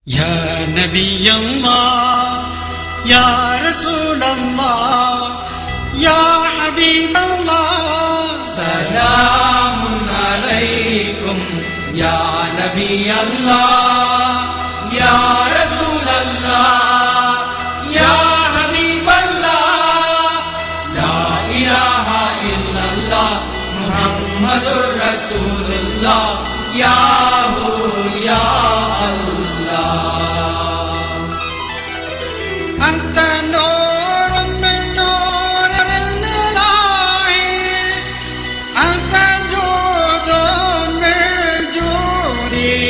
يا نبي الله يا رسول الله يا حبيب الله سلام عليكم يا نبي الله يا رسول الله يا حبيب الله لا إله إلا الله محمد رسول الله يا هو يا أنت نور من نور الله أنت جود من جودي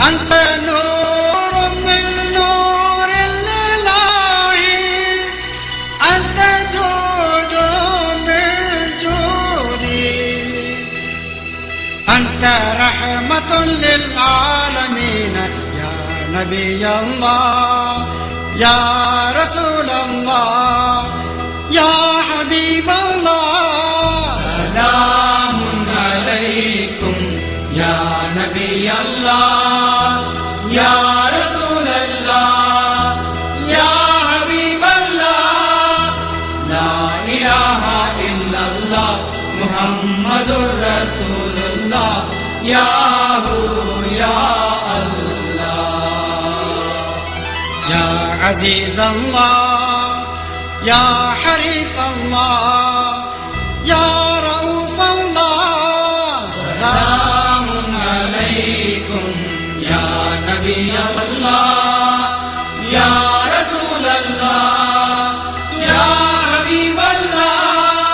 أنت نور من نور الله أنت جود من جودي أنت رحمة للعالمين يا نبي الله يا رسول الله يا حبيب الله سلام عليكم يا نبي الله يا رسول الله يا حبيب الله لا إله إلا الله محمد رسول الله يا هو يا يا عزيز الله يا حريص الله يا رؤوف الله سلام عليكم يا نبي الله يا رسول الله يا حبيب الله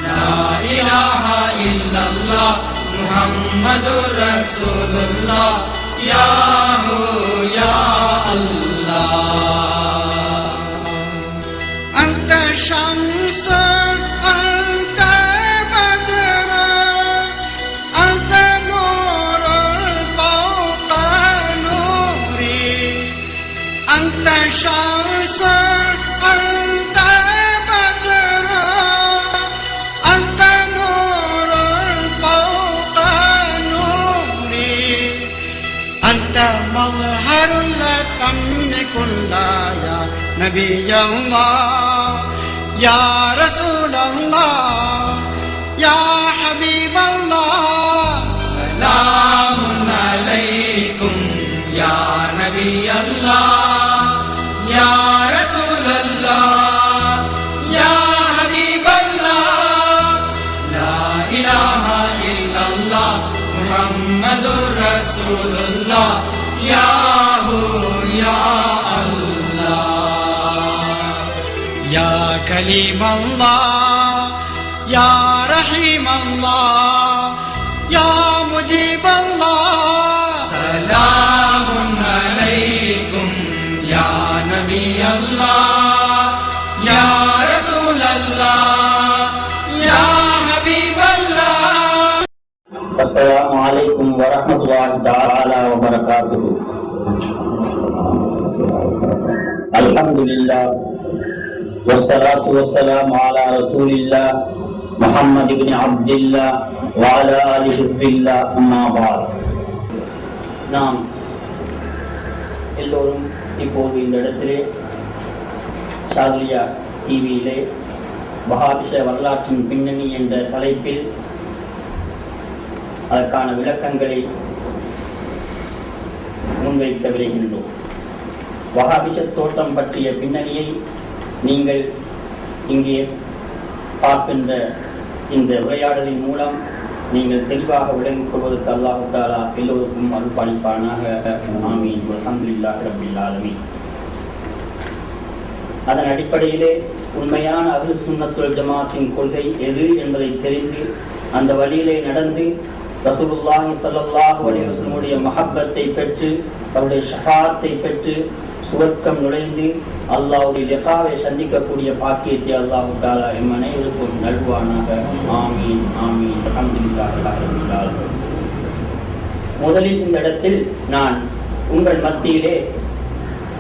لا إله إلا الله محمد رسول الله يا هو يا أنت شمس أنت بدر أنت نور فوق نوري أنت شمس أنت بدر أنت نور فوق نوري أنت مظهر الأتم كلا يا نبي الله يا رسول الله يا حبيب الله سلام عليكم يا نبي الله يا رسول الله يا حبيب الله لا إله إلا الله محمد رسول الله يا هو يا يا كليم الله يا رحيم الله يا مجيب الله سلام عليكم يا نبي الله يا رسول الله يا حبيب الله السلام عليكم ورحمة الله تعالى وبركاته. الحمد لله والصلاة والسلام على رسول الله محمد بن عبد الله وعلى آل حزب الله أما بعد. நாம் எல்லோரும் இப்போது இந்த இடத்திலே ஷார்லியா டிவியிலே வஹாபிஷ வரலாற்றின் பின்னணி என்ற தலைப்பில் அதற்கான விளக்கங்களை முன்வைக்க விரைகின்றோம். வஹாபிஷ தோற்றம் பற்றிய பின்னணியை நீங்கள் இங்கே பார்க்கின்ற இந்த உரையாடலின் மூலம் நீங்கள் தெளிவாக விளங்கிக் கொள்வதற்கு அல்லாஹ் தஆலா எல்லோருக்கும் அருள்பாலிப்பானாக. ஆமீன். அல்ஹம்துலில்லாஹி ரப்பில் ஆலமீன். அதன் அடிப்படையிலே உண்மையான அஹ்லுஸ் சுன்னத் வல் ஜமாஅத்தின் கொள்கை எது என்பதை தெரிந்து அந்த வழியிலே நடந்து ரசூலுல்லாஹி ஸல்லல்லாஹு அலைஹி வஸல்லுடைய மஹப்பத்தை பெற்று அவருடைய ஷஃபாஅத்தை பெற்று சுவர்க்கம் நுழைந்து அல்லாஹ்வுடைய லிகாவை சந்திக்கக்கூடிய பாக்கியத்தை அல்லாஹ் தஆலா எம் அனைவருக்கும் நல்வானாக. ஆமீன் ஆமீன். அல்ஹம்துலில்லாஹி ரப்பில் ஆலமீன். முதலில் இந்த இடத்தில் நான் உங்கள் மத்தியிலே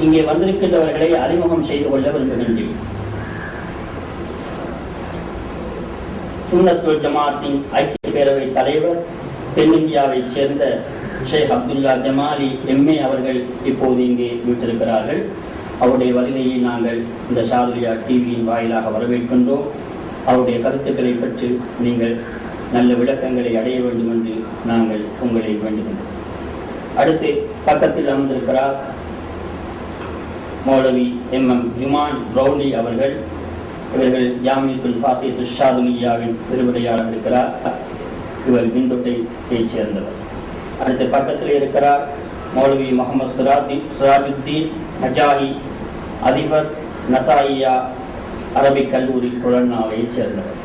இங்கே வந்திருக்கின்றவர்களை அறிமுகம் செய்து கொள்ள விரும்புகின்றேன். சுன்னத் வல் ஜமாஅத்தின் ஐக்கிய பேரவை தலைவர் தென்னிந்தியாவைச் சேர்ந்த ஷேக் அப்துல்லா ஜமாலி எம்ஏ அவர்கள் இப்போது இங்கே வீட்டிருக்கிறார்கள். அவருடைய வருகையை நாங்கள் இந்த ஷாதுலியா டிவியின் வாயிலாக வரவேற்கின்றோம். அவருடைய கருத்துக்களை பற்றி நீங்கள் நல்ல விளக்கங்களை அடைய வேண்டும் என்று நாங்கள் உங்களை வேண்டுகின்றோம். அடுத்து பக்கத்தில் அமர்ந்திருக்கிறார் மௌலவி எம் ஜுமான் ரவுலி அவர்கள். இவர்கள் ஜாமியத்துல் ஃபாசியத்து ஷாதுலியாவின் விரிவுரையாளர் இருக்கிறார். இவர் விந்தொட்டையைச் சேர்ந்தவர். அடுத்து பக்கத்தில் இருக்கிறார் மௌலவி முகமது சிராஜுத்தீன் நஜாஹி, அதிபர் நசாயியா அரபிக் கல்லூரி கொலன்னாவைச் சேர்ந்தவர்.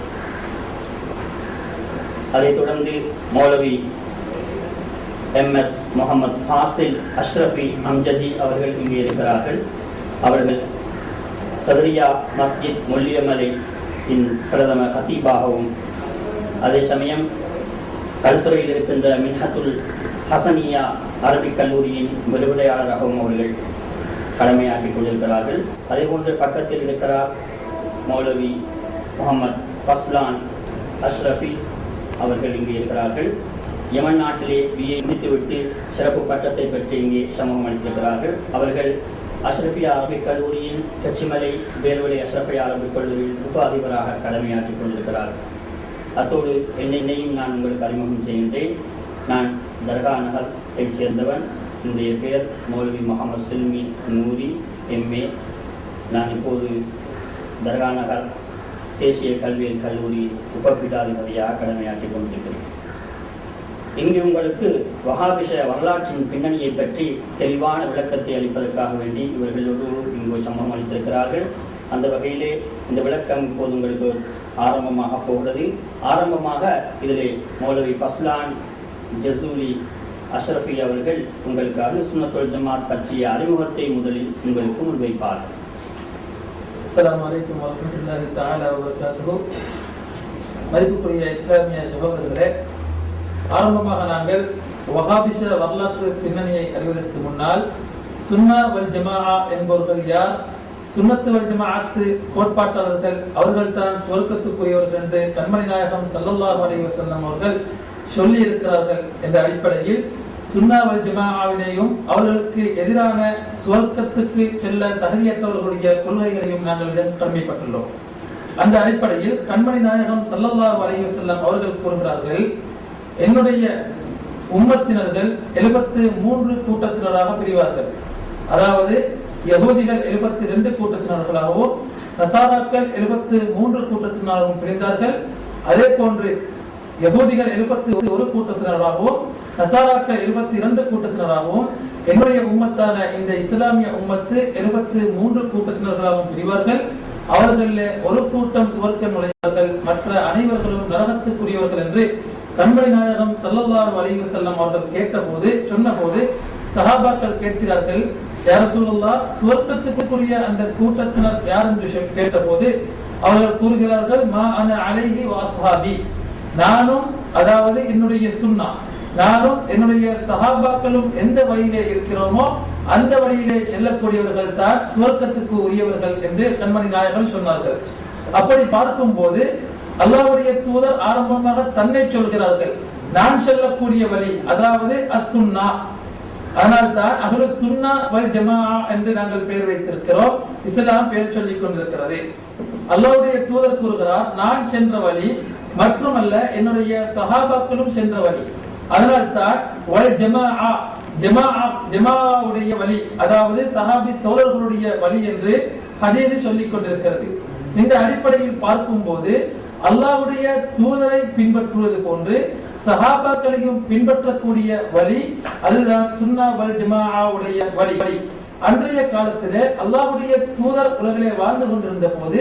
அதைத் தொடர்ந்து மௌலவி எம்எஸ் முகமது ஃபாசில் அஷ்ரஃபி அம்ஜதி அவர்கள் இங்கே இருக்கிறார்கள். அவர்கள் கதரியா மஸ்ஜித் முல்லியமலை பிரதம ஹத்தீபாகவும் அதே சமயம் கல்துறையில் இருக்கின்ற மின்ஹத்துல் ஹசனியா அரபிக் கல்லூரியின் விரிவுரையாளராகவும் அவர்கள் கடமையாற்றிக் கொண்டிருக்கிறார்கள். அதே போன்று பக்கத்தில் இருக்கிறார் மௌலவி முகமது ஃபஸ்லான் அஷ்ரஃபி அவர்கள் இங்கே இருக்கிறார்கள். யமன் நாட்டிலே பிஏ முடித்துவிட்டு சிறப்பு பட்டத்தை பெற்று இங்கே சமூகம் அளித்திருக்கிறார்கள். அவர்கள் அஷ்ரஃபியா அரபிக் கல்லூரியின் கச்சிமலை வேல்வெளி அஷ்ரஃபியா அரபிக் கல்லூரியில் உப அதிபராக கடமையாற்றிக் கொண்டிருக்கிறார்கள். அத்தோடு என்னையும் நான் உங்களுக்கு அறிமுகம் செய்கின்றேன். நான் தர்கா நகரைச் சேர்ந்தவன். என்னுடைய பெயர் மௌலவி முகமது சில்மி நூரி எம்ஏ. நான் இப்போது தர்கா நகர் தேசிய கல்வியல் கல்லூரி உபபீடாதிபதியாக கடமையாற்றிக் கொண்டிருக்கிறேன். இங்கு உங்களுக்கு வஹாபிஷ வரலாற்றின் பின்னணியை பற்றி தெளிவான விளக்கத்தை அளிப்பதற்காக வேண்டி இவர்களோடு இங்கு சமூகம் அளித்திருக்கிறார்கள். அந்த வகையிலே இந்த விளக்கம் இப்போது உங்களுக்கு ஆரம்பமாக போகிறது. ஆரம்பமாக இதிலே மௌலவி ஃபஸ்லான் ஜசூலி அஷ்ரஃபி அவர்கள் உங்களுக்கு அஹ்லுஸ் சுன்னத் வல் ஜமாத் பற்றிய அறிமுகத்தை முதலில் உங்களுக்கு முன்வைப்பார்கள். அஸ்ஸலாமு அலைக்கும் வரஹ்மத்துல்லாஹி தஆலா வபரகாத்துஹு. மதிப்புக்குரிய இஸ்லாமிய சகோதரர்களே, ஆரம்பமாக நாங்கள் வஹாபிஷ வரலாற்று பின்னணியை அறிவதற்கு முன்னால் சுன்னா வல் ஜமாஅ என்பவர்கள் யார், சுன்னத்து வல் ஜமாஅத்து கோட்பாட்டாளர்கள் அவர்கள் தான் சுவர்க்கத்துக்குரியவர்கள் என்று கண்மணி நாயகம் ஸல்லல்லாஹு அலைஹி வஸல்லம் அவர்கள் சொல்லி இருக்கிறார்கள் என்ற அடிப்படையில் சுன்னா வல் ஜமாஅவினையும் அவர்களுக்கு எதிரான சுவர்க்கத்துக்கு செல்ல தகுதியற்றவர்களுடைய கொள்கைகளையும் நாங்கள் கடமைப்பட்டுள்ளோம். அந்த அடிப்படையில் கண்மணி நாயகம் ஸல்லல்லாஹு அலைஹி வஸல்லம் அவர்கள் கூறுகிறார்கள், என்னுடைய உம்மத்தினர்கள் 73 கூட்டத்தினராக பிரிவார்கள். அதாவது யகூதிகள் 72 கூட்டத்தினர்களாகவும் நசாராக்கள் 73 கூட்டத்தினராகவும் பிரிந்தார்கள். அதே போன்று யகூதிகள் 71 கூட்டத்தினராகவும் நசாராக்கள் 72 கூட்டத்தினராகவும் என்னுடைய உம்மத்தான இந்த இஸ்லாமிய உம்மத்து 73 கூட்டத்தினர்களாகவும் பிரிவார்கள். அவர்களில் ஒரு கூட்டம் சுவர்க்கம் நுழைவார்கள், மற்ற அனைவர்களும் நரகத்துக்குரியவர்கள் என்று கண்மணி நாயகம் ஸல்லல்லாஹு அலைஹி வஸல்லம் அவர்கள் சொன்னபோது சஹாபாக்கள் கேட்கிறார்கள், யா ரசூலுல்லாஹ், சுவர்க்கத்துக்குரிய அந்த கூட்டத்தினர் யார் என்று கேட்டபோது அவர்கள் கூறுகிறார்கள், மா அன அலைஹி வ அஸ்ஹாபி, நானும், அதாவது என்னுடைய சுன்னா, நானும் என்னுடைய சஹாபாக்களும் எந்த வழியிலே இருக்கிறோமோ அந்த வழியிலே செல்லக்கூடியவர்கள் தான் சுவர்க்கத்துக்கு உரியவர்கள் என்று கண்மணி நாயகம் சொன்னார்கள். அப்படி பார்க்கும் போது அல்லாஹ்வுடைய தூதர் ஆரம்பமாக தன்னை சொல்கிறார்கள், நான் செல்லக்கூடிய வழி, அதாவது அஸ்-சுன்னா. அதனால் தான் அஹ்லுஸ் சுன்னா வல் ஜமாஅ என்று நாங்கள் பெயர் வைத்திருக்கிறோம். இஸ்லாம் பெயர் சொல்லிக் கொண்டிருக்கிறது. அல்லாஹ்வுடைய தூதர் கூறுகிறார், நான் சென்ற வழி மட்டுமல்ல என்னுடைய சஹாபாக்களும் சென்ற வழி. அதனால் தான் வல் ஜமாஅ, ஜமாஅவுடைய வழி, அதாவது சஹாபி தோழர்களுடைய வழி என்று ஹதீஸ் சொல்லிக் கொண்டிருக்கிறது. இந்த அடிப்படையில் பார்க்கும் போது அல்லாஹ்வுடைய தூதரை பின்பற்றுவது போன்று சஹாபாக்களையும் பின்பற்றக்கூடிய வழி, அதுதான் சுன்னா வல் ஜமாஅவுடைய வழி. அன்றைய காலத்திலே அல்லாஹ்வுடைய தூதர் உலகிலே வாழ்ந்து கொண்டிருந்த போது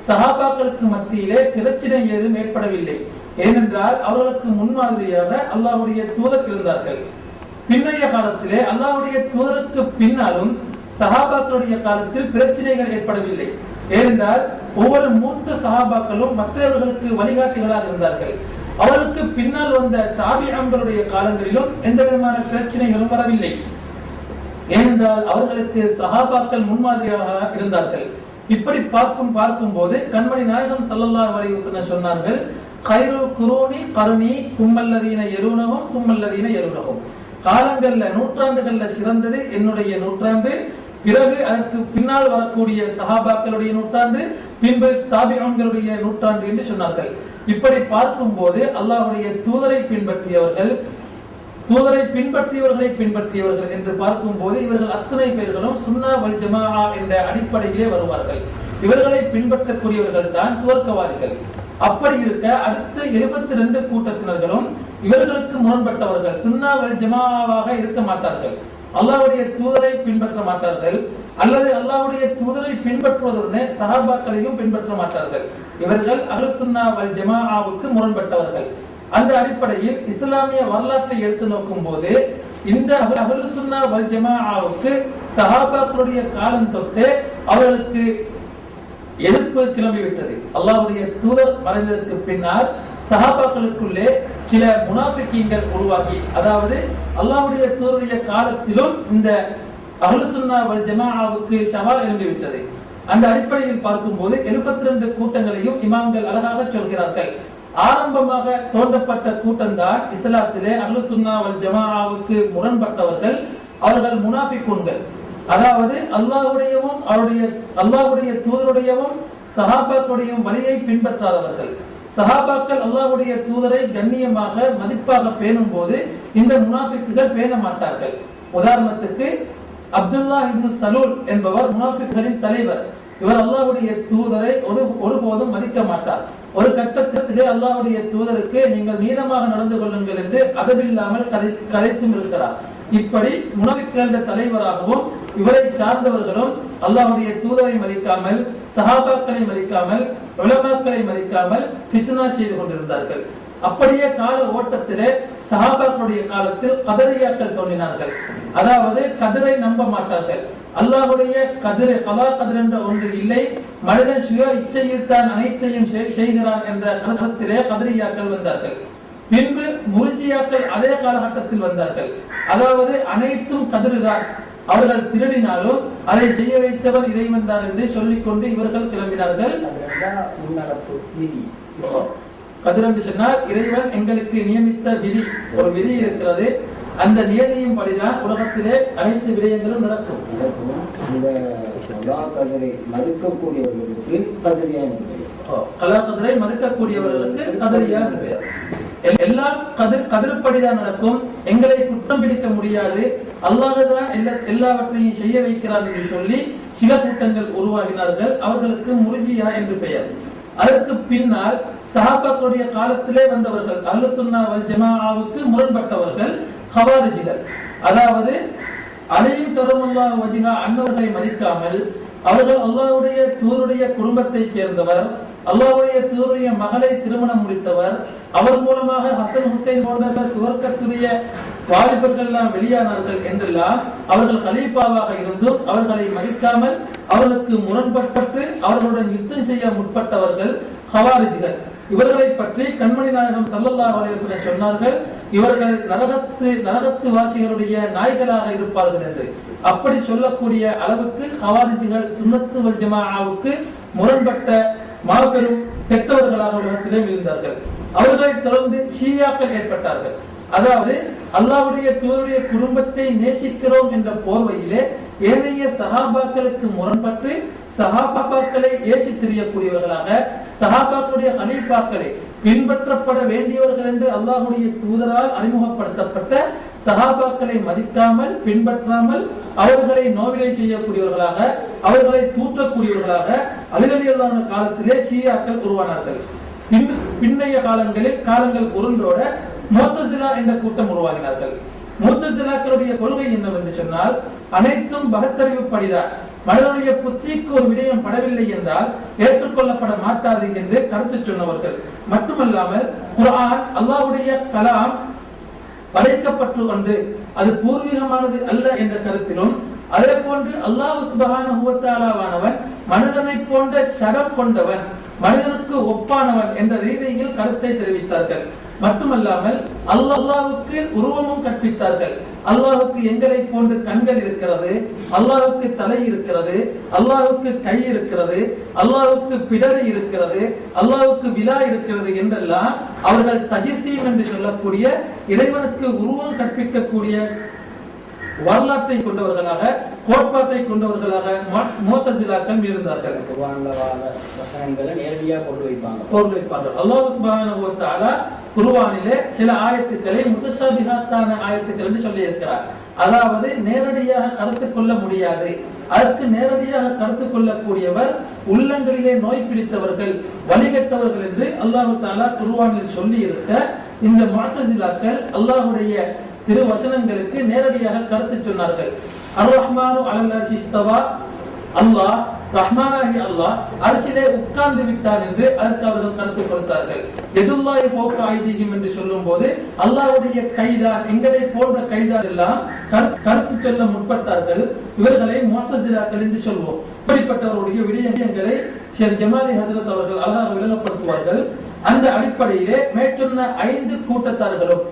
சஹாபாக்களுக்கு மத்தியிலே பிரச்சனை ஏதும் ஏற்படவில்லை. ஏனென்றால் அவர்களுக்கு முன்மாதிரியாக அல்லாஹ்வுடைய தூதர் இருந்தார்கள். பின்னைய காலத்திலே அல்லாஹ்வுடைய தூதருக்கு பின்னாலும் சஹாபாக்களுடைய காலத்தில் பிரச்சனைகள் ஏற்படவில்லை. ஏனென்றால் ஒவ்வொரு மூத்த சஹாபாக்களும் மற்றவர்களுக்கு வழிகாட்டிகளாக இருந்தார்கள். அவர்களுக்கு பின்னால் வந்த தாபிஈன்களுடைய காலங்களிலும் எந்த விதமான பிரச்சனைகளும் வரவில்லை. ஏனென்றால் அவர்களுக்கு சஹாபாக்கள் முன்மாதிரியாக இருந்தார்கள். இப்படி பார்க்கும் போது கண்மணி நாயகம் ஸல்லல்லாஹு அலைஹி வஸல்லம் சொன்னார்கள், கைருல் குரூனி கர்னி சும்மல்லதீன யலூனஹும் சும்மல்லதீன யலூனஹும், காலங்கள்ல நூற்றாண்டுகள்ல சிறந்தது என்னுடைய நூற்றாண்டு, பிறகு அதற்கு பின்னால் வரக்கூடிய சஹாபாக்களுடைய நூற்றாண்டு, பின்பு தாபிஈன்களுடைய நூற்றாண்டு என்று சொன்னார்கள். இப்படி பார்க்கும் போது அல்லாஹ்வுடைய தூதரை பின்பற்றியவர்களை என்று பார்க்கும் போது இவர்கள் அத்தனை பேர்களும் சுன்னா வல் ஜமாஆ என்ற அடிப்படையிலே வருவார்கள். இவர்களை பின்பற்றக்கூடியவர்கள் தான் சுவர்க்கவாதிகள். அப்படி இருக்க அடுத்த 72 கூட்டத்தினர்களும் இவர்களுக்கு முரண்பட்டவர்கள், சுன்னா வல் ஜமாஆவாக இருக்க மாட்டார்கள். அல்லாஹ்வுடைய தூதரை பின்பற்ற மாட்டார்கள், அல்லது அல்லாஹ்வுடைய தூதரை பின்பற்றுவதுடனே சஹாபாக்களையும் பின்பற்ற மாட்டார்கள். இவர்கள் அஹ்லுஸ் சுன்னா வல் ஜமாஆவுக்கு முரண்பட்டவர்கள். அந்த அடிப்படையில் இஸ்லாமிய வரலாற்றை எடுத்து நோக்கும் போது இந்த அஹ்லுஸ் சுன்னா வல் ஜமாஆவுக்கு சஹாபாக்களுடைய காலம் தொட்டு அவர்களுக்கு எதிர்ப்பு கிளம்பிவிட்டது. அல்லாஹ்வுடைய தூதர் மறைந்ததற்கு பின்னால் சஹாபாக்களுக்குள்ளே சில முனாஃபிகீன்கள் உருவாகி, அதாவது அல்லாஹ்வுடைய தூதருடைய காலத்திலும் இந்த அஹ்லுஸ் சுன்னா வல் ஜமாஆவுக்கு சவால் எழும்பிவிட்டது. அந்த அடிப்படையில் பார்க்கும்போது 72 கூட்டங்களையும் இமாம்கள் அழகாக சொல்கிறார்கள். ஆரம்பமாக தோன்றப்பட்ட கூட்டம்தான் இஸ்லாத்திலே அஹ்லுஸ் சுன்னா வல் ஜமாஆவுக்கு முரண்பட்டவர்கள். அவர்கள் முனாஃபிகூன்கள், அதாவது அல்லாஹ்வுடைய தூதருடையவும் சஹாபாக்களுடையும் வழியை பின்பற்றாதவர்கள். சஹாபாக்கள் அல்லாஹ்வுடைய தூதரை கண்ணியமாக மதிப்பாக பேணும் போது இந்த முனாஃபிக்குகள் பேண மாட்டார்கள். உதாரணத்துக்கு அப்துல்லா இப்னு சலூல் என்பவர் முனாஃபிக்குகளின் தலைவர். இவர் அல்லாஹ்வுடைய தூதரை ஒருபோதும் மதிக்க மாட்டார். ஒரு கட்டத்திலே அல்லாஹ்வுடைய தூதருக்கு நீங்கள் நீதமாக நடந்து கொள்ளுங்கள் என்று அதபில்லாமல் கதைத்தும் இருக்கிறார். இப்படி முனாஃபிக்குகளின் தலைவராகவும் இவரை சார்ந்தவர்களும் அல்லாஹ்வுடைய தூதரை மதிக்காமல், சஹாபாக்களை மதிக்காமல், உலமாக்களை மதிக்காமல் ஃபித்னா செய்து கொண்டிருந்தார்கள். அப்படியே கால ஓட்டத்திலே சஹாபாக்களுடைய காலத்தில் கதரியாக்கள் தோன்றினார்கள். அதாவது கதிரை நம்ப மாட்டார்கள். அல்லாஹ்வுடைய கதிர் கலா கதிர் என்ற ஒன்று இல்லை, மனிதன் சுய இச்சையில் தான் அனைத்தையும் செய்கிறான் என்ற கருத்திலே கதரியாக்கள் வந்தார்கள். பின்பு முர்ஜியாக்கள் அதே காலகட்டத்தில் வந்தார்கள். அதாவது அனைத்தும் கதிர்தான், அவர்கள் திருடினாலும் அதை செய்ய வைத்தவர் இறைவன் தான் என்று சொல்லிக்கொண்டு இவர்கள் கிளம்பினார்கள். கதிர் என்று சொன்னால் இறைவன் எங்களுக்கு நியமித்த விதி, ஒரு விதி இருக்கிறது. அந்த நியதியும் படிதான் உலகத்திலே அனைத்து விடயங்களும் நடக்கும். மறுக்கக்கூடியவர்களுக்கு கதிரியா என்று பெயர். கலாக்கதிரை மறுக்கக்கூடியவர்களுக்கு கதிரியா என்று பெயர். எல்லாம் கதிர்படிதான் நடக்கும், எங்களை குற்றம் பிடிக்க முடியாது, அல்லாஹ்தான் எல்லாவற்றையும் செய்ய வைக்கிறார் என்று சொல்லி சில கூட்டங்கள் உருவாகினார்கள். அவர்களுக்கு முர்ஜியா என்று பெயர். அதற்கு பின்னால் சஹாபாக்களுடைய காலத்திலே வந்தவர்கள் அஹ்லுஸ் சுன்னா வல் ஜமாஆவுக்கு முரண்பட்டவர்கள் ஹவாரிஜிகள். அதாவது அலியும் கரமுல்லாஹு வஜ்ஹா அன்னவர்களை மதிக்காமல், அவர்கள் அல்லாஹ்வுடைய தூதருடைய குடும்பத்தை சேர்ந்தவர், அல்லாஹ்வுடைய தூதருடைய மகளை திருமணம் முடித்தவர், அவர் மூலமாக ஹசன் ஹுசைன் போன்ற சுவர்க்கத்துடைய வாலிபர்கள் எல்லாம் வெளியானார்கள் என்றெல்லாம் அவர்கள் கலீஃபாவாக இருந்தும் அவர்களை மதிக்காமல் அவர்களுக்கு முரண்பட்டு அவர்களுடன் யுத்தம் செய்ய முற்பட்டவர்கள் ஹவாரிஜிகள். இவர்களை பற்றி கண்மணி நாயகம் ஸல்லல்லாஹு அலைஹி வஸல்லம் சொன்னார்கள், இவர்கள் நரகத்து வாசிகளுடைய நாய்களாக இருப்பார்கள் என்று. அப்படி சொல்லக்கூடிய அளவுக்கு ஹவாரிஜிகள் சுன்னத்து வல் ஜமாஆவுக்கு முரண்பட்ட மாபெரும் கெட்டவர்களாக உலகத்திலே விழுந்தார்கள். அவர்களை தொடர்ந்து ஷியாக்கள் ஏற்பட்டார்கள். அதாவது அல்லாஹ்வுடைய தூதருடைய குடும்பத்தை நேசிக்கிறோம் என்ற போர்வையிலே ஏனைய சஹாபாக்களுக்கு முரண்பட்டு சஹாபாக்களை ஏசி தெரியக்கூடியவர்களாக, சஹாபாக்களுடைய கலீஃபாக்களை பின்பற்றப்பட வேண்டியவர்கள் என்று அல்லாஹ்வுடைய தூதரால் அறிமுகப்படுத்தப்பட்ட சஹாபாக்களை மதிக்காமல் பின்பற்றாமல் அவர்களை நோவிலை செய்யக்கூடியவர்களாக, அவர்களை தூற்றக்கூடியவர்களாக அலி ரலியல்லாஹு அன்ஹு காலத்திலே ஷியாக்கள் உருவானார்கள். பின்னைய காலங்கள் உருண்டோட முஅத்தஸிலா என்ற கூட்டம் உருவாகினார்கள். முஅத்தஸிலாக்களுடைய கொள்கை என்னவென்று சொன்னால், அனைத்தும் பகத்தறிவு படிதான், மனிதனுடைய புத்திக்கு ஒரு விடயம் படவில்லை என்றால் ஏற்றுக்கொள்ளப்பட மாட்டாது என்று கருத்து சொன்னவர்கள். மட்டுமல்லாமல் குர்ஆன் அல்லாஹ்வுடைய கலாம் படைக்கப்பட்டு ஒன்று, அது பூர்வீகமானது அல்ல என்ற கருத்திலும், அதே போன்று அல்லாஹ் சுப்ஹானஹு வ தஆலாவானவன் மனிதனை போன்ற ஷரஃப் கொண்டவன், மனிதனுக்கு ஒப்பானவன் என்ற ரீதியில் கருத்தை தெரிவித்தார்கள். மட்டுமல்லாமல் அல்லாஹ்வுக்கு உருவமும் கற்பித்தார்கள். அல்லாஹ்வுக்கு எங்களை போன்று கண்கள் இருக்கிறது, அல்லாஹ்வுக்கு தலை இருக்கிறது, அல்லாஹ்வுக்கு கை இருக்கிறது, அல்லாஹ்வுக்கு பிடரி இருக்கிறது, அல்லாஹ்வுக்கு விலா இருக்கிறது என்றெல்லாம் அவர்கள் தஜ்சீம் என்று சொல்லக்கூடிய இறைவனுக்கு உருவம் கற்பிக்கக்கூடிய வரலாற்றை கொண்டவர்களாக, கோட்பாட்டை கொண்டவர்களாக முஅத்தஸிலாக்கள் இருந்தார்கள். வசனங்களை நேரடியாக கொண்டு வைப்பார்கள். அல்லாஹ் சுப்ஹானஹு வ தஆலா குர்ஆனிலே சில ஆயத்துக்களை முத்தஷாபிஹாத்தான ஆயத்துக்கள் என்று சொல்லி இருக்கிறார். அதாவது நேரடியாக கருத்து கொள்ள முடியாது. அதற்கு நேரடியாக கருத்து கொள்ளக்கூடியவர் உள்ளங்களிலே நோய் பிடித்தவர்கள், வழிகட்டவர்கள் என்று அல்லாஹ் தஆலா குர்ஆனில் சொல்லி இருக்க, இந்த முஅத்தஸிலாக்கள் அல்லாஹ்வுடைய திருவசனங்களுக்கு நேரடியாக கருத்து சொன்னார்கள். அர் ரஹ்மானு அலல் அர்ஷி இஸ்தவா, அல்லாஹ் ரஹ்மானாகி அல்லாஹ் அர்ஷிலே உட்கார்ந்து விட்டார் என்று அதற்கு அவர்கள் கருத்து கொடுத்தார்கள். யதுல்லாஹி ஃபௌக ஐதீஹிம் என்று சொல்லும் போது அல்லாஹ்வுடைய கைதான் எங்களை போன்ற கைதான் எல்லாம் கருத்து சொல்ல முற்பட்டார்கள். இவர்களை முஅத்தஸிலாக்கள் என்று சொல்வோம். இப்படிப்பட்டவருடைய விடயங்களை ஷேக் ஜமாலி ஹஜ்ரத் அவர்கள் அழகாக விளங்கப்படுத்துவார்கள். அந்த அடிப்படையிலே மேற்சொன்ன 5 கூட்டத்தார்களும்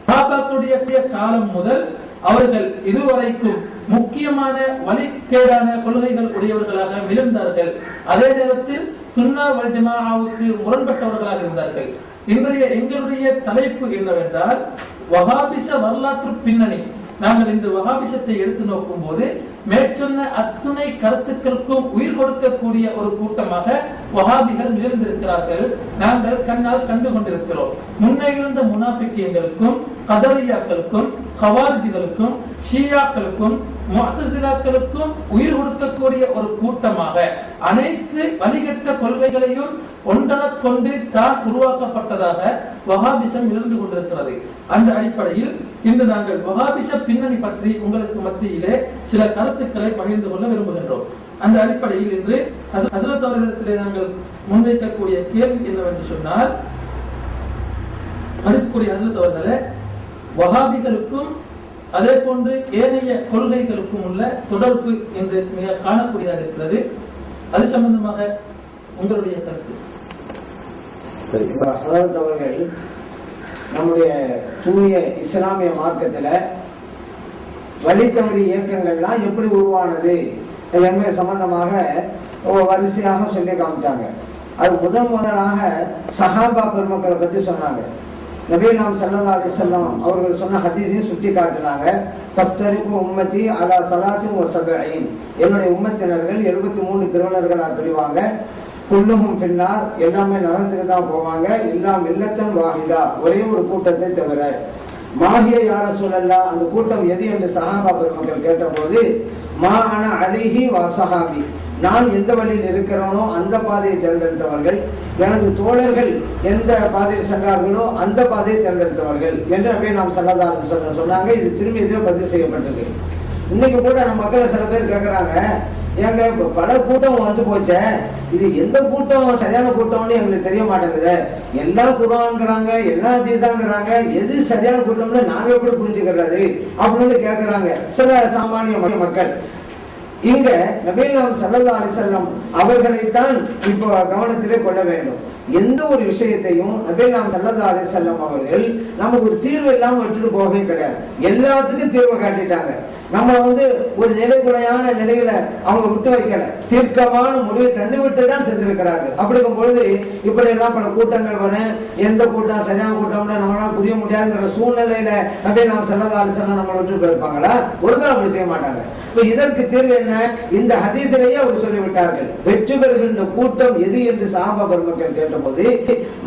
சஹாபாக்களுடைய காலம் முதல் அவர்கள் இதுவரைக்கும் முக்கியமான வழிகேடான கொள்கைகள் உடையவர்களாக விழுந்தார்கள். அதே நேரத்தில் சுன்னா வல் ஜமாஅவுக்கு முரண்பட்டவர்களாக இருந்தார்கள். இன்றைய எங்களுடைய தலைப்பு என்னவென்றால் வஹாபிச வரலாற்று பின்னணி. நாங்கள் இன்று வஹாபிசத்தை எடுத்து நோக்கும் போது மேற்சொன்ன அத்துணை கருத்துக்களுக்கும் உயிர் கொடுக்கக்கூடிய ஒரு கூட்டமாக வஹாபிகள் நிகழ்ந்திருக்கிறார்கள். நாங்கள் கண்ணால் கண்டு கொண்டிருக்கிறோம். முன்னே இருந்த முனாஃபிக்கீன்களுக்கும், கதரியாக்களுக்கும், ஹவாரிஜிகளுக்கும், ஷியாக்களுக்கும், முஅத்தஸிலாக்களுக்கும் உயிர் கொடுக்கக்கூடிய ஒரு கூட்டமாக அனைத்து வழிகட்ட கொள்கைகளையும் ஒன்றக் கொண்டு தான் உருவாக்கப்பட்டதாக வஹாபிசம் இருந்து கொண்டிருக்கிறது. அந்த அடிப்படையில் இன்று நாங்கள் வஹாபிச பின்னணி பற்றி உங்களுக்கு மத்தியிலே சில கருத்துக்களை பகிர்ந்து கொள்ள விரும்புகின்றோம். அந்த அடிப்படையில் இன்று ஹஜ்ரத் அவர்களிடத்திலே நாங்கள் முன்வைக்கக்கூடிய கேள்வி என்னவென்று சொன்னால், மதிப்புக்குரிய ஹஜ்ரத் அவர்களே, வஹாபிகளுக்கும் அதே போன்று ஏனைய கொள்கைகளுக்கும் உள்ள தொடர்பு என்று மிக காணக்கூடியதாக இருக்கிறது. அது சம்பந்தமாக உங்களுடைய கருத்து. அவர்கள் நம்முடைய தூய இஸ்லாமிய மார்க்கத்துல வழித்தவறி இயக்கங்கள்லாம் எப்படி உருவானது என்பது சம்பந்தமாக வரிசையாக சொல்லி காமிச்சாங்க. அது முதலாக சஹாபா பெருமக்களை பத்தி சொன்னாங்க. நபிகள் ஸல்லல்லாஹு அலைஹி வஸல்லம் அவர்கள் சொன்ன ஹதீஸையும் சுட்டி காட்டினாங்க. தஃப்தரிகு உம்மத்தி அலா ஸலாசின் வ ஸபஈன், என்னுடைய உம்மத்தினர்கள் 73 பிரிவினர்களாக பிரிவாங்க. குல்லுஹும் ஃபின்னார், எல்லாமே நரகத்துக்கு தான் போவாங்க. இல்லா மில்லத்தன் வாஹிதா, ஒரே ஒரு கூட்டத்தை தவிர. மாஹிய யா ரசூலல்லாஹ், அந்த கூட்டம் எது என்று சஹாபா பெருமக்கள் கேட்டபோது, மா அன அலைஹி வ ஸஹாபி, நான் எந்த வழியில் இருக்கிறேனோ அந்த பாதையை தேர்ந்தெடுத்தவர்கள், எனது தோழர்கள் எந்த பாதையில் சென்றார்களோ அந்த பாதையை தேர்ந்தெடுத்தவர்கள் என்று அப்படியே நாம் ஸல்லல்லாஹு அலைஹி வஸல்லம் சொன்னாங்க. இது திரும்பி எதிரே பதிவு செய்யப்பட்டது. இன்னைக்கு கூட நம்ம மக்கள் சில பேர் கேட்கறாங்க, ஏங்க இப்ப பல கூட்டம் வந்து போச்சே, இது எந்த கூட்டம் சரியான கூட்டம்னு எங்களுக்கு தெரிய மாட்டேங்குது. எல்லாம் குர்ஆன்ங்கறாங்க, எல்லாம் ஹதீஸாங்கறாங்க, எது சரியான கூட்டம்னு நாங்க எப்படி புரிஞ்சுக்கிறது அப்படின்னு கேட்கறாங்க சில சாமானிய மக்கள். இங்க நபிகள் ஸல்லல்லாஹு அலைஹி வஸல்லம் அவர்களைத்தான் இப்போ கவனத்திலே கொள்ள வேண்டும். எந்த ஒரு விஷயத்தையும் நபிகள் ஸல்லல்லாஹு அலைஹி வஸல்லம் அவர்கள் நமக்கு ஒரு தீர்வு இல்லாம விட்டுட்டு போகவே கிடையாது. எல்லாத்துக்கும் தீர்வு காட்டிட்டாங்க. நம்ம ஒரு நிலைக்குறையான நிலையில அவங்க விட்டு வைக்கல, தீர்க்கமான முடிவை தந்து விட்டு தான் சென்றிருக்கிறார்கள். அப்படிங்கும் பொழுது இப்படி எல்லாம் பல கூட்டங்கள் வரும். எந்த கூட்டம் சரியான கூட்டம்னு நம்மளால புரிய முடியாதுங்கிற சூழ்நிலையில நபிகள் ஸல்லல்லாஹு அலைஹி வஸல்லம் நம்மளை விட்டு போயிருப்பாங்களா? ஒரு காலம் அப்படி செய்ய மாட்டாங்க. இதற்கு தீர்வு என்ன? இந்த ஹதீஸிலேயே அவர் சொல்லிவிட்டார்கள். வெற்றி பெறுகின்ற கூட்டம் எது என்று சஹாபா பெருமக்கள் கேட்டபோது,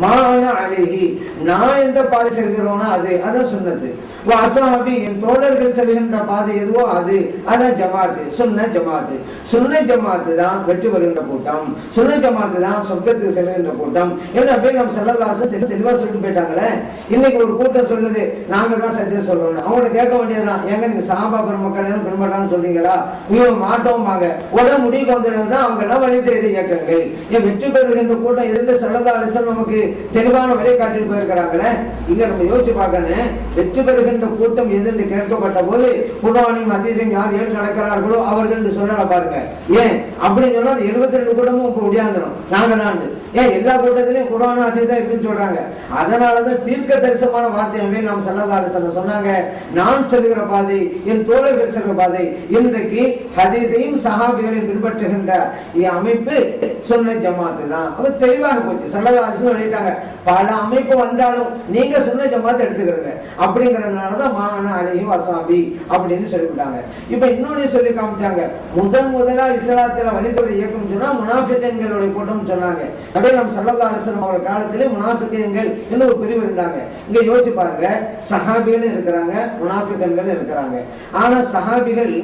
மாஅன அலைஹி, நான் எந்த பாதை செல்கிறோனோ அது, அதான் சுன்னத்து. வஅஸ்ஹாபி, என் தோழர்கள் செல்கின்ற பாதை எதுவோ அது, அதான் ஜமாத்து, சுன்ன ஜமாத்து. சுன்ன ஜமாத்து தான் வெற்றி பெறுகின்ற கூட்டம், சுன்ன ஜமாத்து தான் சொர்க்கத்துக்கு செல்கின்ற கூட்டம் என்று அப்படியே நம்ம ஸல்லல்லாஹு அலைஹி வஸல்லம் தெளிவா சொல்லிட்டு போயிட்டாங்களே. இன்னைக்கு ஒரு கூட்டம் சொல்லுது நாங்க தான் சத்தியம் சொல்லணும். அவங்கள கேட்க வேண்டியதுதான், ஏங்க நீங்க சஹாபா பெருமக்கள் பின்பற்றான்னு சொல்றீங்களா? இவங்க மாட்டோமாங்க. உடனே முடிவுக்கு வந்துதான் அவங்க எல்லாம் வழி தேடி இயக்கங்கள். ஏன் வெற்றி பெறுகின்ற கூட்டம் இருந்து ஸல்லல்லாஹு அலைஹி வஸல்லம் நமக்கு தெளிவான வழியை காட்டிட்டு போயிருக்கிறாங்களே. இங்க நம்ம யோசிச்சு பார்க்கணும், வெற்றி பெறுகின்ற வருகின்ற கூட்டம் எது என்று கேட்கப்பட்ட போது குர்ஆனையும் ஹதீஸையும் யார் ஏற்று நடக்கிறார்களோ அவர்கள் என்று சொல்ல பாருங்க. ஏன் அப்படின்னு சொன்னா 72 கூட்டமும் இப்ப உடையாந்துடும் நாங்க தான். ஏன் எல்லா கூட்டத்திலையும் குர்ஆன் ஹதீஸா இருக்குன்னு சொல்றாங்க. அதனாலதான் தீர்க்க தரிசனமான வார்த்தை நாம் ஸல்லல்லாஹு அலைஹி வஸல்லம் சொன்னாங்க, நான் செல்கிற பாதை என் தோழர்கள் செல்கிற பாதை. இன்றைக்கு ஹதீஸையும் சஹாபிகளையும் பின்பற்றுகின்ற அமைப்பு சுன்னத் ஜமாத்து தான். அப்ப தெளிவாக போச்சு. ஸல்லல்லாஹு அலைஹி வஸல்லம் சொல்லிட்டாங்க, பல அமைப்பு வந்தாலும் நீங்க சுன்னத் ஜமாத் எடுத்துக்கிறீங்க அப்படிங்கறதுனாலதான் மானா அலைஹி வஸாபி அப்படின்னு சொல்லிவிட்டாங்க. இப்ப இன்னொன்னு சொல்லி காமிச்சாங்க, முதலா இஸ்லாத்துல வழிபட இயக்கம் சொன்னா முனாஃபிகீன்களுடைய கூட்டம் சொன்னாங்க. அப்படியே நம்ம ஸல்லல்லாஹு அலைஹி வஸல்லம் அவர்கள் காலத்திலே முனாஃபிகீன்கள் இன்னும் ஒரு பிரிவு இருந்தாங்க. இங்க யோசிச்சு பாருங்க, சஹாபிகள் இருக்கிறாங்க, முனாஃபிகீன்கள் இருக்கிறாங்க. ஆனா சஹாபிகள்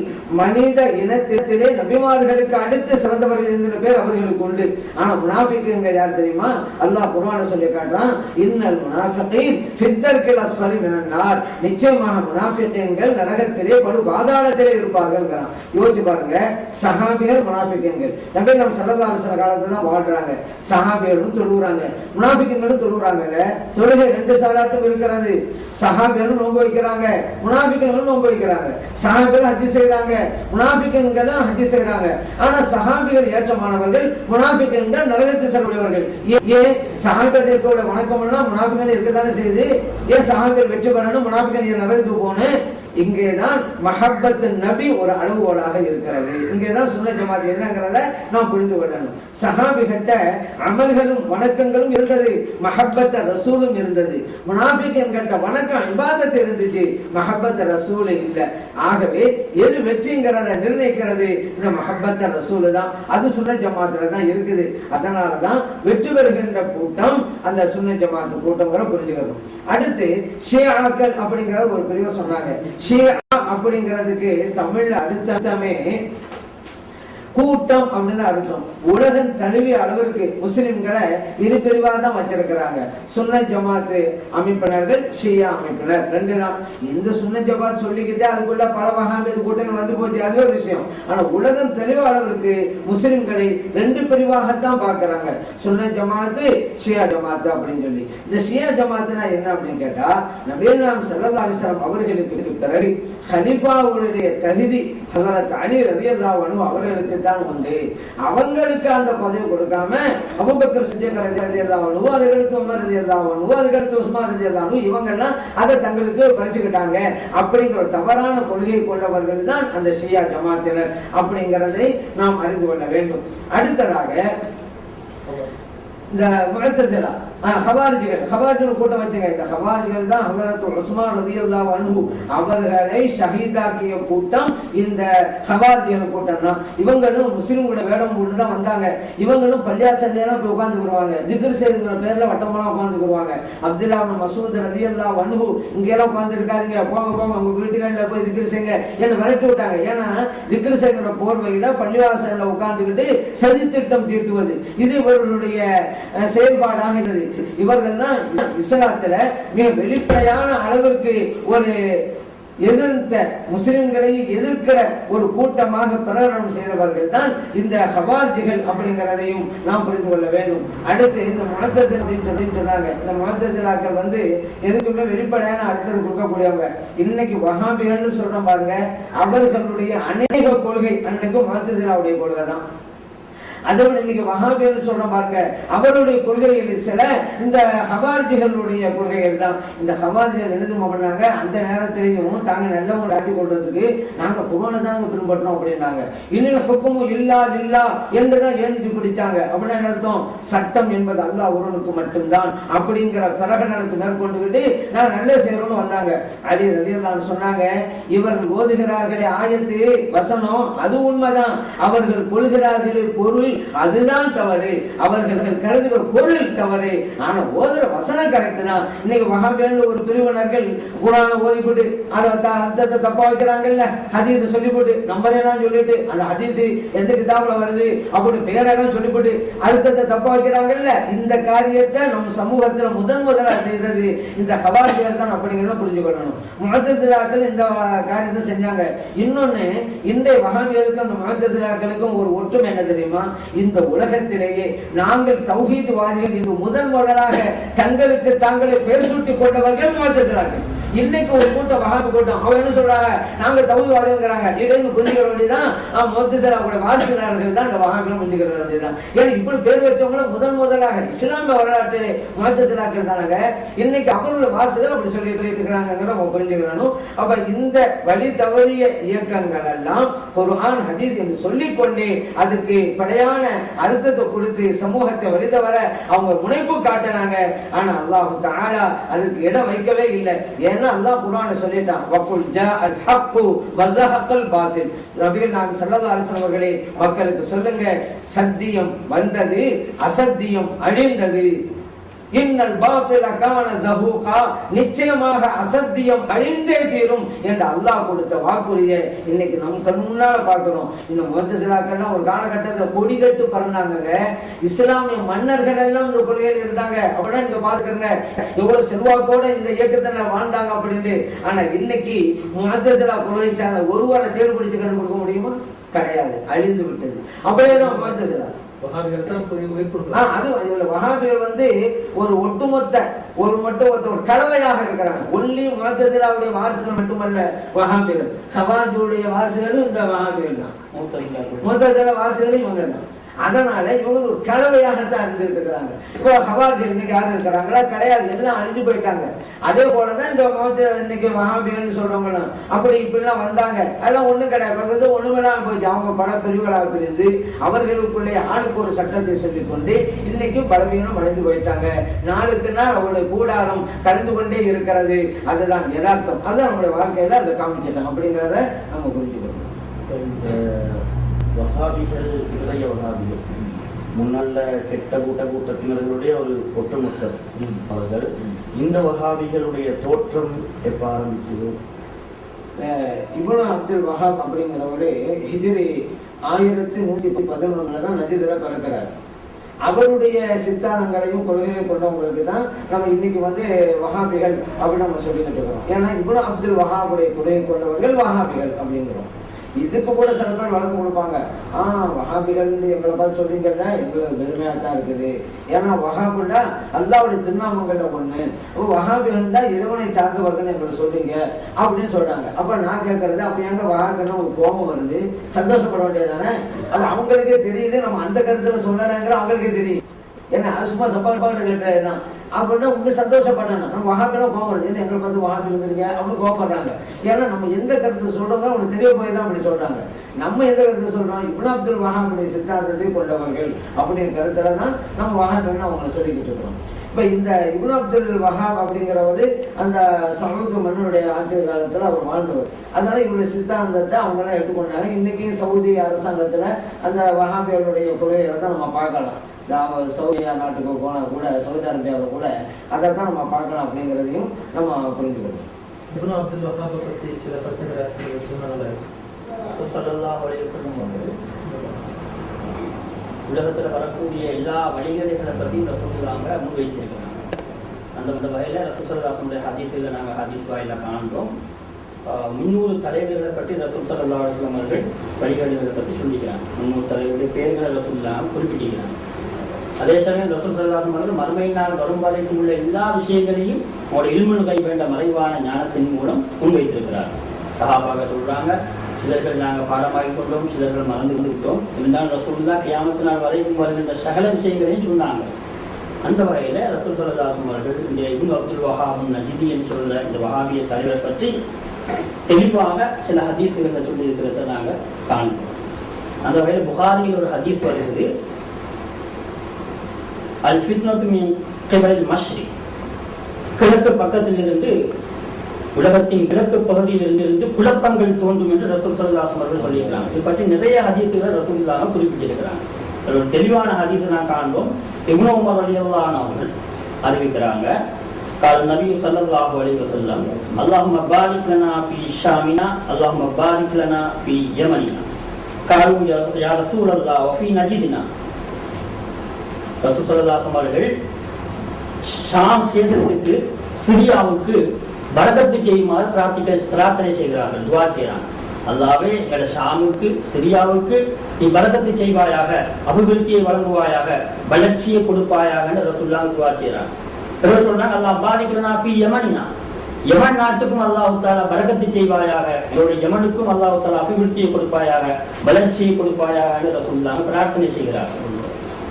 மனித இனத்திலே நபிமார்களுக்கு அடுத்து சிறந்தவர்கள் என்கிற பேர் அவர்களுக்கு உண்டு. ஆனா முனாஃபிகீன்கள் யார் தெரியுமா? அல்லாஹ் குர்ஆன்ல சொல்லி காட்டுறான், இன்னல் முனாஃபிகீன் ஃபித்தர்கில் அஸ்ஃபலி மினன் நார், நிச்சயமாக முனாஃபிகீன்கள் நரகத்திலே படு பாதாளத்திலே இருப்பார்கள். யோசிச்சு பாருங்க, சஹாபிகள் முனாஃபிகீன்கள் நபி நம்ம ஸல்லல்லாஹு அலைஹி வஸல்லம் காலத்துல வாழ்றாங்க. சஹாபிகளும் தொழுகிறாங்க, முனாஃபிகீன்களும் தொழுகிறாங்க. தொழுகை ரெண்டு சாலாட்டும் இருக்கிறது. சஹாபிகளும் நோன்பு வைக்கிறாங்க, முனாஃபிகீன்களும் நோன்பு வைக்கிறாங்க. சஹாபிகள் ஹஜ் செய்றாங்க, முனாஃபிகீன்களும் ஹஜ் செய்றாங்க. ஆனா சஹாபிகள் ஏற்றமானவர்கள், முனாஃபிகீன்கள் நரகத்தை செல்லக்கூடியவர்கள். ஏன் சஹாபிகளுடைய வணக்கம் எல்லாம் முனாஃபிகீன்கள் இருக்கத்தானே செய்யுது. ஏன் சஹாபிகள் வெற்றி பெறணும், முனாஃபிகீன்கள் நரகத்துக்கு போகணும்? இங்கேதான் மஹப்பத் நபி ஒரு அளவுகோலாக இருக்கிறது. இங்கேதான் சுன்னத் ஜமாத் என்னங்கிறத நாம் புரிந்து கொள்ளணும். சஹாபிகிட்ட அமல்களும் வணக்கங்களும் இருந்தது, மஹப்பத் ரசூலும் இருந்தது. முனாஃபிகீன்கிட்ட வணக்கம் இபாதத் இருந்துச்சு, மஹப்பத் ரசூல் இல்ல. ஆகவே எது வெற்றிங்கிறத நிர்ணயிக்கிறது இந்த மஹப்பத் ரசூல் தான். அது சுன்னத் ஜமாத்துல தான் இருக்குது. அதனாலதான் வெற்றி பெறுகின்ற கூட்டம் அந்த சுன்னத் ஜமாத் கூட்டங்கிற புரிஞ்சுக்கணும். அடுத்து ஷியாக்கள் அப்படிங்கிற ஒரு பிரிவு சொன்னாங்க. ஷியா அப்படிங்கிறதுக்கு தமிழ்ல அர்த்தமே கூட்டம் அப்படின்னு அர்த்தம். உலகம் தழுவிய அளவிற்கு முஸ்லிம்களை இரு பிரிவாக தான் வச்சிருக்கிறாங்க. சுன்னத் ஜமாத் அமைப்பினர்கள், ஷியா அமைப்பினர் ரெண்டு தான். இந்த சுன்னத் ஜமாத் சொல்லிக்கிட்டே அதுக்குள்ள பல வகையான கூட்டங்கள் வந்து போச்சு, அது ஒரு விஷயம். ஆனா உலகம் தெளிவான அளவிற்கு முஸ்லிம்களை ரெண்டு பிரிவாகத்தான் பார்க்கிறாங்க, சுன்னத் ஜமாத், ஷியா ஜமாத் அப்படின்னு சொல்லி. இந்த ஷியா ஜமாத்னா என்ன அப்படின்னு கேட்டா, நபிகள் நாயகம் ஸல்லல்லாஹு அலைஹி வஸல்லம் அவர்களுக்கு பிறகு கலீஃபாவுடைய தகுதி ஹஜ்ரத் அலி ரலியல்லாஹு அன்ஹு அவர்களுக்கு தான் உண்டு. அவங்களுக்கு அந்த பதவி கொடுக்காம அபூபக்கர் சித்திக் ரலியல்லாஹு அன்ஹு, அதுக்கடுத்து உமர் ரலியல்லாஹு அன்ஹு, அதுக்கடுத்து உஸ்மான் ரலியல்லாஹு அன்ஹு, இவங்க எல்லாம் அதை தங்களுக்கு பறிச்சுக்கிட்டாங்க. அப்படிங்கிற தவறான கொள்கையை கொண்டவர்கள் தான் அந்த ஷியா ஜமாத்தினர் அப்படிங்கிறதை நாம் அறிந்து கொள்ள வேண்டும். அடுத்ததாக இந்த முஅத்தஸிலா ஹவாரிஜிகள் கூட்டம் வச்சுங்க. இந்த ஹவாரிஜிகள் தான் ஹஜ்ரத் உஸ்மான் ரலியல்லாஹு அன்ஹு அவர்களை ஷஹீதாக்கிய கூட்டம் இந்த ஹவாரிஜிகள் கூட்டம் தான். இவங்களும் முஸ்லிம்களோட வேடம் போட்டு தான் வந்தாங்க. இவங்களும் பள்ளியாசல்லாம் போய் உட்கார்ந்துக்குருவாங்க, ஜிக்ர் செய்துங்கிற பேர்ல வட்டமெல்லாம் உட்கார்ந்துக்குருவாங்க. அப்துல்லா இப்னு மஸ்ஊத் ரலியல்லாஹு அன்ஹு இங்கெல்லாம் உட்கார்ந்து இருக்காதீங்க, போங்க போங்க உங்க வீட்டுகளில் போய் ஜிக்ர் செய்யுங்க என்று விரட்டி விட்டாங்க. ஏன்னா ஜிக்ர் செய்கிற போர்வையில பள்ளிவாசல்ல உட்கார்ந்துக்கிட்டு சதி திட்டம் தீட்டுவது இது இவர்களுடைய செயல்பாடாக இருந்தது. இவர்கள் தான் இஸ்லாத்துல மிக வெளிப்படையான அளவிற்கு ஒரு எதிர்த்த முஸ்லிம்களை எதிர்க்கிற ஒரு கூட்டமாக பிரகடனம் செய்தவர்கள் தான் இந்த ஹவாரிஜிகள் அப்படிங்கிறதையும் நாம் புரிந்து கொள்ள வேண்டும். அடுத்து இந்த முஅத்தஸிலா அப்படின்னு சொன்னாங்க. இந்த முஅத்தஸிலாக்கள் வந்து எதுக்குமே வெளிப்படையான அர்த்தம் கொடுக்கக்கூடியவங்க. இன்னைக்கு வஹாபிகள்னு சொல்றோம் பாருங்க, அவர்களுடைய அநேக கொள்கை அன்னைக்கு முஅத்தஸிலாவுடைய கொள்கை தான். அதோட இன்னைக்கு வஹாபின்னு சொல்ற பாருங்க, அவருடைய கொள்கைகள் சில இந்த ஹவாரிஜிகளுடைய கொள்கைகள் தான். இந்த ஹவாரிஜிகள் என்ன பண்ணாங்க, அந்த நேரத்திலையும் தாங்க நல்லவங்க காட்டி கொள்றதுக்கு நாங்க குர்ஆனை தான் பின்பற்றோம் அப்படின்னாங்க. இன்னும் ஹுக்குமு இல்லா லில்லா என்றுதான் எழுதி பிடிச்சாங்க. அப்படின்னா என்ன அர்த்தம், சட்டம் என்பது அல்லாஹ் ஒருவனுக்கு மட்டும்தான் அப்படிங்கிற பிரகடனத்தை மேற்கொண்டுகிட்டு நாங்க நல்ல செய்யறோம்னு வந்தாங்க. அலி ரலியல்லாஹு அன்ஹு சொன்னாங்க, இவர்கள் ஓதுகிறார்களே ஆயத்து வசனம் அது உண்மைதான், அவர்கள் கொள்கிறார்களே பொருள் அதுதான் தவறு, அவர்கள் கருதுகிற பொருள் தவறு, ஆனா ஓதுற வசனம் கரெக்ட் தான். இன்னைக்கு வஹாபிகள் ஒரு பிரிவினர்கள் குர்ஆனை ஓதிவிட்டு அர்த்தத்தை தப்பா வைக்கிறாங்கல்ல, ஹதீஸை சொல்லிவிட்டு நம்பரெல்லாம் சொல்லிட்டு அந்த ஹதீஸ் எந்த கிதாபுல வருது அப்படி பேரெல்லாம் சொல்லிவிட்டு அர்த்தத்தை தப்பா வைக்கிறாங்கல்ல, இந்த காரியத்தை நம்ம சமூகத்துல முதலா செய்தது இந்த ஹவாரிஜிகள் தான் அப்படிங்கிறத புரிஞ்சுக்கணும். முஅத்தஸிலாக்கள் இந்த காரியத்தை செஞ்சாங்க. இன்னொன்னு, இன்றைய வஹாபிகளுக்கும் அந்த முஅத்தஸிலாக்களுக்கும் ஒரு ஒற்றுமை என்ன தெரியுமா, இந்த உலகத்திலேயே நாங்கள் தௌஹீத்வாதிகள் என்று முதலாக தங்களுக்கு தாங்களே பெயர் சூட்டிக் கொண்டவர்கள் முஅத்தஸிலாக்கள். இன்னைக்கு ஒரு கூட்டம் வஹாபி கூட்டம் அவங்க என்ன சொல்றாங்க, நாங்க தௌஹீத்வாதிகள்ங்கறாங்க. இதையும் புரிஞ்சுக்க வேண்டியதான். முஅத்தஸிலாவுடைய வாரிசுதாரர்கள் தான் இந்த வஹாபியை புரிஞ்சுக்க வேண்டியதான். ஏன்னா இப்படி பேர் வச்சவங்க முதலாக இஸ்லாமிய வரலாற்றிலே முஅத்தஸிலாக்கள் தானங்க. இன்னைக்கு அவர்களுடைய வாரிசுகள் அப்படி சொல்லிட்டு இருக்கிறாங்கிறத நம்ம புரிஞ்சுக்கணும். அப்ப இந்த வழி தவறிய இயக்கங்கள் எல்லாம் குர்ஆன் ஹதீஸ் என்று சொல்லிக்கொண்டே அதுக்கு படையான அர்த்தத்தை கொடுத்து சமூகத்தை வழி தவற அவங்க முனைப்பு காட்டினாங்க. ஆனா அல்லாஹ் தஆலா அதுக்கு இடம் வைக்கவே இல்லை. ஏன்னா அல்லாஹ் குர்ஆன்ல சொல்லிட்டான், வகுல் ஜாஅல் ஹக்கு வஸஹகல் பாத்தில். நபிகள் நாயகம் ஸல்லல்லாஹு அலைஹி வஸல்லம் அவர்களே மக்களுக்கு சொல்லுங்க, சத்தியம் வந்தது, அசத்தியம் அழிந்தது. இன்னல் பாத்தில கான ஸஹூகா, நிச்சயமாக அசத்தியம் அழிந்தே தீரும் என்று அல்லாஹ் கொடுத்த வாக்குறுதியை இன்னைக்கு நம்ம கண் முன்னால பார்க்கிறோம். இந்த முஅத்தஸிலாக்கெல்லாம் ஒரு காலகட்டத்தில் கொடி கட்டு பறந்தாங்க. இஸ்லாமிய மன்னர்கள் எல்லாம் இந்த கொள்கையில் இருந்தாங்க. அப்படின்னா நீங்க பாத்துக்கிறங்க எவ்வளவு செல்வாக்கோட இந்த இயக்கத்தை வாழ்ந்தாங்க அப்படின்னு. ஆனா இன்னைக்கு முஅத்தஸிலா கொள்கை சார்ந்த ஒருவரை தேடி பிடிச்சு கண்டுபிடிக்க முடியுமா? கிடையாது, அழிந்து விட்டது. அப்படியேதான் முஅத்தஸிலா வஹாபிகள் வந்து ஒரு ஒட்டுமொத்த ஒரு கலவையாக இருக்கிறாங்க. ஒன்லி முஅத்தஸிலாவுடைய வாரிசுகள் மட்டுமல்ல வஹாபிகள், ஸவாஜியுடைய வாரிசுகளும் இந்த வஹாபிகள் தான். முஅத்தஸிலா வாரிசுகளும் இவங்க தான். அதனால இவங்க ஒரு கலவையாகத்தான் இருந்துட்டு இருக்கிறாங்க. இப்போ ஸவாஜி இன்னைக்கு யாரும் இருக்கிறாங்களா? கிடையாது, எல்லாம் அழிஞ்சு போயிட்டாங்க. அதே போலதான் இந்த இன்னைக்கு வஹாபிகள்னு சொல்றவங்களும் அப்படி இப்படிலாம் வந்தாங்க. அதெல்லாம் ஒண்ணும் கிடையாது, ஒண்ணுமெல்லாம் போச்சு. அவங்க பல பிரிவுகளாக பிரிந்து அவர்களுக்குள்ளே ஆளுக்கு ஒரு சட்டத்தை சொல்லிக் கொண்டு இன்னைக்கும் பலவீனம் அடைந்து போயிட்டாங்க. நாளுக்கு நாள் அவருடைய கூடாரம் கலந்து கொண்டே இருக்கிறது. அதுதான் யதார்த்தம். அதுதான் நம்மளுடைய வாழ்க்கையில அதை காமிச்சிட்டாங்க அப்படிங்கிறத நம்ம புரிஞ்சுக்கணும். வஹாபிகள் இதய வஹாபிகள் முன்னால கெட்ட கூட்டத்தினர்களுடைய ஒரு ஒட்டுமொத்த அவர்கள். இந்த வஹாபிகளுடைய தோற்றம் எப்ப ஆரம்பிச்சது? இப்னு அப்துல் வஹாப் அப்படிங்கிறவரு ஹிஜ்ரி 1111 தான் நஜ்துல பிறக்கிறார். அவருடைய சித்தாந்தங்களையும் கொள்கைகளையும் கொண்டவங்களுக்கு தான் நம்ம இன்னைக்கு வஹாபிகள் அப்படின்னு நம்ம சொல்லிக்கிட்டு இருக்கிறோம். ஏன்னா இப்னு அப்துல் வஹாபுடைய கொள்கை கொண்டவர்கள் வஹாபிகள் அப்படிங்கிறோம். இதுக்கு கூட சில பேர் வழக்கு கொடுப்பாங்க, வஹாபிகள் எங்களை பார்த்து சொல்றீங்கன்னா எங்களுக்கு பெருமையா தான் இருக்குது. ஏன்னா வஹாபுண்டா அல்லாஹ்வுடைய திருநாமங்கள்ல ஒண்ணு, வஹாபிகள்டா இறைவனை சார்ந்தவர்கள் எங்களை சொல்றீங்க அப்படின்னு சொல்றாங்க. அப்ப நான் கேட்கறது, அப்ப எங்க வஹாபின்னு ஒரு கோபம் வருது, சந்தோஷப்பட வேண்டியதானே? அது அவங்களுக்கே தெரியுது, நம்ம அந்த கருத்துல சொல்லலைங்கிற அவங்களுக்கே தெரியும். ஏன்னா சும்மா சப்பாடு கேட்டதுதான் அப்படின்னா உங்க சந்தோஷப்படணும். நம்ம வஹாபிலாம் கோபம் வருது, என்ன எங்களை பார்த்து வஹாபி வந்துருங்க அப்படின்னு கோபப்படுறாங்க. ஏன்னா நம்ம எந்த கருத்து சொல்றதோ அவங்களுக்கு தெரிய போய் தான் அப்படி சொல்றாங்க. நம்ம எந்த கருத்து சொல்றோம், இப்னு அப்துல் வஹாபுடைய சித்தாந்தத்தை கொண்டவர்கள் அப்படிங்கிற கருத்துல தான் நம்ம வஹாபின்னு அவங்களை சொல்லிக்கிட்டு இருக்கிறோம். இப்ப இந்த இப்னு அப்துல் வஹாப் அப்படிங்கிறவரு அந்த சவுதி மன்னனுடைய ஆட்சி காலத்துல அவர் வாழ்ந்தவர். அதனால இவருடைய சித்தாந்தத்தை அவங்க எல்லாம் எடுத்துக்கொண்டாங்க. இன்னைக்கு சவுதி அரசாங்கத்துல அந்த வஹாபிகளுடைய கொள்கைகளை தான் நம்ம பார்க்கலாம். சவுதி நாட்டுக்கு போனா கூட, சவுதி அரேபியாவில் கூட அதைத்தான் நம்ம பார்க்கலாம் அப்படிங்கிறதையும் நம்ம புரிஞ்சுக்கணும். இப்னு அப்துல் வஹாப் பத்தி சில கருத்துக்களை சொன்னாங்க. ஸல்லல்லாஹு அலைஹி வஸல்லம் உலகத்துல வரக்கூடிய எல்லா வழிகளைகளை பத்தி ரசூலுல்லாஹ் முன்வைச்சிருக்கிறாங்க. அந்த வகையில ரசூல் ஸல்லல்லாஹு அலைஹி வஸல்லம் ஹதீஸ்ல நாங்கள் ஹதீஸ் வாயில காண்றோம். 300 தலைவர்களை பற்றி ரசூல் ஸல்லல்லாஹு அலைஹி வஸல்லம் அவர்கள் வழிகாட்டுதலை பற்றி சொல்லிக்கிறாங்க. 300 தலைவருடைய பேர்களை ரசூலுல்லாஹ் குறிப்பிட்டிருக்கிறாங்க. அதே சமயம் ரசூல் ஸல்லல்லாஹு அலைஹி வஸல்லம் மறுமை நாள் வரும் வரைக்கும் உள்ள எல்லா விஷயங்களையும் அவருடைய இல்முல் கைப் என்ற மறைவான ஞானத்தின் மூலம் முன்வைத்திருக்கிறார். சஹாபாக சொல்றாங்க, சிலர்கள் நாங்கள் பாடமாகி கொண்டோம், சிலர்கள் மறந்து கொண்டுவிட்டோம். இருந்தாலும் ரசூலுல்லாஹ் கியாமத் நாள் வரைக்கும் வருகின்ற சகல விஷயங்களையும் சொன்னாங்க. அந்த வகையில ரசூல் ஸல்லல்லாஹு அலைஹி வஸல்லம் அவர்கள் இந்த இப்னு அப்துல் வஹாப் நஜ்தி என்று சொல்ற இந்த வஹாபிய தலைவர் பற்றி தெளிவாக சில ஹதீஸ்களை சொல்லி இருக்கிறத நாங்கள் காண்கிறோம். அந்த வகையில் புகாரியில் ஒரு ஹதீஸ் வருகிறது, அல் ஃபித்னத்து மின் கிபலில் மஷ்ரிக், கிழக்கு பக்கத்திலிருந்து உலகத்தின் கிழக்கு பகுதியில் இருந்து குழப்பங்கள் தோன்றும் என்று ரசூல் ஸல்லல்லாஹு அலைஹி வஸல்லம் சொல்லியிருக்கிறாங்க. இது பற்றி நிறைய ஹதீஸ்களை ரசூலுல்லாஹ் குறிப்பிட்டிருக்கிறாங்க. ஒரு தெளிவான ஹதீஸை நான் காண்போம். இப்னு உமர் ரலியல்லாஹு அன்ஹு அவர்கள் அறிவிக்கிறாங்க, قال النبي صلى الله عليه وسلم اللهم بارك لنا في شامنا اللهم بارك لنا في يمننا قالوا يا رسول الله وفي نجدنا. ரசூல் ஸல்லல்லாஹு அலைஹி வஸல்லம் அவர்கள் ஷாம் சேதத்துக்கு சிரியாவுக்கு பரக்கத்து செய்யுமாறு பிரார்த்தனை செய்கிறார்கள், துஆ செய்கிறாங்க. அல்லாஹ்வே எங்களோட ஷாமுக்கு சிரியாவுக்கு நீ பரக்கத்து செய்வாயாக, அபிவிருத்தியை வழங்குவாயாக, வளர்ச்சியை கொடுப்பாயாக ரசூலுல்லாஹ் துஆ செய்கிறாங்க. சொல்றாங்க, அல்லாஹ் பாரிக் லனா ஃபீ யமனினா, யமன் நாட்டுக்கும் அல்லாஹ் தஆலா பரக்கத்தை செய்வாயாக, என்னுடைய யமனுக்கும் அல்லாஹ் தஆலா அபிவிருத்தியை கொடுப்பாயாக, வளர்ச்சியை கொடுப்பாயாக என்று ரசூலுல்லாஹ் பிரார்த்தனை செய்கிறார்.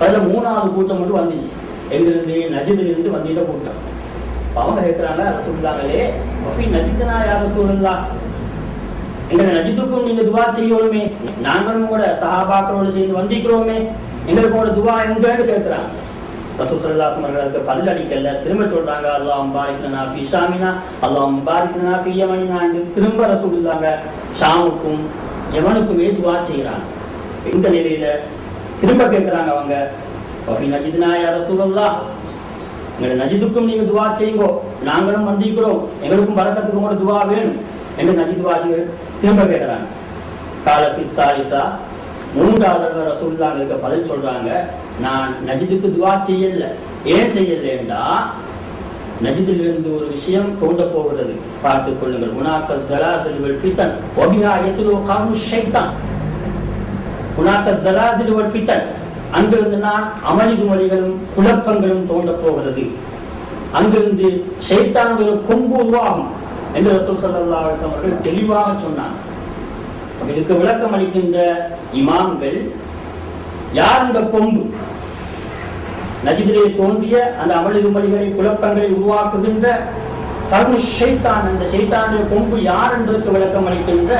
அதுல 3வது கூட்டம் மட்டும் வந்துச்சு. எங்கிருந்து? நஜிதிலிருந்து வந்திட்ட கூட்டம். அவங்க கேட்கிறாங்க, ரசூலுல்லாஹ்வே வஃபி நஜித்னா யா ரசூலுல்லாஹ், எங்களை நஜித்துக்கும் நீங்க துவா செய்யணுமே, நாங்களும் கூட சஹாபாக்களோடு சேர்ந்து வந்திக்கிறோமே, எங்களுக்கு கூட துவா எங்கன்னு கேட்கிறாங்க. ரசூல் ஸல்லல்லாஹு அலைஹி வஸல்லம் அவர்களுக்கு பதில் அளிக்கல, திரும்ப சொல்றாங்க அல்லாஹும் பாரிக் லனா ஃபீ ஷாமினா அல்லாஹும் பாரிக் லனா ஃபீ யமனினா என்று திரும்ப ரசூலுல்லாஹ் ஷாமுக்கும் யமனுக்குமே துவா செய்யறாங்க. இந்த நிலையில திரும்ப கேட்கிறாங்க அவங்க, வஃபி நஜித்னா யா ரசூலுல்லாஹ், எங்களை நஜிதுக்கும் நீங்க துவா செய்யுங்கோ, நாங்களும் வந்திக்கிறோம், எங்களுக்கும் பரக்கத்துக்கும் கூட துவா வேணும் என்று நஜித் வாசிகள் திரும்ப கேட்கிறாங்க. காலத்தி சாரிசா 3வது ரசூலுல்லாஹ்க்கு பதில் சொல்றாங்க, நான் நஜிதுக்கு துவா செய்யல. ஏன் செய்யலன்னா, நஜிதிலிருந்து ஒரு விஷயம் தோன்ற போகிறது, பார்த்துக் கொள்ளுங்கள். முனாக்கஸ் ஜலாசில் வல் ஃபிதன் வபிஹா யத்லு கௌமு ஷைத்தான். முனாக்கஸ் ஜலாசில் வல் ஃபிதன், அங்கிருந்து நான் அமளிதுமளிகளும் குழப்பங்களும் தோன்ற போகிறது, அங்கிருந்து ஷைத்தானுடைய கொம்பு உருவாகும் என்று ரசூல் ஸல்லல்லாஹு அலைஹி வஸல்லம் அவர்கள் தெளிவாக சொன்னாங்க. இதுக்கு விளக்கம் அளிக்கின்ற இமாம்கள், யார் அந்த கொம்பு? நஜிதிலே தோன்றிய அந்த அமளிதுமளிகளை குழப்பங்களை உருவாக்குகின்ற கர்ம ஷைத்தான், அந்த ஷைத்தானுடைய கொம்பு யார் என்பதற்கு விளக்கம் அளிக்கின்ற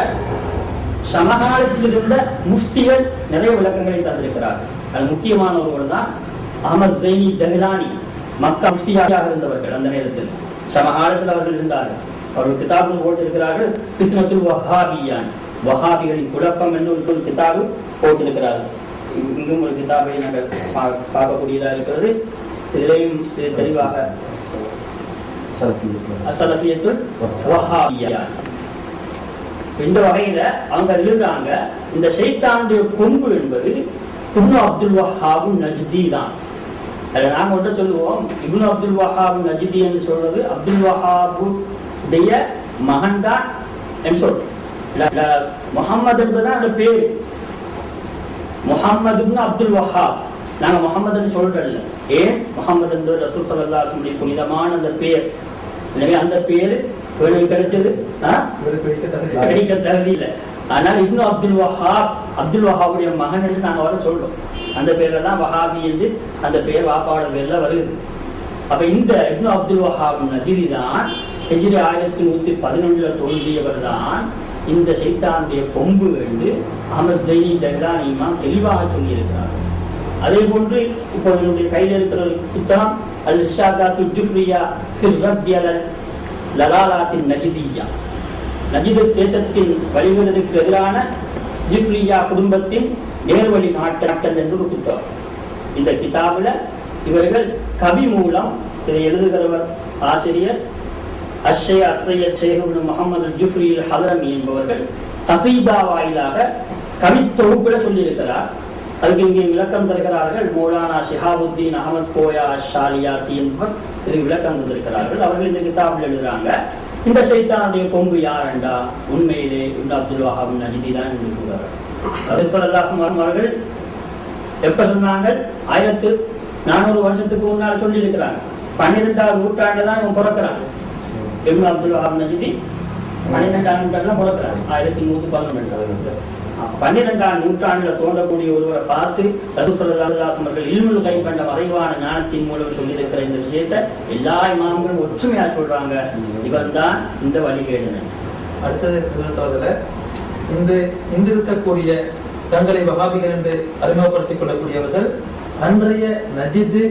சமகாலத்தில் இருந்த முஃப்திகள் நிறைய விளக்கங்களை தந்திருக்கிறார்கள். அது முக்கியமான ஒருவர் தான் அஹமத் ஸைனி தஹ்லானி, மக்கா முஃப்தியாக இருந்தவர்கள். அந்த நேரத்தில் சமகாலத்தில் அவர்கள் இருந்தார்கள். அவர்கள் கிதாபும் போட்டிருக்கிறார்கள், ஃபித்னத்துல் வஹாபியான், வஹாபிகளின் குழப்பம் என்று ஒரு கிதாபு போட்டிருக்கிறார்கள். இங்கும் ஒரு கிதாபை நாங்கள் பார்க்கக்கூடியதாக இருக்கிறது. இதிலேயும் தெளிவாக அஸலஃபியத்துல் வஹாபியான் இந்த வகையில அவங்க எழுதுறாங்க, இந்த ஷைத்தானுடைய கொம்பு என்பது இப்னு அப்துல் வஹாப் நஜ்தி தான். அதை நாங்க ஒன்றை சொல்லுவோம், இப்னு அப்துல் வஹாப் நஜ்தி என்று சொல்றது அப்துல் வஹாபுடைய மகன் தான் என்று சொல்றோம். முஹம்மது என்பதுதான் அந்த பேரு, முஹம்மது இப்னு அப்துல் வஹாப். நாங்க முஹம்மதுன்னு சொல்றதில்ல. ஏன்? முஹம்மது என்பது ரசூல் ஸல்லல்லாஹு அலைஹி வஸல்லம் புனிதமான அந்த பேர். எனவே அந்த பேரு கிடைச்சது கிடைக்க தகுதியில்லை. ஆனால் இப்னு அப்துல் வஹாப், அப்துல் வஹாபுடைய மகன் என்று நாங்க வர சொல்றோம். அந்த பேர்ல தான் வஹாபி என்று அந்த பேர் வாப்பாவோட பேர்ல வருது. அப்ப இந்த இப்னு அப்துல் வஹாப் நஜ்தி தான் ஹிஜ்ரி 1111 தோன்றியவர் தான் இந்த ஷைத்தானுடைய கொம்பு என்று அஹமத் ஸைனி தஹ்லானி இமாம் தெளிவாக சொல்லியிருக்கிறார். அதே போன்று இப்போ என்னுடைய கையில் இருக்கிற புத்தகம் அல் இர்ஷாதாத்துல் ஜுஃப்ரியா ஃபி ரத்தி அலல் லலாலாத்தின் நஜ்திய்யா, நஜ்து தேசத்தின் வழிகளுக்கு எதிரான ஜிஃப்ரியா குடும்பத்தின் நேர்வழி நாட்டல் என்று ஒரு புத்தகம். இந்த கிதாபுல இவர்கள் கவி மூலம் இதை எழுதுகிறவர் ஆசிரியர் அஸ்ஸையத் ஷேக் முஹம்மது ஜுஃப்ரி அல் ஹலரமி என்பவர்கள் கசீதா வாயிலாக கவித்தொகுப்புல சொல்லியிருக்கிறார். அதுக்கு இங்கே விளக்கம் தருகிறார்கள் மௌலானா ஷிஹாபுத்தீன் அஹமத் கோயா ஷாலியாத்தி என்பவர் இதுக்கு விளக்கம் தந்திருக்கிறார்கள். அவர்கள் இந்த கிதாபில் எழுதுறாங்க, இந்த ஷைத்தானுடைய கொம்பு யார் என்றா உண்மையிலே இப்னு அப்துல் வஹாப் நஜ்தி தான் இருக்கிறார்கள். ரசூல் ஸல்லல்லாஹு அலைஹி வஸல்லம் அவர்கள் எப்ப சொன்னாங்க? 1400 வருஷத்துக்கு முன்னால் சொல்லி இருக்கிறாங்க. 12ஆம் நூற்றாண்டுல தான் இவன் பிறக்கிறாங்க. இப்னு அப்துல் வஹாப் நஜ்தி 12ஆம் நூற்றாண்டுல பிறக்கிறாங்க. 1112. 12ஆம் நூற்றாண்டுல தோன்றக்கூடிய ஒருவரை பார்த்து ரசூல் ஸல்லல்லாஹு அலைஹி வஸல்லம் அவர்கள் இல்முல் கைப் என்ற மறைவான ஞானத்தின் மூலம் சொல்லி இருக்கிற இந்த விஷயத்தை எல்லா இமாம்களும் ஒற்றுமையா சொல்றாங்க, இவன் தான் இந்த வழிகேடு. அடுத்தது இன்று இருக்கக்கூடிய தங்களை வஹாபிகள் என்று அறிமுகப்படுத்திக் கொள்ளக்கூடியவர்கள் அன்றைய நஜிது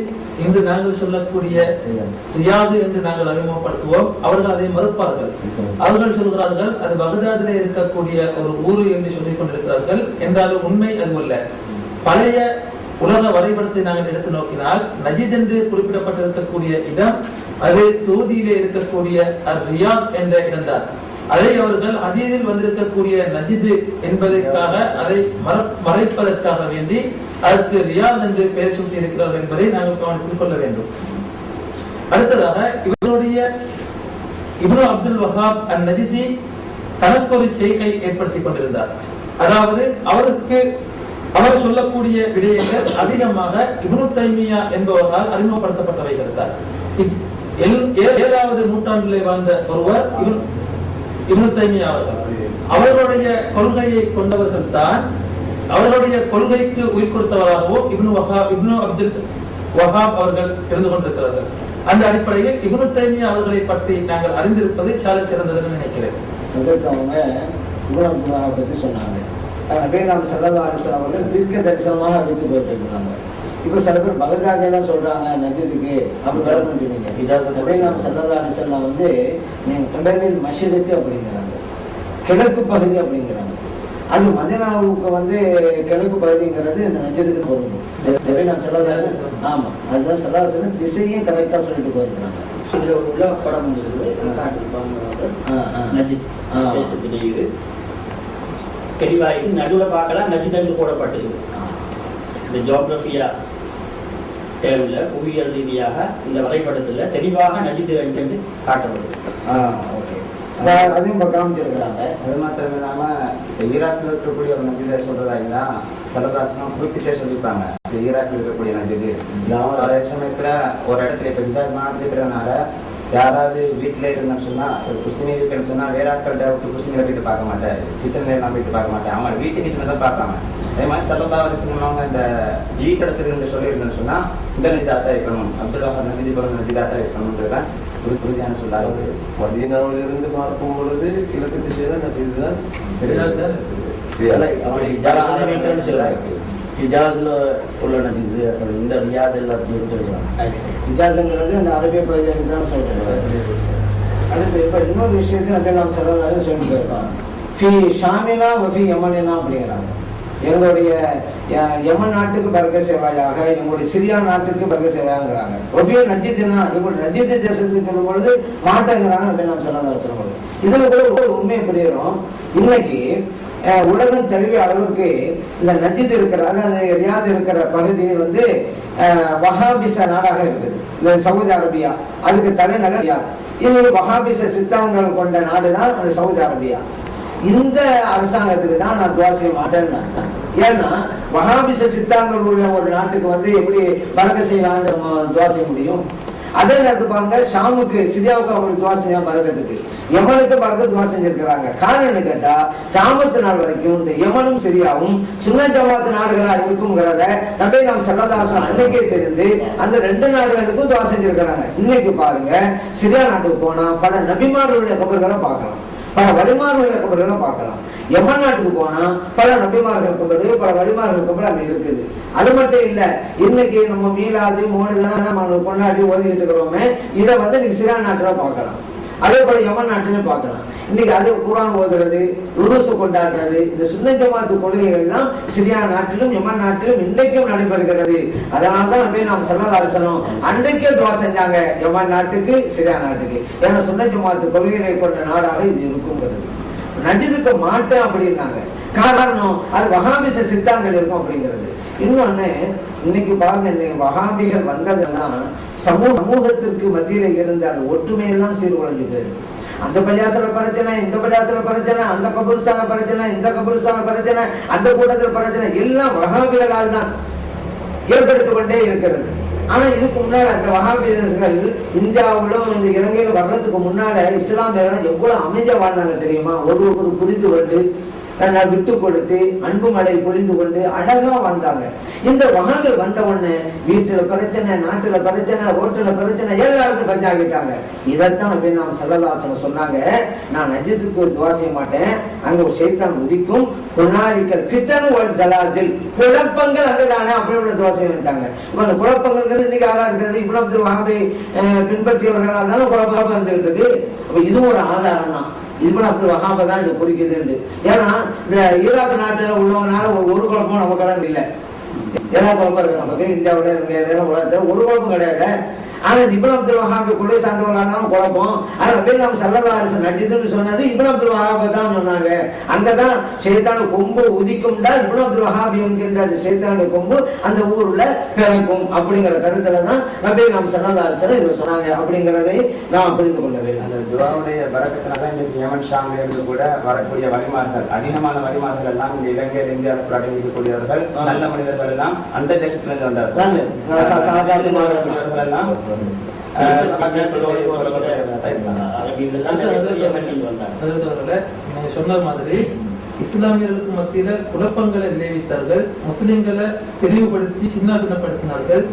இன்று நாங்கள் சொல்லக்கூடிய ரியாது என்று நாங்கள் அறிமுகப்படுத்துவோம். அவர்கள் அதை மறுப்பார்கள். அவர்கள் சொல்கிறார்கள் அது பகதாதிலே இருக்கக்கூடிய ஒரு ஊரு என்று சொல்லிக் கொண்டிருக்கிறார்கள். என்றாலும் உண்மை அதுவல்ல. பழைய உலக வரைபடத்தை நாங்கள் எடுத்து நோக்கினால் நஜித் என்று குறிப்பிடப்பட்டிருக்கக்கூடிய இடம் அது சவுதியிலே இருக்கக்கூடிய ரியாத் என்ற இடம்தான். அதை அவர்கள் ஹதீஸில் வந்திருக்கக்கூடிய நஜிது என்பதற்காக அதை மறைப்பதற்காக வேண்டி அதற்கு ரியாத் என்று பெயர் சூட்டி இருக்கிறார்கள் என்பதை நாங்கள் கவனித்துக் கொள்ள வேண்டும். அடுத்ததாக இவருடைய இப்னு அப்துல் வஹாப் அன்-நஜ்தி தனக்கு ஒரு செய்கை ஏற்படுத்திக் கொண்டிருந்தார். அதாவது அவர் சொல்லக்கூடிய விடயங்கள் அதிகமாக இப்னு தைமியா என்பவரால் அறிமுகப்படுத்தப்பட்டவை கருத்தார். 7வது நூற்றாண்டிலே வாழ்ந்த ஒருவர் இப்னு தைமியா அவர்கள். அவர்களுடைய கொள்கையை கொண்டவர்கள் தான், அவர்களுடைய கொள்கைக்கு உயிர் கொடுத்தவராகவும் இப்னு அப்துல் வஹாப் அவர்கள் இருந்து கொண்டிருக்கிறார்கள். அந்த அடிப்படையில் இப்னு தைமியா அவர்களை பற்றி நாங்கள் அறிந்திருப்பது சாலை சிறந்ததுன்னு நினைக்கிறேன். அவங்க இப்னு அப்துல் வஹாப் பற்றி சொன்னாங்க. நபிகள் ஸல்லல்லாஹு அலைஹி வஸல்லம் அவர்கள் தீர்க்க தரிசனமாக அறிவித்து போயிட்டு இருக்காங்க. இப்போ சில பேர் பகதாதெல்லாம் சொல்றாங்க நஜதுக்கு அப்படி வர சொல்றீங்க. நபிகள் ஸல்லல்லாஹு அலைஹி வஸல்லம் வந்து நீங்க கடலில் மஷ்ரிக் அப்படிங்கிறாங்க, கிழக்கு பகுதி அப்படிங்கிறாங்க. அது மதீனாவுக்கு வந்து கிழக்கு பகுதிங்கிறது இந்த நஜதுக்கு பொருந்தும். நபிகள் ஸல்லல்லாஹு அலைஹி வஸல்லம் ஆமா அதுதான் ஸல்லல்லாஹு அலைஹி வஸல்லம் திசையும் கரெக்டா சொல்லிட்டு போயிருக்காங்க. இதுல உள்ள படம் தேசத்திலேயே தெளிவாயிருக்கு. நடுவில் பார்க்கலாம் நஜித் போடப்பட்டது. இந்த ஜியோகிரபியா தேர்வுல புவியியல் ரீதியாக இந்த வரைபடத்துல தெளிவாக நஜித் என்று காட்டப்படுது. அதையும் இப்போ காமிச்சிருக்கிறாங்க. அது மாத்திரம் இல்லாம ஈராக்கில் இருக்கக்கூடிய ஒரு நஜிதை சொல்றதாங்கன்னா சலதாசனம் குறிப்பிட்டே சொல்லியிருப்பாங்க. ஈராக்கில் இருக்கக்கூடிய நஜிது அதே சமயத்துல ஒரு இடத்துல இப்ப இந்த மாநிலத்தில் இருக்கிறதுனால யாராவது வீட்டிலே இருந்தோம்னு சொன்னா ஒரு குசினி இருக்குன்னு சொன்னா வேற ஆட்கள்கிட்ட ஒரு குசினியை போயிட்டு பார்க்க மாட்டேன், கிச்சன்ல எல்லாம் போயிட்டு பார்க்க மாட்டேன், அவங்க வீட்டு கிச்சனை தான் பார்ப்பாங்க. அதே மாதிரி சல்லல்லாஹு சொன்னவங்க இந்த ஈக்கடத்துல இருந்து சொல்லியிருந்தேன்னு சொன்னா இந்த நஜிதாத்தா இருக்கணும், அப்துல் வஹாப் நஜிதி போல நஜிதாத்தா இருக்கணும்ன்றதுதான் உறுதியான சொல்லாது. மதீனாவிலிருந்து பார்க்கும் பொழுது கிழக்கு திசையில இதுதான் ஹிஜாஸ்ல உள்ள நஜிஸ் இந்த ரியாதில் அப்படின்னு சொல்றாங்க. ஹிஜாஸ்ங்கிறது அந்த அரேபிய பகுதியில் தான் சொல்றாங்க. அடுத்து இப்போ இன்னொரு விஷயத்தை நபிகள் ஸல்லல்லாஹு அலைஹி வஸல்லம் சொல்லி போயிருக்காங்க. ஃபி ஷாமினா வஃபி யமனினா அப்படிங்கிறாங்க. எங்களுடைய யமன் நாட்டுக்கு பரக்க சேவையாக, எங்களுடைய சிரியா நாட்டுக்கு பரக்க சேவையாங்கிறாங்க. ஒபிய நஜித்னா எங்களுடைய நஜித் தேசத்துக்கு இருக்கும் பொழுது மாட்டேங்கிறாங்க நபிகள் ஸல்லல்லாஹு அலைஹி வஸல்லம். இதுல கூட ஒரு உண்மையை புரியுறோம். இன்னைக்கு உலகம் தழுவிய அளவுக்கு இந்த நஜித் இருக்கிற அதாவது ரியாத் இருக்கிற பகுதி வந்து வஹாபிச நாடாக இருக்குது. இந்த சவுதி அரேபியா அதுக்கு தலைநகர் ரியாத். இது வஹாபிச சித்தாந்தங்கள் கொண்ட நாடுதான் அந்த சவுதி அரேபியா. இந்த அரசாங்கத்துக்கு தான் நான் துவா செய்ய மாட்டேன்னு. ஏன்னா வஹாபிச சித்தாந்தங்கள் உள்ள ஒரு நாட்டுக்கு வந்து எப்படி பரக்க செய்யலான்னு துவா செய்ய முடியும்? அதே நேரத்தில் பாருங்க, ஷாமுக்கு சிரியாவுக்கு அவங்களுக்கு துவா செய்ய பரக்கத்துக்கு, யமனுக்கு பரக்க துவா செஞ்சிருக்கிறாங்க. காரணம் கேட்டா கியாமத் நாள் வரைக்கும் இந்த யமனும் சிரியாவும் சுன்னத் ஜமாத் நாடுகளா இருக்குங்கிறத நபிகள் ஸல்லல்லாஹு அலைஹி வஸல்லம் அன்னைக்கே தெரிந்து அந்த 2 நாடுகளுக்கும் துவா செஞ்சிருக்கிறாங்க. இன்னைக்கு பாருங்க, சிரியா நாட்டுக்கு போனா பல நபிமார்களுடைய கபர்களை பார்க்கலாம், பல வழிமார்களுடைய கபர்களை பார்க்கலாம். யமன் நாட்டுக்கு போனா பல நபிமார்கள் கபரு, பல வழிமார்கள் கபர் அங்க இருக்குது. அது மட்டும் இல்ல, இன்னைக்கு நம்ம மீலாது மோனு கொண்டாடி ஓதிக்கிட்டு இருக்கிறோமே, இதை வந்து நீங்க சிரியா நாட்டுல பார்க்கலாம். அதே போல யமன் நாட்டிலும் பார்க்கலாம். இன்னைக்கு அது குர்ஆன் ஓதுறது, உருசு கொண்டாடுறது, இந்த சுன்னத் ஜமாத் கொள்கைகள் எல்லாம் சிரியா நாட்டிலும் யமன் நாட்டிலும் இன்றைக்கும் நடைபெறுகிறது. அதனால்தான் நாம் ஸல்லல்லாஹு அலைஹி வஸல்லம் அன்றைக்கே துவா செஞ்சாங்க யமன் நாட்டுக்கு, சிரியா நாட்டுக்கு. ஏன்னா சுன்னத் ஜமாத் கொள்கைகளை கொண்ட நாடாக இது இருக்குங்கிறது. நஜிதுக்கு மாட்டேன் அப்படின்னாங்க. காரணம் அது வஹாபிச சித்தாங்கள் இருக்கும் அப்படிங்கிறது. இன்னொன்னு, இன்னைக்கு பாருங்க, இன்னைக்கு வஹாபிகள் வந்ததுதான் சமூகத்திற்கு மத்தியில இருந்த அந்த ஒற்றுமையெல்லாம் சீர்குலைஞ்சு போயிருக்கு. அந்த பள்ளியாசல பிரச்சனை, இந்த பள்ளியாசல பிரச்சனை, அந்த கபூர்ஸ்தான பிரச்சனை, இந்த கபூர்ஸ்தான பிரச்சனை, அந்த கூட்டத்தில் பிரச்சனை, எல்லாம் வஹாபிகளால் தான் ஏற்படுத்திக் கொண்டே இருக்கிறது. ஆனா இதுக்கு முன்னால அந்த வஹாபிகள் இந்தியாவிலும் இந்த இலங்கையில வர்றதுக்கு முன்னால இஸ்லாமியர்கள் எவ்வளவு அமைதியா வாழ்ந்தாங்க தெரியுமா? ஒருவருக்கு புரிந்து கொண்டு தன்னை விட்டு கொடுத்து அன்பு மழை பொழிந்து கொண்டு அழகா வாழ்ந்தாங்க. இந்த வஹாபிகள் வந்த உடனே வீட்டுல பிரச்சனை, நாட்டுல பிரச்சனை, ரோட்டுல பிரச்சனை, எல்லா இடத்துல பஞ்சாகிட்டாங்க. இதைத்தான் நாம் ஸல்லல்லாஹு அலைஹி வஸல்லம் சொன்னாங்க, நான் நஜித்துக்கு துவா செய்ய மாட்டேன், அங்க ஒரு ஷைத்தான் உதிக்கும், குனாலிக்கல் ஃபித்ன் வல் ஸலாசில், குழப்பங்கள் அங்கதானே அப்படின்னு துவா செய்ய வேண்டாங்க. இப்ப அந்த குழப்பங்கள் இன்னைக்கு ஆளா இருக்கிறது இவ்வளவு வஹாபி பின்பற்றியவர்களால் தானே குழப்பம் வந்துகிட்டு இருக்கு. அப்ப இதுவும் ஒரு ஆதாரம் தான். இது அப்படி வஹாப தான் இது குறிக்குது. ஏன்னா இந்த ஈராக் நாட்டுல உள்ளவனால ஒரு குழப்பமும் நமக்கு இல்லை. ஏதாவது குழப்பம் இருக்கு நமக்கு இந்தியாவோட உலகத்துல ஒரு குழப்பம் கிடையாது. ஆனா இப்னு அப்துல் வஹாப் கொள்கை சார்ந்தவர்களான குழப்பம். ஆனா நாம் ஸல்லல்லாஹு அலைஹி வஸல்லம் நஜிதுன்னு சொன்னது இப்னு அப்துல் வஹாப் தான் சொன்னாங்க. அங்கதான் ஷைத்தான கொம்பு உதிக்கும்டா இப்னு அப்துல் வஹாப் என்கின்ற ஷைத்தான கொம்பு அந்த ஊர்ல பிறக்கும் அப்படிங்கிற கருத்துல தான் நாம் ஸல்லல்லாஹு அலைஹி வஸல்லம் இதை சொன்னாங்க அப்படிங்கிறதை நாம் புரிந்து கொள்ள வேண்டும். அந்த துஆவுடைய பரக்கத்தினால இன்னைக்கு யமன் ஷாம்ல இருந்து கூட வரக்கூடிய வழிமார்கள், அதிகமான வழிமார்கள் எல்லாம் இந்த இலங்கையில் இந்தியாவுக்கு அடங்கியிருக்கக்கூடியவர்கள், நல்ல மனிதர்கள் எல்லாம் அந்த தேசத்திலிருந்து வந்தார்கள். எல்லாம் நீங்க சொன்ன மாதிரி இஸ்லாமியர்களுக்கு மத்தியில குழப்பங்களை விளைவித்தார்கள், முஸ்லிம்களை பிரிவுபடுத்தி சின்னாபின்னப்படுத்தினார்கள்.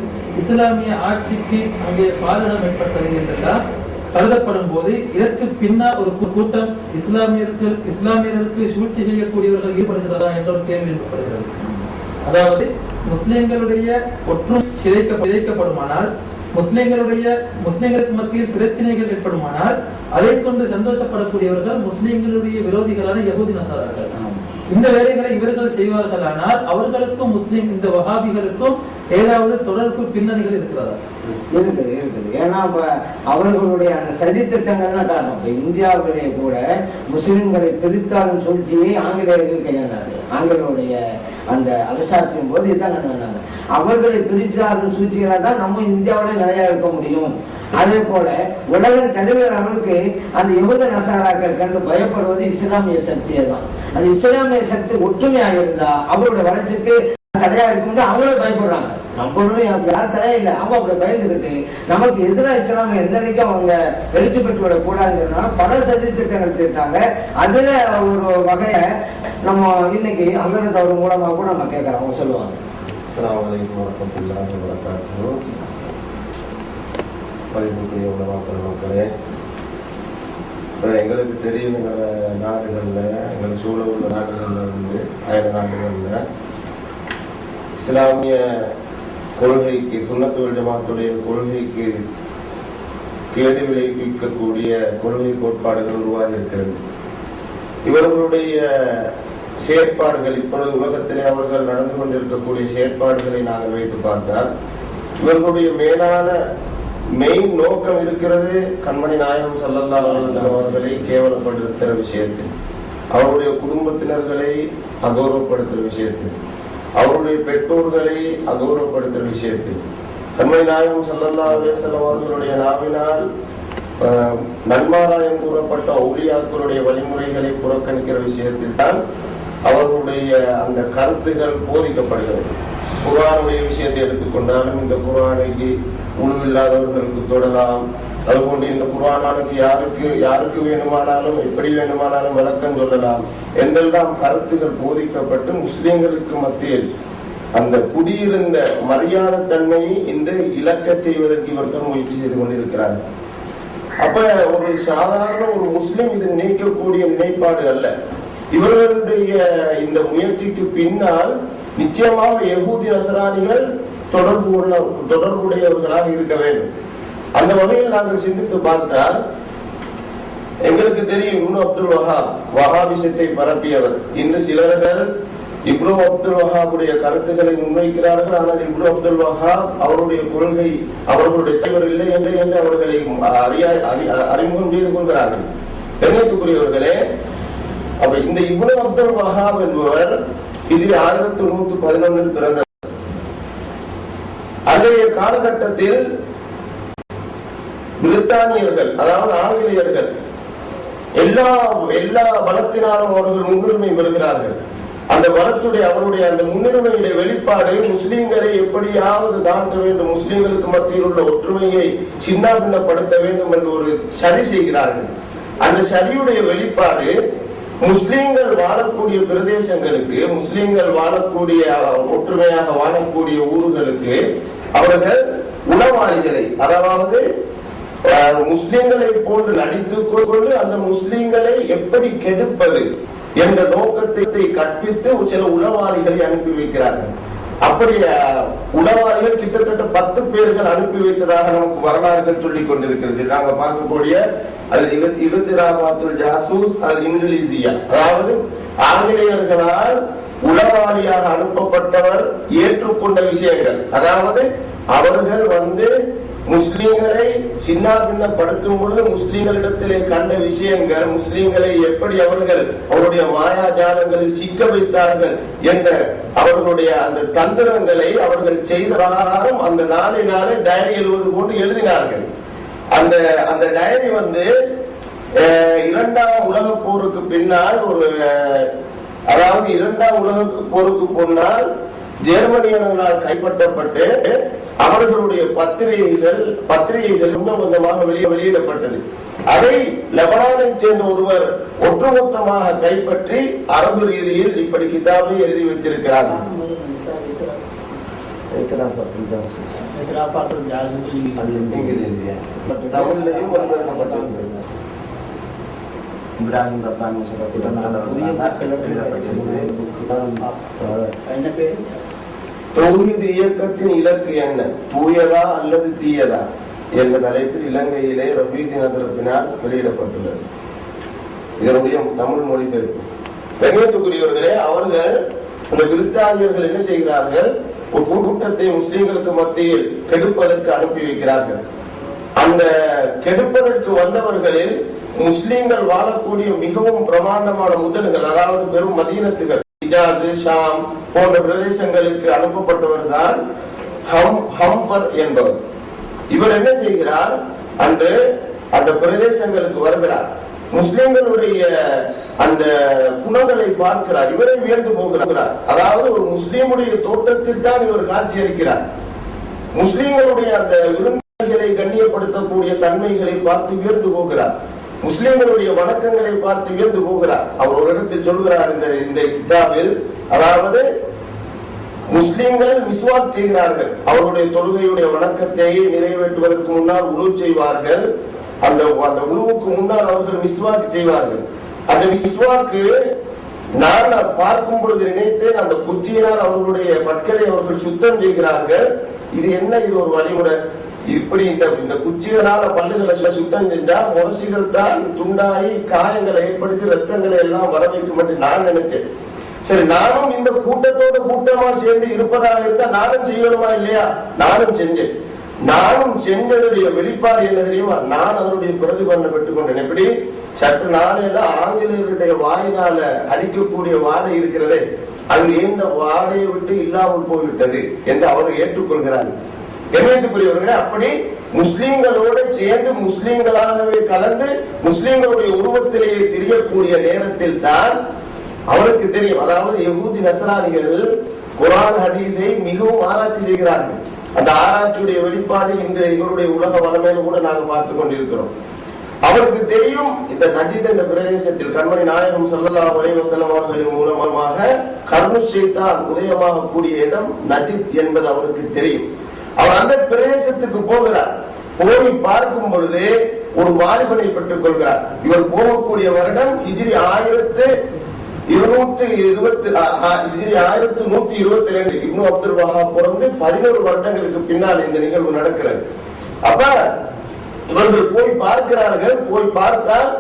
இஸ்லாமிய ஆட்சிக்கு அங்கே பாதகம் ஏற்பட்டது என்றெல்லாம் கருதப்படும் போது இதற்கு பின்னால் ஒரு கூட்டம் இஸ்லாமியர்களுக்கு சூழ்ச்சி செய்யக்கூடியவர்கள் ஈடுபடுகிறதா என்ற ஒரு கேள்வி எழுப்பப்படுகிறது. அதாவது முஸ்லிம்களுடைய ஒற்றுமை சிதைக்கப்படுமானால், முஸ்லிம்களுக்கு மத்தியில் பிரச்சனைகள் ஏற்படுமானால் அதை கொண்டு சந்தோஷப்படக்கூடியவர்கள் முஸ்லிம்களுடைய விரோதிகளான யகூதி நசாராக்கள். இந்த வேலைகளை இவர்கள் செய்வார்களானால் அவர்களுக்கும் முஸ்லிம் இந்த வஹாபிகளுக்கும் ஏதாவது தொடர்பு பின்னணிகள் இருக்கிறதா? இருக்குது. ஏன்னா இப்ப அவர்களுடைய அந்த சதித்திட்டங்கள்லாம் காரணம். இப்ப இந்தியாவிலே கூட முஸ்லிம்களை பிரித்தாளும் சூழ்ச்சியை ஆங்கிலேயர்கள் கையாண்டார்கள். ஆங்கிலேயருடைய அந்த அரசாட்சியின் போது இதான் கண்டாங்க. அவர்களை பிரித்தாளும் சூழ்ச்சிகளாக தான் நம்ம இந்தியாவில நிறைய இருக்க முடியும். அதே போல உலக தலைவர் அவர்களுக்கு அந்த யகூத நசாராக்கள் கண்டு பயப்படுவது இஸ்லாமிய சக்தியை தான். அந்த இஸ்லாமிய சக்தி ஒற்றுமையாக இருந்தா அவருடைய வளர்ச்சிக்கு தடையா இருக்குன்னு அவங்களும் பயப்படுறாங்க. நம்மளும் யாரும் தடையா இல்லை, அவங்க அப்படி பயந்துக்கிட்டு நமக்கு எதிராக இஸ்லாமிய எந்த நிலைக்கும் அவங்க எழுச்சி பெற்று விட கூடாதுங்கிறதுனால பல சதி திட்டங்கள் தீட்டாங்க. அதுல ஒரு வகைய நம்ம இன்னைக்கு அங்கனது அவர் மூலமா கூட நம்ம கேட்கறோம். அவங்க சொல்லுவாங்க. மக்களே, எங்களுக்கு தெரியும் எங்களோட நாடுகள்ல, எங்களுக்கு சூழ உள்ள நாடுகள்ல வந்து அயல நாடுகள்ல இஸ்லாமிய கொள்கைக்கு, சுன்னத்து வல் ஜமாத்துடைய கொள்கைக்கு கேடு விளைவிக்கக்கூடிய கொள்கை கோட்பாடுகள் உருவாகி இருக்கிறது. இவர்களுடைய செயற்பாடுகள், இப்பொழுது உலகத்திலே அவர்கள் நடந்து கொண்டிருக்கக்கூடிய செயற்பாடுகளை நாங்கள் வைத்து பார்த்தால் இவர்களுடைய மேலான மெயின் நோக்கம் இருக்கிறது கண்மணி நாயகம் ஸல்லல்லாஹு அலைஹி வஸல்லம் அவர்களை கேவலப்படுத்துகிற விஷயத்தில், அவருடைய குடும்பத்தினர்களை அகௌரவப்படுத்துகிற விஷயத்தில், அவருடைய பெற்றோர்களை அகௌரவப்படுத்துகிற விஷயத்தில், கண்மணி நாயகம் ஸல்லல்லாஹு அலைஹி வஸல்லம் அவர்களுடைய நாவினால் நன்மாராயம் கூறப்பட்ட அவுலியாக்களுடைய வழிமுறைகளை புறக்கணிக்கிற விஷயத்தில் தான் அவர்களுடைய அந்த கருத்துகள் போதிக்கப்படுகிறது. குர்ஆனுடைய விஷயத்தை எடுத்துக்கொண்டாலும் இந்த குர்ஆனுக்கு உணவில்லாதவர்களுக்கு தொடலாம், அதுபோன்று இந்த குர்ஆனுக்கு யாருக்கு வேணுமானாலும் எப்படி வேணுமானாலும் விளக்கம் சொல்லலாம் என்றெல்லாம் கருத்துகள் போதிக்கப்பட்டு முஸ்லிம்களுக்கு மத்தியில் அந்த குடியிருந்த மரியாதை தன்மையை இன்று இழக்க செய்வதற்கு இவர்கள் முயற்சி செய்து கொண்டிருக்கிறார்கள். அப்ப ஒரு சாதாரண ஒரு முஸ்லிம் இது நினைக்கக்கூடிய நினைப்பாடு அல்ல. இவர்களுடைய இந்த முயற்சிக்கு பின்னால் நிச்சயமாக யகூதி நசராணிகள் தொடர்புடையவர்களாக இருக்க வேண்டும். அந்த வகையில் நாங்கள் சிந்தித்து பார்த்தால் எங்களுக்கு தெரியும் இப்னு அப்துல் வஹாப் வஹாபிசத்தை பரப்பியவர். இன்று சிலர்கள் இப்னு அப்துல் வஹாபுடைய கருத்துக்களை முன்வைக்கிறார்கள். ஆனால் இப்னு அப்துல் வஹாப் அவருடைய கொள்கை, அவர்களுடைய தலைவர் இல்லை என்று அவர்களை அறிமுகம் செய்து கொள்கிறார்கள். கண்ணியத்துக்குரியவர்களே, அப்ப இந்த இப்னு அப்துல் வஹாப் என்பவர் இதில் 1111 பிறந்தவர். அன்றைய காலகட்டத்தில் பிரித்தானியர்கள், அதாவது ஆங்கிலேயர்கள் எல்லா பலத்தினாலும் அவர்கள் முன்னுரிமை பெறுகிறார்கள். அந்த பலத்துடைய அவருடைய அந்த முன்னுரிமையுடைய வெளிப்பாடு முஸ்லிம்களை எப்படியாவது தாழ்த்த வேண்டும், முஸ்லிம்களுக்கு மத்தியில் உள்ள ஒற்றுமையை சின்னாபின்னப்படுத்த வேண்டும் என்று ஒரு சதி செய்கிறார்கள். அந்த சதியுடைய வெளிப்பாடு முஸ்லிம்கள் வாழக்கூடிய பிரதேசங்களுக்கு, முஸ்லிம்கள் வாழக்கூடிய ஒற்றுமையாக வாழக்கூடிய ஊர்களுக்கு அவர்கள் உளவாளிகளை, அதாவது முஸ்லிம்களை போன்று நடித்துக் கொண்டு அந்த முஸ்லிம்களை எப்படி கெடுப்பது என்ற நோக்கத்தை கற்பித்து சில உளவாளிகளை அனுப்பி வைக்கிறார்கள். அப்படி உளவாளிகள் கிட்டத்தட்ட 10 பேர்கள் அனுப்பி வைத்ததாக நமக்கு வரலாறுகள் சொல்லிக் கொண்டிருக்கிறது. நாங்க பார்க்கக்கூடிய இங்கிலீசியா, அதாவது ஆங்கிலேயர்களால் உளவாளியாக அனுப்பப்பட்டவர் ஏற்றுக்கொண்ட விஷயங்கள், அதாவது அவர்கள் முஸ்லிம்களை சின்னாபின்னப்படுத்தும் பொழுது முஸ்லிம்களிடத்திலே கண்ட விஷயங்கள், முஸ்லிம்களை எப்படி அவர்கள் அவருடைய மாயாஜாலங்களில் சிக்க வைத்தார்கள் என்ற அவர்களுடைய அந்த தந்திரங்களை அவர்கள் செய்த பிரகாரம் அந்த நாளை டைரி எழுதுவது போன்று எழுதினார்கள். அந்த டைரி இரண்டாம் உலக போருக்கு பின்னால் அதாவது இரண்டாம் உலக போருக்கு முன்னால் ஜெர்மனியர்களால் கைப்பற்றப்பட்டு அவர்களுடைய பத்திரிகைகள் கொஞ்சம் கொஞ்சமாக வெளியிடப்பட்டது. அதை லெபனானை சேர்ந்த ஒருவர் ஒட்டுமொத்தமாக கைப்பற்றி அரபு ரீதியில் இப்படி கிதாபை எழுதி வைத்திருக்கிறார்கள். தமிழ்லையும் இப்ராஹிம் ரப்பானி தௌஹீத் இயக்கத்தின் இலக்கு என்ன, தூயதா அல்லது தீயதா என்ற தலைப்பில் இலங்கையிலே ரபீதி நசரத்தினால் வெளியிடப்பட்டுள்ளது. இதனுடைய தமிழ் மொழிபெயர்ப்பு. கண்ணியத்துக்குரியவர்களே, அவர்கள் அந்த பிரித்தானியர்கள் என்ன செய்கிறார்கள், ஒரு கூட்டத்தை முஸ்லிம்களுக்கு மத்தியில் கெடுப்பதற்கு அனுப்பி வைக்கிறார்கள். அந்த கெடுப்பதற்கு வந்தவர்களில் முஸ்லிம்கள் வாழக்கூடிய மிகவும் பிரமாண்டமான முதல்கள், அதாவது பெரும் மதீனத்துகள், ஹிஜாஸ், ஷாம் போன்ற பிரதேசங்களுக்கு அனுப்பப்பட்டவர் தான் ஹம்பர் என்பவர். இவர் என்ன செய்கிறார், அன்று அந்த பிரதேசங்களுக்கு வருகிறார், முஸ்லிம்களுடைய அந்த குணங்களை பார்க்கிறார், இவரை வியந்து போகிறார். அதாவது ஒரு முஸ்லீமுடைய தோட்டத்தில் தான் இவர் காட்சி அளிக்கிறார். முஸ்லிம்களுடைய அந்த விருந்துகளை கண்ணியப்படுத்தக்கூடிய தன்மைகளை பார்த்து வியந்து போகிறார். முஸ்லிம்களுடைய வணக்கங்களை பார்த்து வியந்து போகிறார். அவர் ஒரு இடத்தில் சொல்கிறார் இந்த கிதாபில், அதாவது முஸ்லிம்கள் மிஸ்வாக் செய்கிறார்கள், அவருடைய தொழுகையுடைய வணக்கத்தை நிறைவேற்றுவதற்கு முன்னால் உழு செய்வார்கள். அந்த உழுவுக்கு முன்னால் அவர்கள் மிஸ்வாக் செய்வார்கள். அந்த மிஸ்வாக்கு நான் பார்க்கும் பொழுது நினைத்தேன், அந்த குச்சியினால் அவர்களுடைய பற்களை அவர்கள் சுத்தம் செய்கிறார்கள். இது என்ன, இது ஒரு வழிமுறை? இப்படி இந்த குச்சிகளால பல்லுகளை சுத்தம் செஞ்சா முரசிகள் தான் துண்டாகி காயங்களை ஏற்படுத்தி ரத்தங்களை எல்லாம் வர வைக்கும் என்று நான் நினைச்சேன். சரி, நானும் இந்த கூட்டமா சேர்ந்து இருப்பதாக இருந்தா நானும் செய்யணுமா இல்லையா? நானும் செஞ்சேன். நானும் செஞ்சதுடைய வெளிப்பாடு என்ன தெரியுமா? நான் அதனுடைய பிரதிபலனை பெற்றுக் கொண்டேன். எப்படி? சற்று நாளையில ஆங்கிலேயருடைய வாயினால அடிக்கக்கூடிய வாடை இருக்கிறதே, அது எந்த வாடையை விட்டு இல்லாமல் போய்விட்டது என்று அவர் ஏற்றுக்கொள்கிறார். கண்ணியத்துக்குரியவர்களே, அப்படி முஸ்லிம்களோடு சேர்ந்து முஸ்லிம்களாகவே கலந்து முஸ்லிம்களுடைய உருவத்திலேயே தெரியக்கூடிய நேரத்தில் தான் அவருக்கு தெரியும், அதாவது யஹூதி நஸ்ரானிகள் குர்ஆன் ஹதீஸை மிகவும் ஆராய்ச்சி செய்கிறார்கள். அந்த ஆராய்ச்சியுடைய வெளிப்பாடு இன்று இவருடைய உலக வளமையில கூட நாங்கள் பார்த்துக் கொண்டிருக்கிறோம். அவருக்கு தெரியும், இந்த நஜித் என்ற பிரதேசத்தில் கண்மணி நாயகம் ஸல்லல்லாஹு அலைஹி வஸல்லம் அவர்களின் மூலமாக கர்னு ஷைத்தான் உதயமாக கூடிய இடம் நஜித் என்பது அவருக்கு தெரியும். அவர் அந்த பிரதேசத்துக்கு போகிறார். போய் பார்க்கும் பொழுது ஒரு வாலிபனை பெற்றுக் கொள்கிறார். இவர் போகக்கூடிய வருடம் ஹிஜ்ரி 1122 இப்னு அப்துல் வஹாப் பிறந்து 11 வருடங்களுக்கு பின்னால் இந்த நிகழ்வு நடக்கிறது. அப்ப இவர்கள் போய் பார்க்கிறார்கள். போய் பார்த்தால்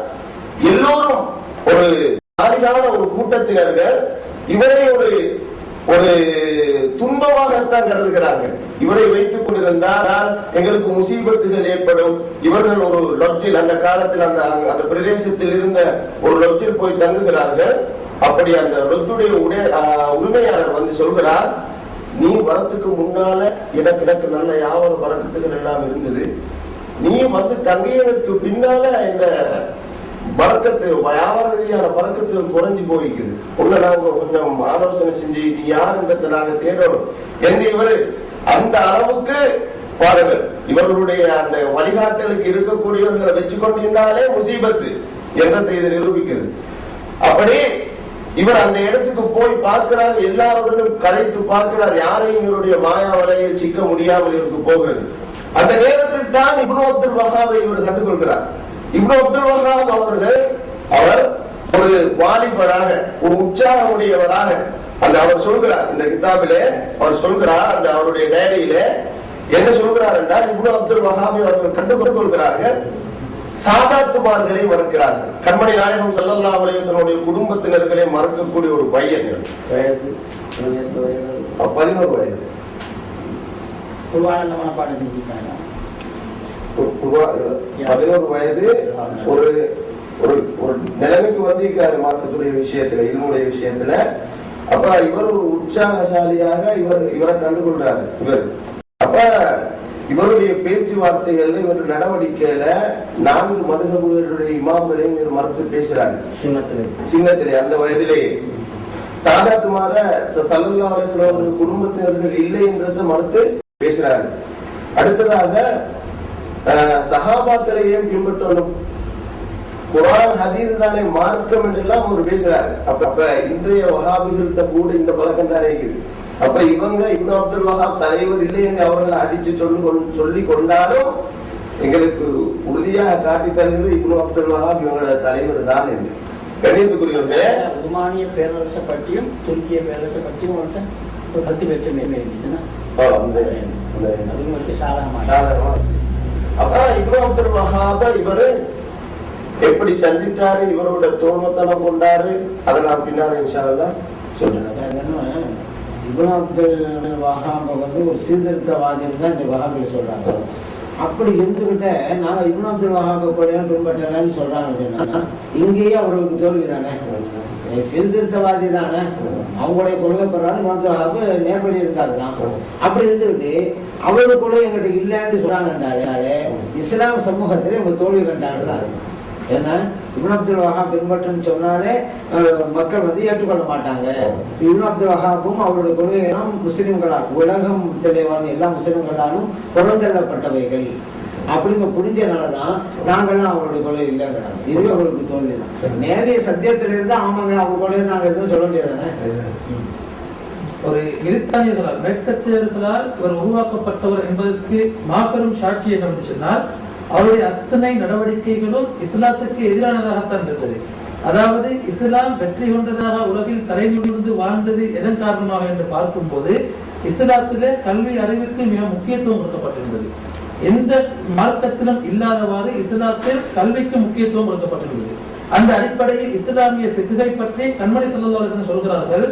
எல்லோரும் ஒரு சாலிகான ஒரு கூட்டத்தினர்கள் இவரை ஒரு துன்பமாகத்தான் கருதுகிறார்கள். இவரை வைத்துக் கொண்டிருந்தால் எங்களுக்கு முசீபத்துகள் ஏற்படும். இவர்கள் ஒரு லொட்ஜில், அந்த காலத்தில் அந்த பிரதேசத்தில் இருந்த ஒரு லொட்ஜில் போய் தங்குகிறார்கள். அப்படி அந்த லொட்ஜுடைய உரிமையாளர் வந்து சொல்கிறார், நீ வரத்துக்கு முன்னால எனக்கு நல்ல யாவர வரக்கத்துகள் எல்லாம் இருந்தது, நீ வந்து தங்கியதற்கு பின்னால இந்த பறக்கத்து வியாபார ரீதியான பறக்கத்துகள் குறைஞ்சு போய்க்குது. உள்ள நாங்க கொஞ்சம் ஆலோசனை செஞ்சு நீ யாருன்றதை நாங்க தேடணும் என்று இவர் அந்த அளவுக்கு பாருங்கள், இவர்களுடைய அந்த வழிகாட்டலுக்கு இருக்கக்கூடியவர்களை வச்சு கொண்டிருந்தாலே முசீபத்து என்றதை இது நிரூபிக்கிறது. அப்படி இவர் அந்த இடத்துக்கு போய் பார்க்கிறார், எல்லாருடனும் கலைத்து பார்க்கிறார், யாரையும் இவருடைய மாயா வலையில் சிக்க முடியாமல் இவருக்கு போகிறது. அந்த நேரத்தில் தான் இப்னு அப்துல் வஹாபை இவர் கண்டுகொள்கிறார். இப்னு அப்துல் வஹாப் அவர்கள் அவர் ஒரு வாலிபராக, ஒரு உற்சாகமுடையவராக அவர் சொல்கிறார். இந்த கிதாபிலே அவர் சொல்கிறார், அந்த அவருடைய டைரியிலே என்ன சொல்கிறார் என்றால், இப்னு அப்துல் வஹாபை அவர்கள் கண்டுகொள்கிறார்கள், சாதாத்துமார்களை மறக்கிறார்கள். கண்மணி நாயகம் ஸல்லல்லாஹு அலைஹி வஸல்லம் குடும்பத்தினர்களை மறக்கக்கூடிய ஒரு பையன். வயசு 11 வயது. 11 வயது ஒரு நிலைமைக்கு வந்திருக்கிறாரு மார்க்கத்துடைய விஷயத்துல, இல்முடைய விஷயத்துல. அப்ப இவர் ஒரு உற்சாகசாலியாக இவரை கண்டுகொள்றாரு. அப்ப இவருடைய பேச்சுவார்த்தைகள், இவருடைய நடவடிக்கையில 4 மதுஹபுகளுடைய இமாம்களையும் இவர் மறுத்து பேசுறாங்க. சின்னத்திலே அந்த வயதிலேயே சாதாத்துமாக ஸல்லல்லாஹு அலைஹி வஸல்லம் குடும்பத்தினர்கள் இல்லை என்றதை மறுத்து பேசுறாங்க. அடுத்ததாக சஹாபாக்களை ஏன் பின்பற்றணும்? குர்ஆன் ஹதீஸ் தானே மார்க்கம் என்றெல்லாம் ஒரு பேசுறாரு. அப்ப இன்றைய வஹாபிகள்கிட்ட கூட இந்த பழக்கம் தானே இருக்குது. அப்ப இவங்க இப்னு அப்துல் வஹாப் தலைவர் இல்லை என்று அவர்களை அடிச்சு சொல்லி கொண்டாலும் எங்களுக்கு உறுதியாக காட்டி தருகிறது இப்னு அப்துல் வஹாப் இவங்களோட தலைவர் தான் என்று. கணியத்துக்குரியவர்களே, உஸ்மானிய பேரரசை பற்றியும் துருக்கிய பேரரசை பற்றியும் ஒரு கருத்து வேற்றுமை இருந்துச்சுன்னா அப்ப இப்னு அப்துல் வஹாப இவரு எப்படி சந்தித்தாரு, இவரோட தோமத்தனம் கொண்டாரு, அதை நான் பின்னால இன்ஷா அல்லாஹ் சொல்றேன். இப்னு அப்துல் வஹாப் வந்து ஒரு சீர்திருத்தவாதின்னு தான் இந்த வஹாபில சொல்றாங்க. அப்படி இருந்துகிட்ட நாங்க இப்னு அப்துல் வஹாப் கொள்கையை பின்பற்றலன்னு சொல்றாங்க. இங்கேயே அவர்களுக்கு தோல்வி தானே, சீர்திருத்தவாதி தானே, அவங்களுடைய கொள்கை பெறாரு. இப்னு அப்துல் வஹாப் நேர்வழி இருக்காதுதான். அப்படி இருந்துகிட்டு அவர்கள் கொள்கை எங்கிட்ட இல்லைன்னு சொல்றாங்கன்றாலே இஸ்லாம் சமூகத்திலே உங்க தோல்வி கண்டாடுதான் இருக்கும். ஏன்னா இப்னு அப்துல் வஹாப் பின்பற்றுன்னு சொன்னாலே மக்கள் வந்து ஏற்றுக்கொள்ள மாட்டாங்க. இப்னு அப்துல் வஹாப்பும் அவருடைய கொள்கைகளும் முஸ்லிம்களால் உலகம் தெளிவான எல்லா முஸ்லிம்களாலும் புறந்தள்ளப்பட்டவைகள் அப்படிங்க புரிஞ்சனாலதான் நாங்கள்லாம் அவருடைய கொள்கை இல்லைங்கிறாங்க. இதுவே அவர்களுக்கு தோல்விதான். நேரிய சத்தியத்திலிருந்து ஆமாங்க அவங்க கொள்கை நாங்க எதுவும் சொல்ல முடியாதானே. ஒரு எரித்தானியர்களால் மேற்கத்தியர்களால் இவர் உருவாக்கப்பட்டவர் என்பதற்கு மாபெரும் சாட்சி என்னவென்று சொன்னால் அவருடைய அத்தனை நடவடிக்கைகளும் இஸ்லாத்துக்கு எதிரானதாகத்தான் இருந்தது. அதாவது இஸ்லாம் வெற்றி கொண்டதாக உலகில் தலைநிமிர்ந்து வாழ்ந்தது எதன் காரணமாக என்று பார்க்கும் போது இஸ்லாத்திலே கல்வி அறிவிற்கு மிக முக்கியத்துவம் கொடுக்கப்பட்டிருந்தது. எந்த மார்க்கத்திலும் இல்லாதவாறு இஸ்லாத்தில் கல்விக்கு முக்கியத்துவம் கொடுக்கப்பட்டிருந்தது. அந்த அடிப்படையில் இஸ்லாமிய பிக்குகை பற்றி கண்மணி ஸல்லல்லாஹு அலைஹி வஸல்லம் சொல்கிறார்கள்,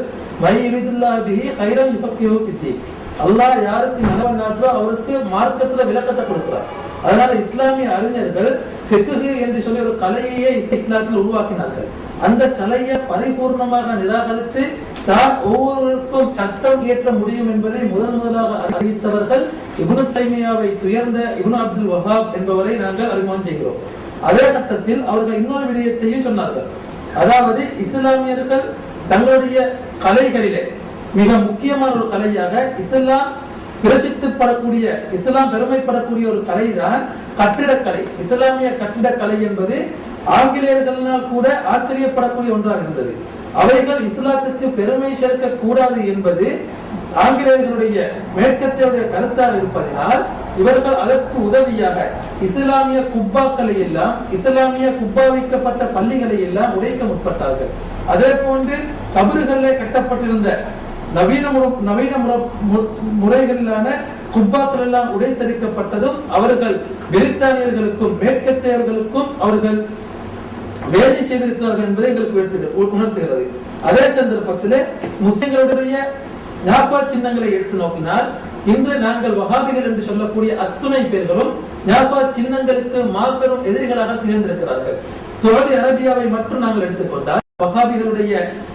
மையுரிதுல்லாஹு பிஹி கைரன் யுஃபக்கிஹு ஃபித்தீன். அல்லாஹ் யாருக்கு நலவ நாட்டோ அவருக்கு மார்க்கத்துல விளக்கத்தை கொடுக்கிறார். அதனால இஸ்லாமிய அறிஞர்கள் ஃபிக்ஹ் என்று சொல்லி ஒரு கலையையே இஸ்லாத்தில் உருவாக்கினார்கள். அந்த கலையை பரிபூர்ணமாக நிராகரித்து தான் ஒவ்வொருவருக்கும் சட்டம் இயற்ற முடியும் என்பதை முதலாக அறிவித்தவர்கள் இப்னு தைமியாவை துயர்ந்த இப்னு அப்துல் வஹாப் என்பவரை நாங்கள் அறிமுகம் செய்கிறோம். அதே கட்டத்தில் அவர்கள் இன்னொரு விடயத்தையும் சொன்னார்கள். அதாவது இஸ்லாமியர்கள் தங்களுடைய கலைகளிலே மிக முக்கியமான ஒரு கலையாக இஸ்லாம் பிரசித்தப்படக்கூடிய இஸ்லாம் பெருமைப்படக்கூடிய ஒரு கலை தான் கட்டிடக்கலை. இஸ்லாமிய கட்டிடக்கலை என்பது ஆங்கிலேயர்களால் கூட ஆச்சரியப்படக்கூடிய ஒன்றாக இருந்தது. அவைகள் இஸ்லாத்துக்கு பெருமை சேர்க்க கூடாது என்பது ஆங்கிலேயர்களுடைய மேற்கத்தியுடைய கருத்தாக இருப்பதனால் இவர்கள் அதற்கு உதவியாக இஸ்லாமிய குப்பாக்களை எல்லாம் இஸ்லாமிய குப்பாவிக்கப்பட்ட பள்ளிகளை எல்லாம் உடைக்க முற்பட்டார்கள். அதே போன்று கபறுகளிலே கட்டப்பட்டிருந்த நவீன முறைகளிலான குப்பாக்கள் எல்லாம் உடைத்தரிக்கப்பட்டதும் அவர்கள் பிரித்தானியர்களுக்கும் மேற்கத்தியர்களுக்கும் அவர்கள் வேலை செய்திருக்கிறார்கள் என்பதை எங்களுக்கு உணர்த்துகிறது. அதே சந்தர்ப்பத்திலே முஸ்லிம்களுடைய ஞாபக சின்னங்களை எடுத்து நோக்கினால் இன்று நாங்கள் வஹாபிகள் என்று சொல்லக்கூடிய அத்துணை பேர்களும் ஞாபக சின்னங்களுக்கு மாபெரும் எதிரிகளாக திகழ்ந்திருக்கிறார்கள். சவுதி அரேபியாவை மட்டும் நாங்கள் எடுத்துக்கொண்டால் வஹாபிகளுடைய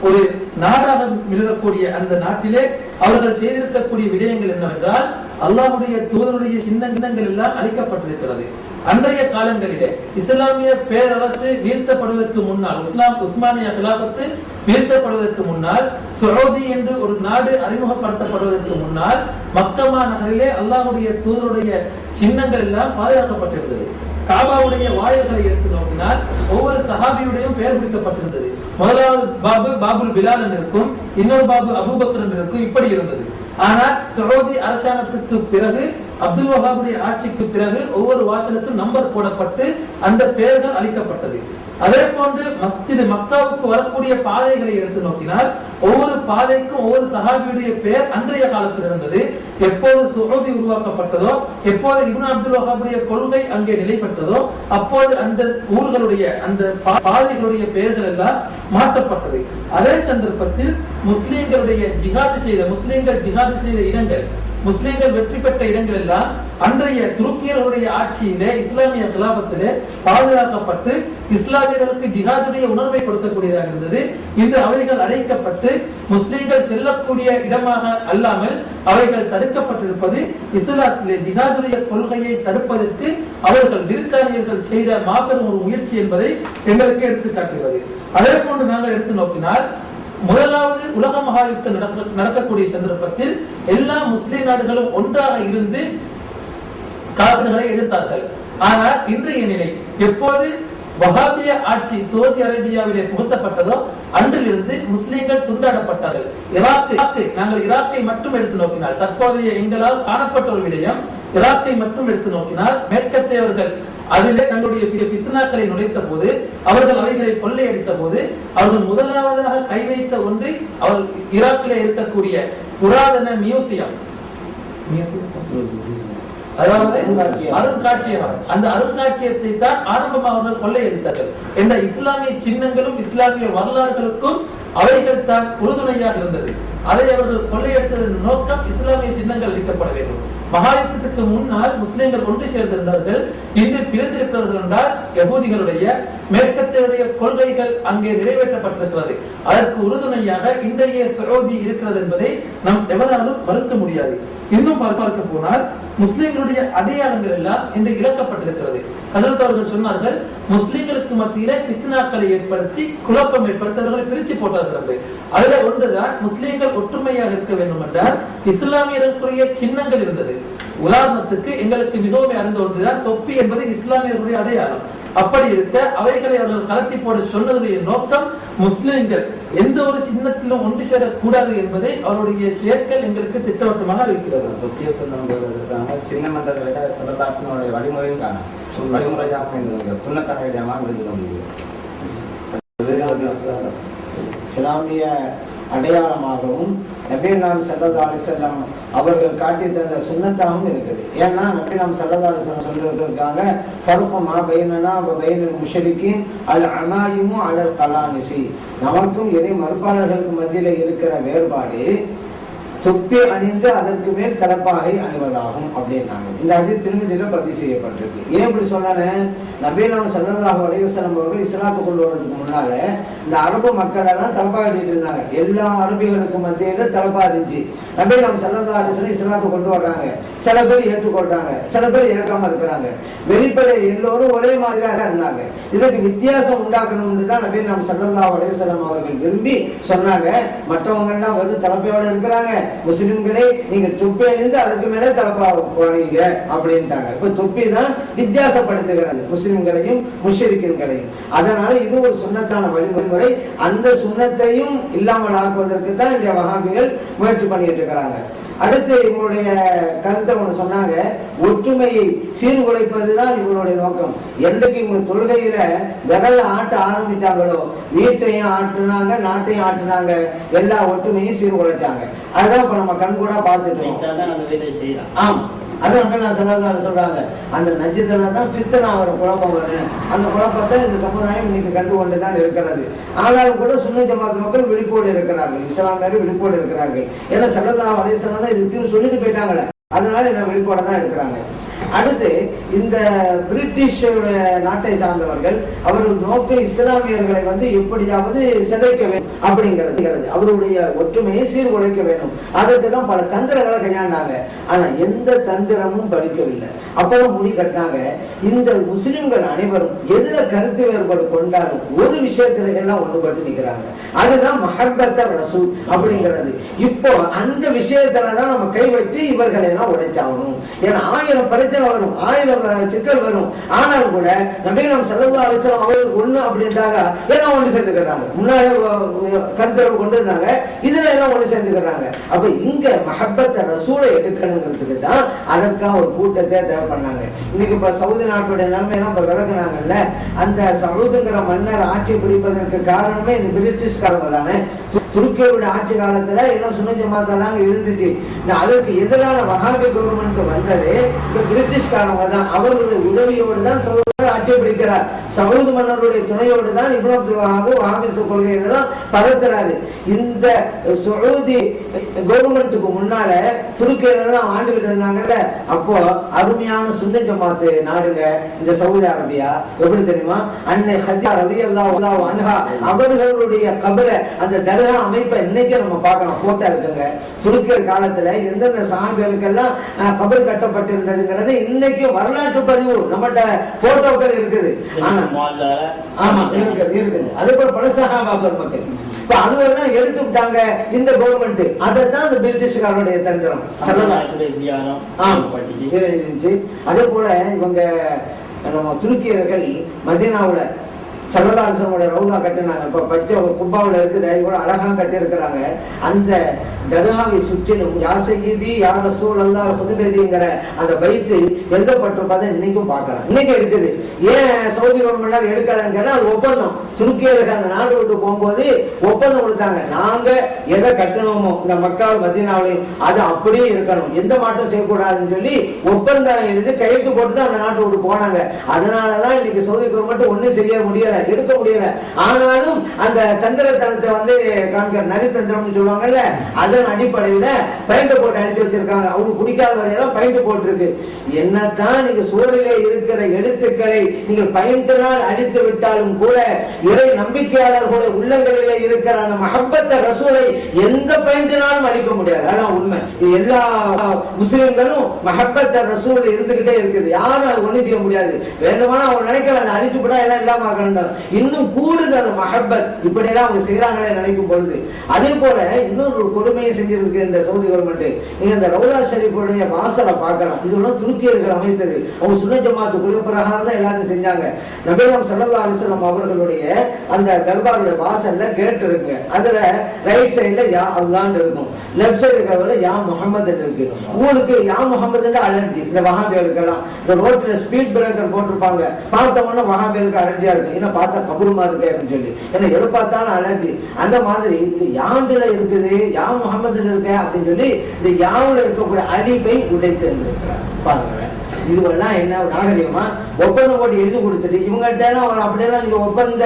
ஒரு நாடாக மிளரக்கூடிய அந்த நாட்டிலே அவர்கள் செய்திருக்கக்கூடிய விடயங்கள் என்னவென்றால் அல்லாஹ்வுடைய தூதருடைய சின்னங்கள் எல்லாம் அளிக்கப்பட்டிருக்கிறது. அன்றைய காலங்களிலே இஸ்லாமிய பேரரசு வீழ்த்தப்படுவதற்கு முன்னால் உஸ்மானிய கிலாபத்து வீழ்த்தப்படுவதற்கு முன்னால் சவுதி என்று ஒரு நாடு அறிமுகப்படுத்தப்படுவதற்கு முன்னால் மக்கமா நகரிலே அல்லாஹ்வுடைய தூதருடைய சின்னங்கள் எல்லாம் பாதுகாக்கப்பட்டிருந்தது. காபாவுடைய வாயில்களை எடுத்து நோக்கினால் ஒவ்வொரு சஹாபியுடையும் பெயர் குறிக்கப்பட்டிருந்தது. முதலாவது பாபு பாபுல் பிலால் இருக்கும், இன்னொரு பாபு அபூபக்கர் இருக்கும், இப்படி இருந்தது. ஆனால் சவுதி அரசாங்கத்துக்கு பிறகு அப்துல் வஹாபுடைய ஆட்சிக்கு பிறகு ஒவ்வொரு வாசலுக்கும் நம்பர் போடப்பட்டு அந்த பெயர்கள் அளிக்கப்பட்டது. அதே போன்று மஸ்ஜித் மக்காவுக்கு வரக்கூடிய பாதைகளை எடுத்து நோக்கினால் ஒவ்வொரு பாதைக்கும் ஒவ்வொரு சஹாபியுடைய பெயர் அன்றைய காலத்தில் இருந்தது. எப்போது சவுதி உருவாக்கப்பட்டதோ, எப்போது இப்னு அப்துல் வஹாபுடைய கொள்கை அங்கே நிலைப்பட்டதோ அப்போது அந்த ஊர்களுடைய அந்த பாதைகளுடைய பெயர்கள் எல்லாம் மாற்றப்பட்டது. அதே சந்தர்ப்பத்தில் முஸ்லிம்கள் ஜிஹாது செய்த இடங்கள், முஸ்லிம்கள் வெற்றி பெற்ற இடங்கள் எல்லாம் அன்றைய துருக்கியர்களுடைய ஆட்சியிலே இஸ்லாமிய கிலாபத்திலே பாதுகாக்கப்பட்டு இஸ்லாமியர்களுக்கு ஜிஹாதுடைய உணர்வை கொடுக்கக்கூடியதாக இருந்தது. இன்று அவைகள் அழைக்கப்பட்டு முஸ்லிம்கள் செல்லக்கூடிய இடமாக அல்லாமல் அவைகள் தடுக்கப்பட்டிருப்பது இஸ்லாத்திலே ஜிஹாதுடைய கொள்கையை தடுப்பதற்கு அவர்கள் பிரித்தானியர்கள் செய்த மாபெரும் ஒரு முயற்சி என்பதை எங்களுக்கு எடுத்து காட்டுகிறது. அதே போன்று நாங்கள் எடுத்து நோக்கினால் முதலாவது உலக மகாயுத்தம் நடக்கக்கூடிய சந்தர்ப்பத்தில் எல்லா முஸ்லிம் நாடுகளும் ஒன்றாக இருந்து காபிர்களை எதிர்த்தார்கள். ஆனால் இன்றைய நிலை எப்போது வஹாபிய ஆட்சி சவுதி அரேபியாவிலே புகுத்தப்பட்டதோ அன்றிலிருந்து முஸ்லிம்கள் துண்டாடப்பட்டார்கள். நாங்கள் ஈராக்கை மட்டும் எடுத்து நோக்கினால், தற்போதைய எங்களால் காணப்பட்ட ஒரு விடயம், ஈராக்கை மட்டும் எடுத்து நோக்கினால் மேற்கத்தியவர்கள் அதிலே தங்களுடைய பித்னாக்களை நுழைத்த போது, அவர்கள் அவைகளை கொள்ளையடித்த போது, அவர்கள் முதலாவதாக கை வைத்த ஒன்று அவர் ஈராக்கிலே இருக்கக்கூடிய புராதன மியூசியம், அதாவது அருங்காட்சியகம். அந்த அருங்காட்சியகத்தை தான் ஆரம்பமாக அவர்கள் கொள்ளையடித்தார்கள். என்ற இஸ்லாமிய சின்னங்களும் இஸ்லாமிய வரலாறுகளுக்கும் அவைகள் தான் உறுதுணையாக இருந்தது. அதை அவர்கள் கொள்ளையடித்ததன் நோக்கம் இஸ்லாமிய சின்னங்கள் அளிக்கப்பட வேண்டும். மகாயுத்தத்துக்கு முன்னால் முஸ்லிம்கள் ஒன்று சேர்ந்திருந்தார்கள். இன்று பிரிந்திருக்கிறவர்கள் என்றால் யகூதிகளுடைய மேற்கத்தினுடைய கொள்கைகள் அங்கே நிறைவேற்றப்பட்டிருக்கிறது. அதற்கு உறுதுணையாக இன்றைய சவுதி இருக்கிறது என்பதை நாம் எவராலும் மறுக்க முடியாது. இன்னும் பார்க்க போனால் முஸ்லிம்களுடைய அடையாளங்கள் எல்லாம் இன்று இழக்கப்பட்டிருக்கிறது. ஹஜ்ரத் அவர்கள் சொன்னார்கள், முஸ்லிம்களுக்கு மத்தியில பித்னாக்களை ஏற்படுத்தி குழப்பம் ஏற்படுத்தவர்களை பிரிச்சு போட்டார்கள். அதுல ஒன்றுதான் முஸ்லிம்கள் ஒற்றுமையாக இருக்க வேண்டும் என்றால் இஸ்லாமியர்களுக்குரிய சின்னங்கள் இருந்தது. உதாரணத்துக்கு எங்களுக்கு மிகவும் அறிந்த ஒன்றுதான் தொப்பி என்பது இஸ்லாமியர்களுடைய அடையாளம். அப்படி இருக்க அவைகளை அவர்கள் கலட்டி போட சொன்னதுடைய நோக்கம் முஸ்லிம்கள் எந்த ஒரு சின்னத்திலும் ஒன்று சேரக்கூடாது என்பதை அவருடைய செயற்கள் எங்களுக்கு திட்டவட்டமாக இருக்கிறது. தொப்பியை சொன்ன சின்னம் என்றதை விட சிலதாசனுடைய வழிமுறையும் காணும். வழிமுறையாக சுண்ணத்தாக இஸ்லாமிய அடையாளமாகவும் நபிகள் ஸல்லல்லாஹு அலைஹி வஸல்லம் அவர்கள் காட்டி தந்த சுன்னத்தாகவும் இருக்குது. ஏன்னா நபிகள் ஸல்லல்லாஹு அலைஹி வஸல்லம் சொல்லிருக்காங்க, ஃபர்குமா பைனனா வ பைனல் முஷ்ரிகீன் அல் அமாயிமு அலல் கலானிசி, நமக்கும் இறை மறுப்பாளர்களுக்கு மத்தியில இருக்கிற வேறுபாடு தொப்பி அணிந்து அதற்கு மேல் தலப்பாகை அணிவதாகும் அப்படின்னாங்க. இந்த ஹதீஸ் திருமதியில பதிவு செய்யப்பட்டிருக்கு. ஏன் இப்படி சொன்னேன்? நபிகள் ஸல்லல்லாஹு அலைஹி வஸல்லம் அவர்கள் இஸ்லாத்தை கொண்டு வரதுக்கு முன்னால இந்த அரபு மக்கள் எல்லாம் தலப்பா கட்டிட்டு இருந்தாங்க. எல்லா அரபிகளுக்கு மத்தியில தலப்பா இருந்துச்சு. நபிகள் ஸல்லல்லாஹு அலைஹி வஸல்லம் இஸ்லாத்தை கொண்டு வர்றாங்க. சில பேர் ஏற்றுக்கொள்றாங்க, சில பேர் ஏற்காம இருக்கிறாங்க. வெளிப்படை எல்லோரும் ஒரே மாதிரியாக இருந்தாங்க. இதற்கு வித்தியாசம் உண்டாக்கணும்னு தான் நபிகள் ஸல்லல்லாஹு அலைஹி வஸல்லம் அவர்கள் விரும்பி சொன்னாங்க. மற்றவங்க எல்லாம் வெறும் தலப்பையோட இருக்கிறாங்க, முஸ்லிம்களே நீங்க தொப்பி அணிந்து அதுக்கு மேல தலப்பா போனீங்க அப்படின்ட்டாங்க. இப்ப தொப்பி தான் வித்தியாசப்படுத்துகிறது முஸ்லிம்களையும் முஷ்ரிக்கீன்களையும். அதனால இது ஒரு சுன்னத்தான வழிமுறை. அந்த சுன்னத்தையும் இல்லாமல் ஆக்குவதற்கு தான் இந்த வஹாபிகள் முயற்சி பண்ணிட்டு இருக்கிறாங்க. அடுத்து இவங்களுடைய கருத்தை ஒண்ணு சொன்னாங்க, ஒற்றுமையை சீர்குலைப்பதுதான் இவங்களுடைய நோக்கம். என்றைக்கு இவங்க தொழுகையில விரல ஆட்ட ஆரம்பிச்சாங்களோ, வீட்டையும் ஆட்டுனாங்க, நாட்டையும் ஆட்டுனாங்க, எல்லா ஒற்றுமையும் சீர்குலைச்சாங்க. அதுதான் இப்ப நம்ம கண் கூட பார்த்துட்டோம். ஆமா, அதான் நான் சொல்றாங்க, அந்த நஜிதல தான் ஃபித்னா வரும், குழப்பம் வரும். அந்த குழப்பத்தை இந்த சமுதாயம் இன்னைக்கு கண்டு கொண்டுதான் இருக்கிறது. ஆனாலும் கூட சுன்னத் ஜமாத் மக்கள் விழிப்போடு இருக்கிறார்கள், இஸ்லாமியர்கள் விழிப்போடு இருக்கிறார்கள். ஏன்னா ஸல்லல்லாஹு அலைஹி வஸல்லம் தான் இதுக்கு சொல்லிட்டு போயிட்டாங்களே, அதனால என்ன விழிப்போட தான் இருக்கிறாங்க. அடுத்து இந்த பிரிட்டிஷ் நாட்டை சார்ந்தவர்கள் அவர்கள் நோக்க இஸ்லாமியர்களை எப்படியாவது சிதைக்க வேண்டும் அப்படிங்கிறது. அவருடைய ஒற்றுமையை சீர்குலைக்க வேண்டும். அதற்கு தான் பல தந்திரங்களை கையாண்டாங்க. ஆனா எந்த தந்திரமும் பலிக்கவில்லை. அப்பதான் முடி கட்டினாங்க. இந்த முஸ்லிம்கள் அனைவரும் எதுல கருத்து வேறுபாடு கொண்டாலும் ஒரு விஷயத்துல எல்லாம் ஒன்றுபட்டு நிற்கிறாங்க. அதுதான் மஹப்பத்த ரசூல் அப்படிங்கிறது. இப்போ அந்த விஷயத்துலதான் நம்ம கை வச்சு இவர்களை எல்லாம் உடைச்சாகணும். ஏன்னா 1000 பிரச்சனை வரும், 1000 சிக்கல் வரும். ஆனாலும் கூட நபிகள் ஸல்லல்லாஹு அலைஹி வஸல்லம் அவர்கள் ஒண்ணு அப்படின்றாங்க, எல்லாம் ஒண்ணு சேர்ந்துக்கிறாங்க. முன்னாடி கருத்து கொண்டு இருந்தாங்க, இதுல எல்லாம் ஒண்ணு சேர்ந்துக்கிறாங்க. அப்ப இங்க மஹப்பத்த ரசூலை எடுக்கணுங்கிறதுக்கு தான் அதற்காக ஒரு கூட்டத்தை தேவைப்பண்ணாங்க. இன்னைக்கு இப்ப சவுதி நாட்டுடைய நிலைமையெல்லாம் இப்ப விளக்குனாங்கல்ல, அந்த சவுதுங்கிற மன்னர் ஆட்சி பிடிப்பதற்கு காரணமே இந்த பிரிட்டிஷ்காரங்க தானே. துருக்கியோட ஆட்சி காலத்துல எல்லாம் சுன்னத் ஜமாத் தாங்க இருந்துச்சு. அதற்கு எதிரான வஹாபி கவர்மெண்ட் வந்தது இந்த பிரிட்டிஷ்காரங்க தான். அவர்களுடைய உதவியோடு தான் சவுதி ஆட்சி பிடிக்கிறார். சவுதி மன்னருடைய துணையோடு தான் இப்னு அப்துல் வஹாப் வஹாபிஸ் கொள்கையை தான் பரத்துறாரு. இந்த சவுதி கவர்மெண்ட்டுக்கு முன்னால துருக்கியெல்லாம் ஆண்டுகிட்டு இருந்தாங்கல்ல, அப்போ அருமையான சுன்னத் ஜமாத் நாடுங்க இந்த சவுதி அரேபியா. எப்படி தெரியுமா? அன்னை ஹதீஜா ரலியல்லாஹு அன்ஹா அவர்களுடைய கபரை, அந்த தர்கா அமைப்பை இன்னைக்கு நம்ம பார்க்கலாம், போட்டோ இருக்குங்க. துருக்கியர் காலத்துல எந்தெந்த சாமிகளுக்கெல்லாம் கபர் கட்டப்பட்டிருந்ததுங்கிறது இன்னைக்கு வரலாற்று பதிவு நம்மகிட்ட போட்டோ சூறாக்கள் இருக்குது. ஆமா இருக்குது. அதே போல பல சஹாபா பெருமக்கள். இப்ப அதுவெல்லாம் எடுத்து விட்டாங்க இந்த கவர்மெண்ட். அதைத்தான் அந்த பிரிட்டிஷ்காரனுடைய தந்திரம். அதே போல இவங்க நம்ம துருக்கியர்கள் மதீனாவுல ஸல்லல்லாஹு அலைஹி வஸல்லம் ரவுதா கட்டினாங்க. இப்ப பச்சை குப்பாவுல இருக்குது, இவ்வளவு அழகா கட்டி இருக்கிறாங்க. அந்த தர்காவை சுற்றிலும் யா சய்யிதி யா ரசூலல்லாஹ் ஹுதுபதிங்கிற அந்த பைத்து எழுதப்பட்டிருப்பதை இன்னைக்கும் பார்க்கலாம். இன்னைக்கு இருக்குது. ஏன் சவுதி கவர்மெண்ட் எடுக்கலன்னு கேட்டா அது ஒப்பந்தம். துருக்கியர்கள் அந்த நாடு விட்டு போகும்போது ஒப்பந்தம் கொடுத்தாங்க. நாங்க எதை கட்டணுமோ இந்த மக்கள் மதீனாவிலையும் அது அப்படியே இருக்கணும், எந்த மாற்றம் செய்யக்கூடாதுன்னு சொல்லி ஒப்பந்தம் எழுதி கையெழுத்து போட்டு அந்த நாட்டை விட்டு போனாங்க. அதனாலதான் இன்னைக்கு சவுதி கவர்மெண்ட் ஒன்னும் செய்ய முடியல, எடுக்க முடியல. ஆனாலும் அந்த தந்திரத்தனத்தை வந்து காண்கிற நரித்தந்திரம்னு சொல்லுவாங்கல்ல, அதன் அடிப்படையில பெயிண்ட் போட்டு அடிச்சு வச்சிருக்காங்க. அவரு குடிக்காத வரையெல்லாம் பெயிண்ட் போட்டிருக்கு. என்னத்தான் நீங்க சூழலிலே இருக்கிற எழுத்துக்களை நீங்கள் பெயிண்டினால் அடித்து விட்டாலும் கூட இறை நம்பிக்கையாளர்களுடைய உள்ளங்களிலே இருக்கிற அந்த மஹப்பத்த ரசூலை எந்த பெயிண்டினாலும் அடிக்க முடியாது. அதான் உண்மை. எல்லா முஸ்லிம்களும் மஹப்பத்த ரசூல் இருந்துகிட்டே இருக்குது. யாரும் அது ஒண்ணு செய்ய முடியாது. வேண்டுமானா அவங்க நினைக்கல அந்த அடிச்சு விட்டா எல்லாம் இல்லாம ஆகணும். இன்னும் கூடுதல் மஹப்பத் இப்படி எல்லாம் அவங்க செய்யறாங்களே நினைக்கும் பொழுது. அதே போல இன்னொரு கொடுமையை செஞ்சிருக்கு இந்த சவுதி கவர்மெண்ட். நீங்க இந்த ரவுலா ஷரீஃபுடைய வாசலை பார்க்கலாம். இதெல்லாம் துருக்கியர்கள் அமைத்தது. அவங்க சுன்னத் ஜமாத்து குழு பிரகாரம் தான் எல்லாரும் செஞ்சாங்க. நபிகள் ஸல்லல்லாஹு அலைஹி வஸல்லம் அவர்களுடைய அந்த தர்பாருடைய வாசல்ல கேட் இருக்கு. அதுல ரைட் சைடுல யா அல்லாஹ் இருக்கும், லெஃப்ட் சைடு இருக்கிறதுல யா முஹம்மது இருக்கு. உங்களுக்கு யா முஹம்மது அலர்ஜி. இந்த வஹாபிகளுக்கெல்லாம் இந்த ரோட்ல ஸ்பீட் பிரேக்கர் போட்டிருப்பாங்க, பார்த்த உடனே வஹாபிகளுக்கு அலர்ஜியா இருக்கு. என்ன பார்த்தா கபருமா இருக்கு அப்படின்னு சொல்லி என்ன எது பார்த்தாலும் அலர்ஜி. அந்த மாதிரி இந்த யாண்டுல இருக்குது, யா முஹம்மது இருக்கு அப்படின்னு சொல்லி இந்த யாவுல இருக்கக்கூடிய அடிப்பை உடைத்து இருக்கிறார். பாருங்க, இதுவெல்லாம் என்ன நாகரிகமா? ஒப்பந்தம் போட்டு எழுதி கொடுத்துட்டு இவங்ககிட்ட அப்படியெல்லாம் நீங்க ஒப்பந்த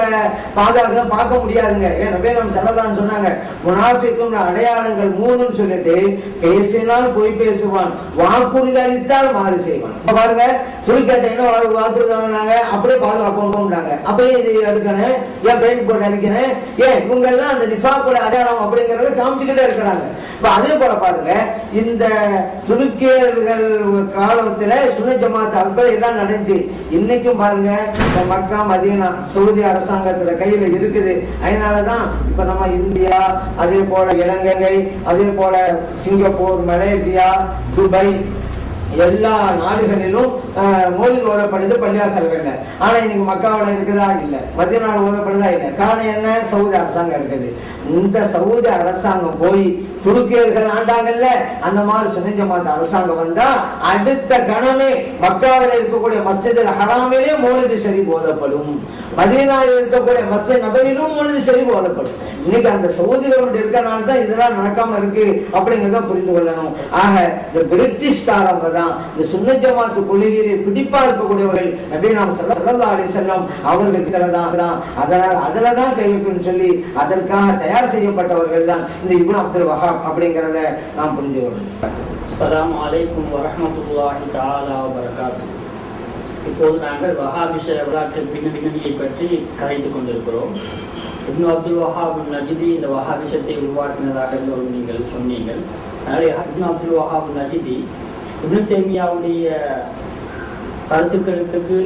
பாதுகாக்க பார்க்க முடியாதுங்க. ஏன் நபிகள் ஸல்லல்லாஹு சொன்னாங்க, முனாஃபிக்கும் அடையாளங்கள் 3ன்னு சொல்லிட்டு பேசினால் பொய் பேசுவான், வாக்குறுதி அளித்தால் மாறு செய்வான். பாருங்க, சொல்லி கேட்டீங்கன்னா வாக்குறுதி அப்படியே பாதுகாப்பாங்க. அப்படியே இதை எடுக்கணும், ஏன் பெயிண்ட் போட்டு அடிக்கணும், ஏன் இவங்க எல்லாம் அந்த நிஃபாக்குடைய அடையாளம் அப்படிங்கறத காமிச்சுக்கிட்டே இருக்கிறாங்க. இப்ப அதே போல பாருங்க, இந்த துருக்கியர்கள் காலத்துல சுன்னத் ஜமாத் அல்பை எல்லாம் நடந்துச்சு. இன்னைக்கும் பாருங்க, இந்த மக்கா மதீனா சவுதி அரசாங்கத்துல கையில இருக்குது. அதனாலதான் இப்ப நம்ம இந்தியா, அதே போல இலங்கை, அதே போல சிங்கப்பூர், மலேசியா, துபாய் எல்லா நாடுகளிலும் மௌலித் ஓதப்படுது பள்ளிவாசல்கள்ல. ஆனா இன்னைக்கு மக்காவுல இருக்குதா? இல்ல. மதீனால ஓதப்படுதா? இல்ல. காரணம் என்ன? சவுதி அரசாங்கம் இருக்குது. இந்த சவுதி அரசாங்கம் போய் துருக்கியர்கள் ஆண்டாங்கல்ல, அந்த மாதிரி சுன்னத் ஜமாத் அரசாங்கம் வந்தா அடுத்த கணமே மக்காவில் இருக்கக்கூடிய மஸ்ஜிதுல் ஹராமிலே மௌலித் ஷரீஃப் ஓதப்படும், மதீனாவில் இருக்கக்கூடிய மஸ்ஜித் நபவியிலும் மௌலித் ஷரீஃப் ஓதப்படும். இன்னைக்கு அந்த சவுதி கவர்மெண்ட் இருக்கனால தான் இதெல்லாம் நடக்காம இருக்கு அப்படிங்கிறத புரிந்து கொள்ளணும். ஆக இந்த பிரிட்டிஷ்காரங்க தான் இந்த சுன்னத் ஜமாத் கொள்கையை பிடிப்பா இருக்கக்கூடியவர்கள். நபிகள் ஸல்லல்லாஹு அலைஹி வஸல்லம் அவர்களுக்கு தான், அதனால அதுலதான் கை வைக்கணும்னு சொல்லி அதற்காக தயார் செய்யப்பட்டவர்கள் தான் இந்த இப்னு அப்துல் வஹாப் அப்படிங்கிறத நாம் புரிந்து கொள்ளணும். அஸ்ஸலாமு அலைக்கும் வரஹ்மத்துல்லாஹி தஆலா வபரகாத்துஹு. இப்போது நாங்கள் வஹாபிஷ வரலாற்று பின்னணியை பற்றி கரைத்துக் கொண்டிருக்கிறோம். இப்னு அப்துல் வஹாப் நஜ்தி இந்த வஹாபிஷத்தை உருவாக்கினதாக நீங்கள் சொன்னீங்கள். அதனால இப்னு அப்துல் வஹாப் நஜ்தி இப்னு தைமியாவுடைய கருத்துக்களுக்கு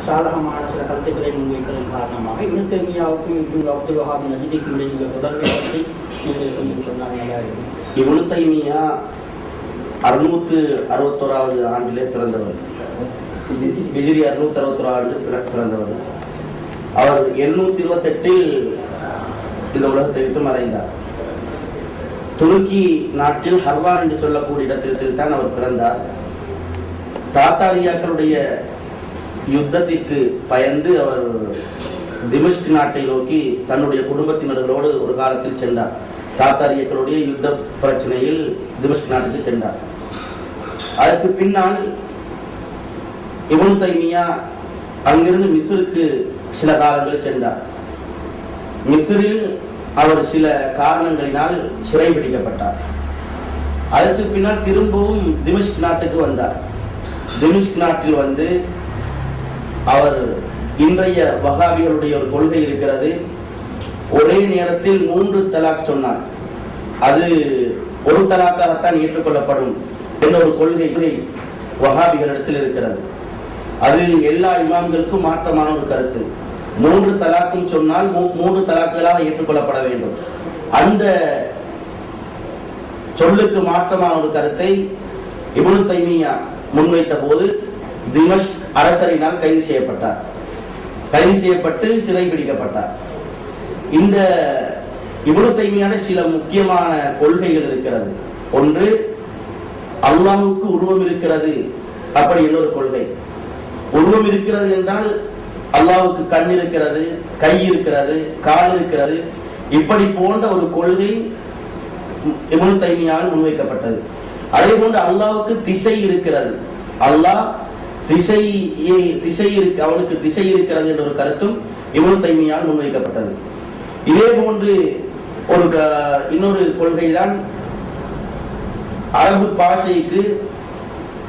சாதகமான சில கருத்துக்களை முன்வைப்பதன் காரணமாக இப்னு தைமியாவுக்கும் இப்னு அப்துல் வஹாப் நஜ்திக்கும் இடையே தொடர்பை பற்றி நீங்கள் கொஞ்சம் சொன்னாங்க. இப்னு தைமியா 661வது ஆண்டிலே பிறந்தவர். ஹிஜ்ரி 661 ஆண்டு பிறந்தவர். அவர் 728 இந்த உலகத்தை விட்டு மறைந்தார். துருக்கி நாட்டில் ஹர்வான் என்று சொல்லக்கூடிய இடத்தில் தான் அவர் பிறந்தார். தாத்தாரியாக்களுடைய யுத்தத்திற்கு பயந்து அவர் திமிஷ்க் நாட்டை நோக்கி தன்னுடைய குடும்பத்தினர்களோடு ஒரு காலத்தில் சென்றார். தாத்தாரியாக்களுடைய யுத்த பிரச்சனையில் திமிஷ்க் நாட்டுக்கு சென்றார். அதற்கு பின்னால் இப்னு தைமியா அங்கிருந்து மிஸ்ருக்கு சில காலங்களில் சென்றார். மிஸ்ரில் அவர் சில காரணங்களினால் சிறை பிடிக்கப்பட்டார். அதற்கு பின்னால் திரும்பவும் திமிஷ்க் நாட்டுக்கு வந்தார். திமிஷ்க் நாட்டில் வந்து அவர் இன்றைய வஹாபிகளுடைய ஒரு கொள்கை இருக்கிறது, ஒரே நேரத்தில் 3 தலாக் சொன்னார், அது ஒரு தலாக்காகத்தான் ஏற்றுக்கொள்ளப்படும் என்ற ஒரு கொள்கை வஹாபிகளிடத்தில் இருக்கிறது. அது எல்லா இமாம்களுக்கும் மாற்றமான ஒரு கருத்து. 3 தலாக்கும் சொன்னால் 3 தலாக்குகளாக ஏற்றுக்கொள்ளப்பட வேண்டும். அந்த சொல்லுக்கு மாற்றமான ஒரு கருத்தை இப்னு தைமியா முன்வைத்த போது திமஷ்க் அரசரினால் கைது செய்யப்பட்டார். கைது செய்யப்பட்டு சிறை பிடிக்கப்பட்டார். இந்த இப்னு தைமியான சில முக்கியமான கொள்கைகள் இருக்கிறது. ஒன்று, அல்லாஹ்வுக்கு உருவம் இருக்கிறது அப்படி இன்னொரு கொள்கை. உருவம் இருக்கிறது என்றால் அல்லாஹ்வுக்கு கண் இருக்கிறது, கை இருக்கிறது, கால் இருக்கிறது, இப்படி போன்ற ஒரு கொள்கை இப்னு தைமியாவால் முன்வைக்கப்பட்டது. அதே போன்று அல்லாஹ்வுக்கு திசை இருக்கிறது, அல்லாஹ் அவனுக்கு திசை இருக்கிறது என்ற ஒரு கருத்தும் இப்னு தைமியாவால் முன்வைக்கப்பட்டது. இதே போன்று இன்னொரு கொள்கைதான் அரபு பாஷைக்கு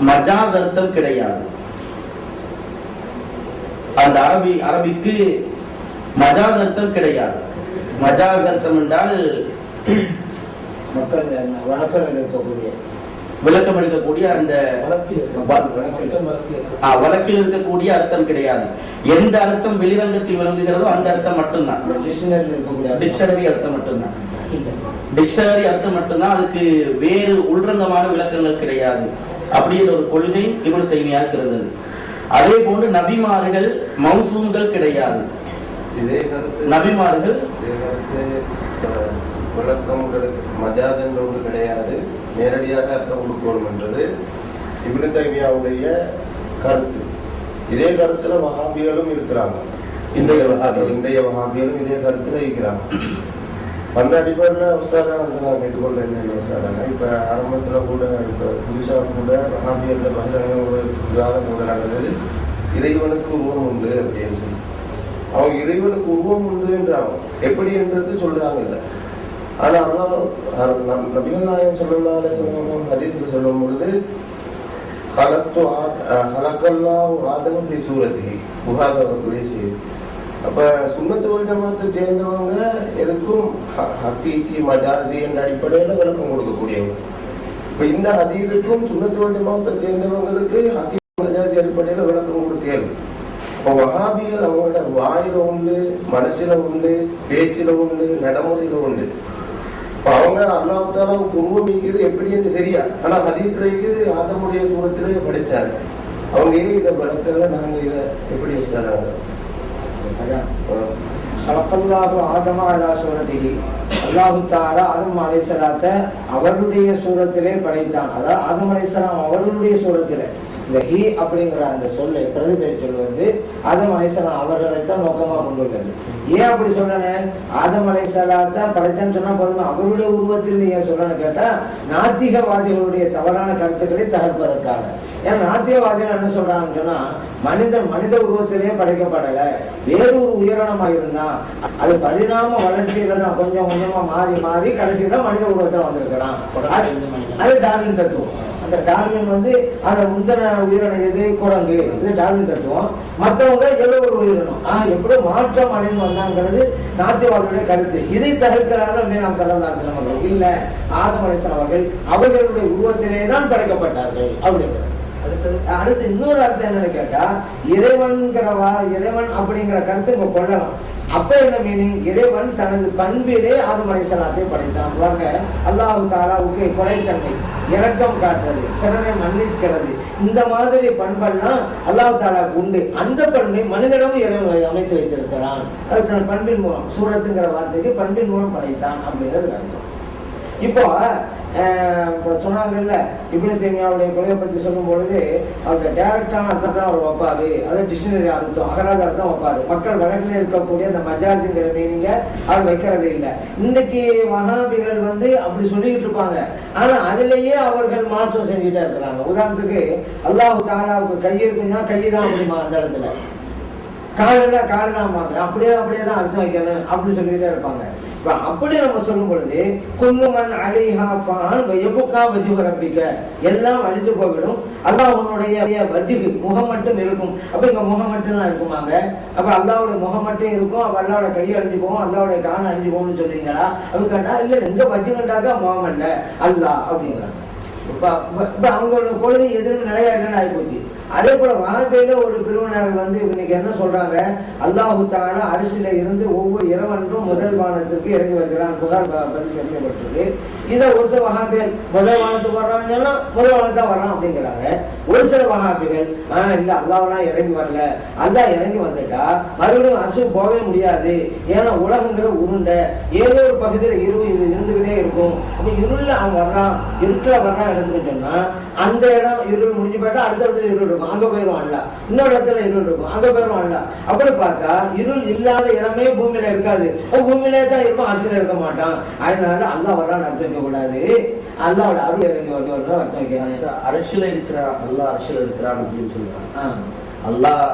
மஜாஸ் அர்த்தம் கிடையாது. அந்த அரபிக்கு மஜாஸ் அர்த்தம் கிடையாது. மஜாஸ் அர்த்தம் என்றால் மக்கள் விளக்கம் எடுக்கக்கூடிய அந்த வழக்கில் இருக்கக்கூடிய அர்த்தம் கிடையாது. எந்த அர்த்தம் வெளிரங்கத்தில் விளங்குகிறதோ அந்த அர்த்தம் மட்டும்தான். டிக்ஷனரி அர்த்தம் மட்டும்தான். டிக்ஷனரி அர்த்தம் மட்டும்தான். அதுக்கு வேறு உள்ரங்கமான விளக்கங்கள் கிடையாது. அப்படின்ற ஒரு கொள்கை இப்னு தைமியாவுக்கு இருந்தது. அதே போன்று நபிமார்கள் மௌசூம்கள் கிடையாது. நபிமார்கள் விளக்கங்களுக்கு மஜாஸ் என்ற ஒன்று கிடையாது, நேரடியாக அர்த்தம் கொடுக்கணும் என்றது இப்னு தைமியாவுடைய கருத்து. இதே கருத்துல வஹாபிகளும் இருக்கிறாங்க. இன்றைய வஹாபிகளும் இதே கருத்துல இருக்கிறாங்க. அந்த அடிப்படையில் உஸ்தாதா நான் கேட்டுக்கொள்ள என்ன உஸ்தாதாங்க, இப்ப ஆரம்பத்துல கூட இப்ப புதுசா கூட வஹாபியல்ல பகிரங்க ஒரு விவாதம் கூட நடந்தது, இறைவனுக்கு உருவம் உண்டு அப்படின்னு சொல்லி. அவங்க இறைவனுக்கு உருவம் உண்டு என்றாங்க, எப்படி என்றது சொல்றாங்க இல்லை. ஆனா நபிகள் நாயகம் ஸல்லல்லாஹு அலைஹி வஸல்லம் ஹதீஸ்ல சொல்லும் பொழுது ஹலக்கல்லாஹு ஆதம ஃபீ சூரத்திஹி, புகாரி வரக்கூடிய செய்தி. அப்ப சுன்னத்து வல் ஜமாத்தை சேர்ந்தவங்க எதுக்கும் ஹக்கீகி மஜாசி என்ற அடிப்படையில விளக்கம் கொடுக்கக்கூடியவங்க. இப்ப இந்த ஹதீஸுக்கும் சுன்னத்து வல் ஜமாத்தை சேர்ந்தவங்களுக்கு ஹக்கீகி மஜாசி அடிப்படையில விளக்கம் கொடுக்கணும். இப்போ வஹாபிகள் அவங்களோட வாயில உண்டு, மனசுல உண்டு, பேச்சுல உண்டு, நடைமுறையில உண்டு. இப்ப அவங்க அல்லாஹ் தஆலாவுக்கு உருவம் இருக்குது எப்படி என்று தெரியாது. ஆனா ஹதீஸ்ல இருக்குது ஆதமுடைய சூரத்திலே படிச்சாங்க. அவங்க இதை விளக்கல நாங்க இதை எப்படி வச்சாங்க. அல்லாஹு தஆலா ஆதம் அலைஹிஸ்ஸலாத்தை அவருடைய சூரத்திலே படைத்தான். அதாவது ஆதம் அலைஹிஸ்ஸலாம் அவர்களுடைய சூரத்திலே. இந்த ஹி அப்படிங்கிற அந்த சொல்லை பிரதிபெயர் சொல் ஆதம் அலைஹிஸ்ஸலாம் அவர்களைத்தான் நோக்கமா கொண்டுள்ளது. ஏன் அப்படி சொல்லணும்? ஆதம் அலைஹிஸ்ஸலாத்தை படைத்தன்னு சொன்னா போதுமா, அவருடைய உருவத்தில் ஏன் சொல்லணும்னு கேட்டா நாத்திகவாதிகளுடைய தவறான கருத்துக்களை தகர்ப்பதற்காக. ஏன்னா நாத்திகவாதிகள் என்ன சொல்றாங்கன்னு சொன்னா, மனித உருவத்திலேயே படைக்கப்படல, வேறு ஒரு உயிரினமாக இருந்தா அது பரிணாம வளர்ச்சியில தான் கொஞ்சம் கொஞ்சமா மாறி மாறி கடைசியில மனித உருவத்தில் வந்திருக்கிறான். அது டார்வின் தத்துவம். அந்த டார்வின் அந்த முந்தின உயிரினம் எது? குரங்கு. இது டார்வின் தத்துவம். மற்றவங்க ஏதோ ஒரு உயிரினம் எப்படி மாற்றம் அடைந்து வந்தாங்கிறது நாத்தியவாதிகளுடைய கருத்து. இதை தவிர்க்கிறார்கள் அப்படின்னு நாம் சொல்லலாம். இல்ல, ஆதம் அலைஹிஸ்ஸலாம் அவர்கள் அவர்களுடைய உருவத்திலே தான் படைக்கப்பட்டார்கள் அப்படிங்கிறது. அடுத்து இன்னொரு அர்த்தம் என்னன்னு கேட்டா, இறைவன் அப்படிங்கிற கருத்து இங்க கொள்ளலாம். அப்ப என்ன மீனிங்? இறைவன் தனது பண்பிலே ஆதம் அலைஹிஸ்ஸலாத்தை படைத்தான். பாருங்க, அல்லாஹ் தஆலாவுக்கு கொலைத்தன்மை, இரக்கம் காட்டுறது, பிறரை மன்னிக்கிறது, இந்த மாதிரி பண்பெல்லாம் அல்லாஹ் தஆலாவுக்கு உண்டு. அந்த பண்பை மனிதனும் இறைவன் அமைத்து வைத்திருக்கிறான். அது தன் பண்பின் மூலம், சூரத்துங்கிற வார்த்தைக்கு பண்பின் மூலம் படைத்தான் அப்படிங்கிறது அர்த்தம். இப்போ சொன்னாங்கல்ல, இப்னு தைமியாவுடைய கொலையை பத்தி சொல்லும் பொழுது அவங்க டைரக்டான அர்த்தம் தான் அவர் வைப்பாரு. அது டிக்ஷனரி அர்த்தம், அகராத அர்த்தம் வைப்பாரு. மக்கள் வழக்கில் இருக்கக்கூடிய அந்த மஜாசிங்கிற மீனிங்க அவர் வைக்கிறது இல்லை. இன்னைக்கு வஹாபிகள் அப்படி சொல்லிட்டு இருப்பாங்க. ஆனா அதுலயே அவர்கள் மாற்றம் செஞ்சுட்டே இருக்கிறாங்க. உதாரணத்துக்கு அல்லாஹ் தஆலாவுக்கு கை இருக்குன்னா கைதான் அப்படிமா, அந்த இடத்துல காலுன்னா காலு தான், அப்படியேதான் அர்த்தம் வைக்கணும் அப்படி சொல்லிட்டே இருப்பாங்க. அப்படி நம்ம சொல்லும் பொழுது குல்லுமன் அலைஹா ஃபான் வயபுகா வஜ்ஹு ரப்பிக, எல்லாம் அழிந்து போய்விடும், அல்லாஹ்வுடைய வஜ்ஹு முகம் மட்டும் இருக்கும். அப்ப இங்க முகம் மட்டும் தான் இருக்குமாங்க? அப்ப அல்லாஹ்வுடைய முகம் மட்டும் இருக்கும், அப்ப அல்லாஹ்வுடைய கை அழிஞ்சு போகும், அல்லாஹ்வுடைய கால் அழிஞ்சு போகும்னு சொல்றீங்களா? அப்படி கேட்டா இல்ல, எங்க வஜ்ஹுண்டாக்கா முகம் அல்ல அல்லாஹ் அப்படிங்கிறாங்க. இப்ப அவங்களோட கொள்கை எதிர்ப்பு நிலையா என்னன்னு ஆகி போச்சு. அதே போல வஹாபியில ஒரு பிரிவினர் வந்து இன்னைக்கு என்ன சொல்றாங்க, அல்லாஹு தஆலா அரிசில இருந்து ஒவ்வொரு இரவன்றும் முதல் வானத்திற்கு இறங்கி வருகிறான், புகார் பதிவு செய்யப்பட்டிருக்கு. இதை ஒரு சில வஹாபிகள் முதல் வானத்துக்கு வர்றாங்கன்னா முதல் வானத்தான் வர்றான் அப்படிங்கிறாங்க. ஒரு சில வஹாபிகள் இல்ல அல்லாஹ்லாம் இறங்கி வரல, அல்லாஹ் இறங்கி வந்துட்டா மறுபடியும் அரிசி போகவே முடியாது, ஏன்னா உலகங்கிற உருண்டை, ஏதோ ஒரு பகுதியில இருந்துகிட்டே இருக்கும். அப்ப இருள்ல அவன் வர்றான், இருட்டுல வர்றான் எடுத்துன்னு சொன்னா அந்த இடம் இருள் முடிஞ்சு போயிட்டா அடுத்த இடத்துல இருள் இருக்கும், அங்க போயிடுவான் இல்ல, இன்னொரு இடத்துல இருள் இருக்கும், அங்க போயிடுவான் இல்ல. அப்படி பார்த்தா இருள் இல்லாத இடமே பூமியில இருக்காது, பூமியிலே தான் இருக்கும், அரசியல இருக்க மாட்டான். அதனால அல்லாஹ் வர்றான்னு அர்த்தம் வைக்க கூடாது, அல்லாவோட அருள் இறங்கி வருவது அர்த்தம் வைக்கிறான். அரசியல இருக்கிறான், அல்லாஹ் அரசியல இருக்கிறான் அப்படின்னு சொல்றான். அல்லாஹ்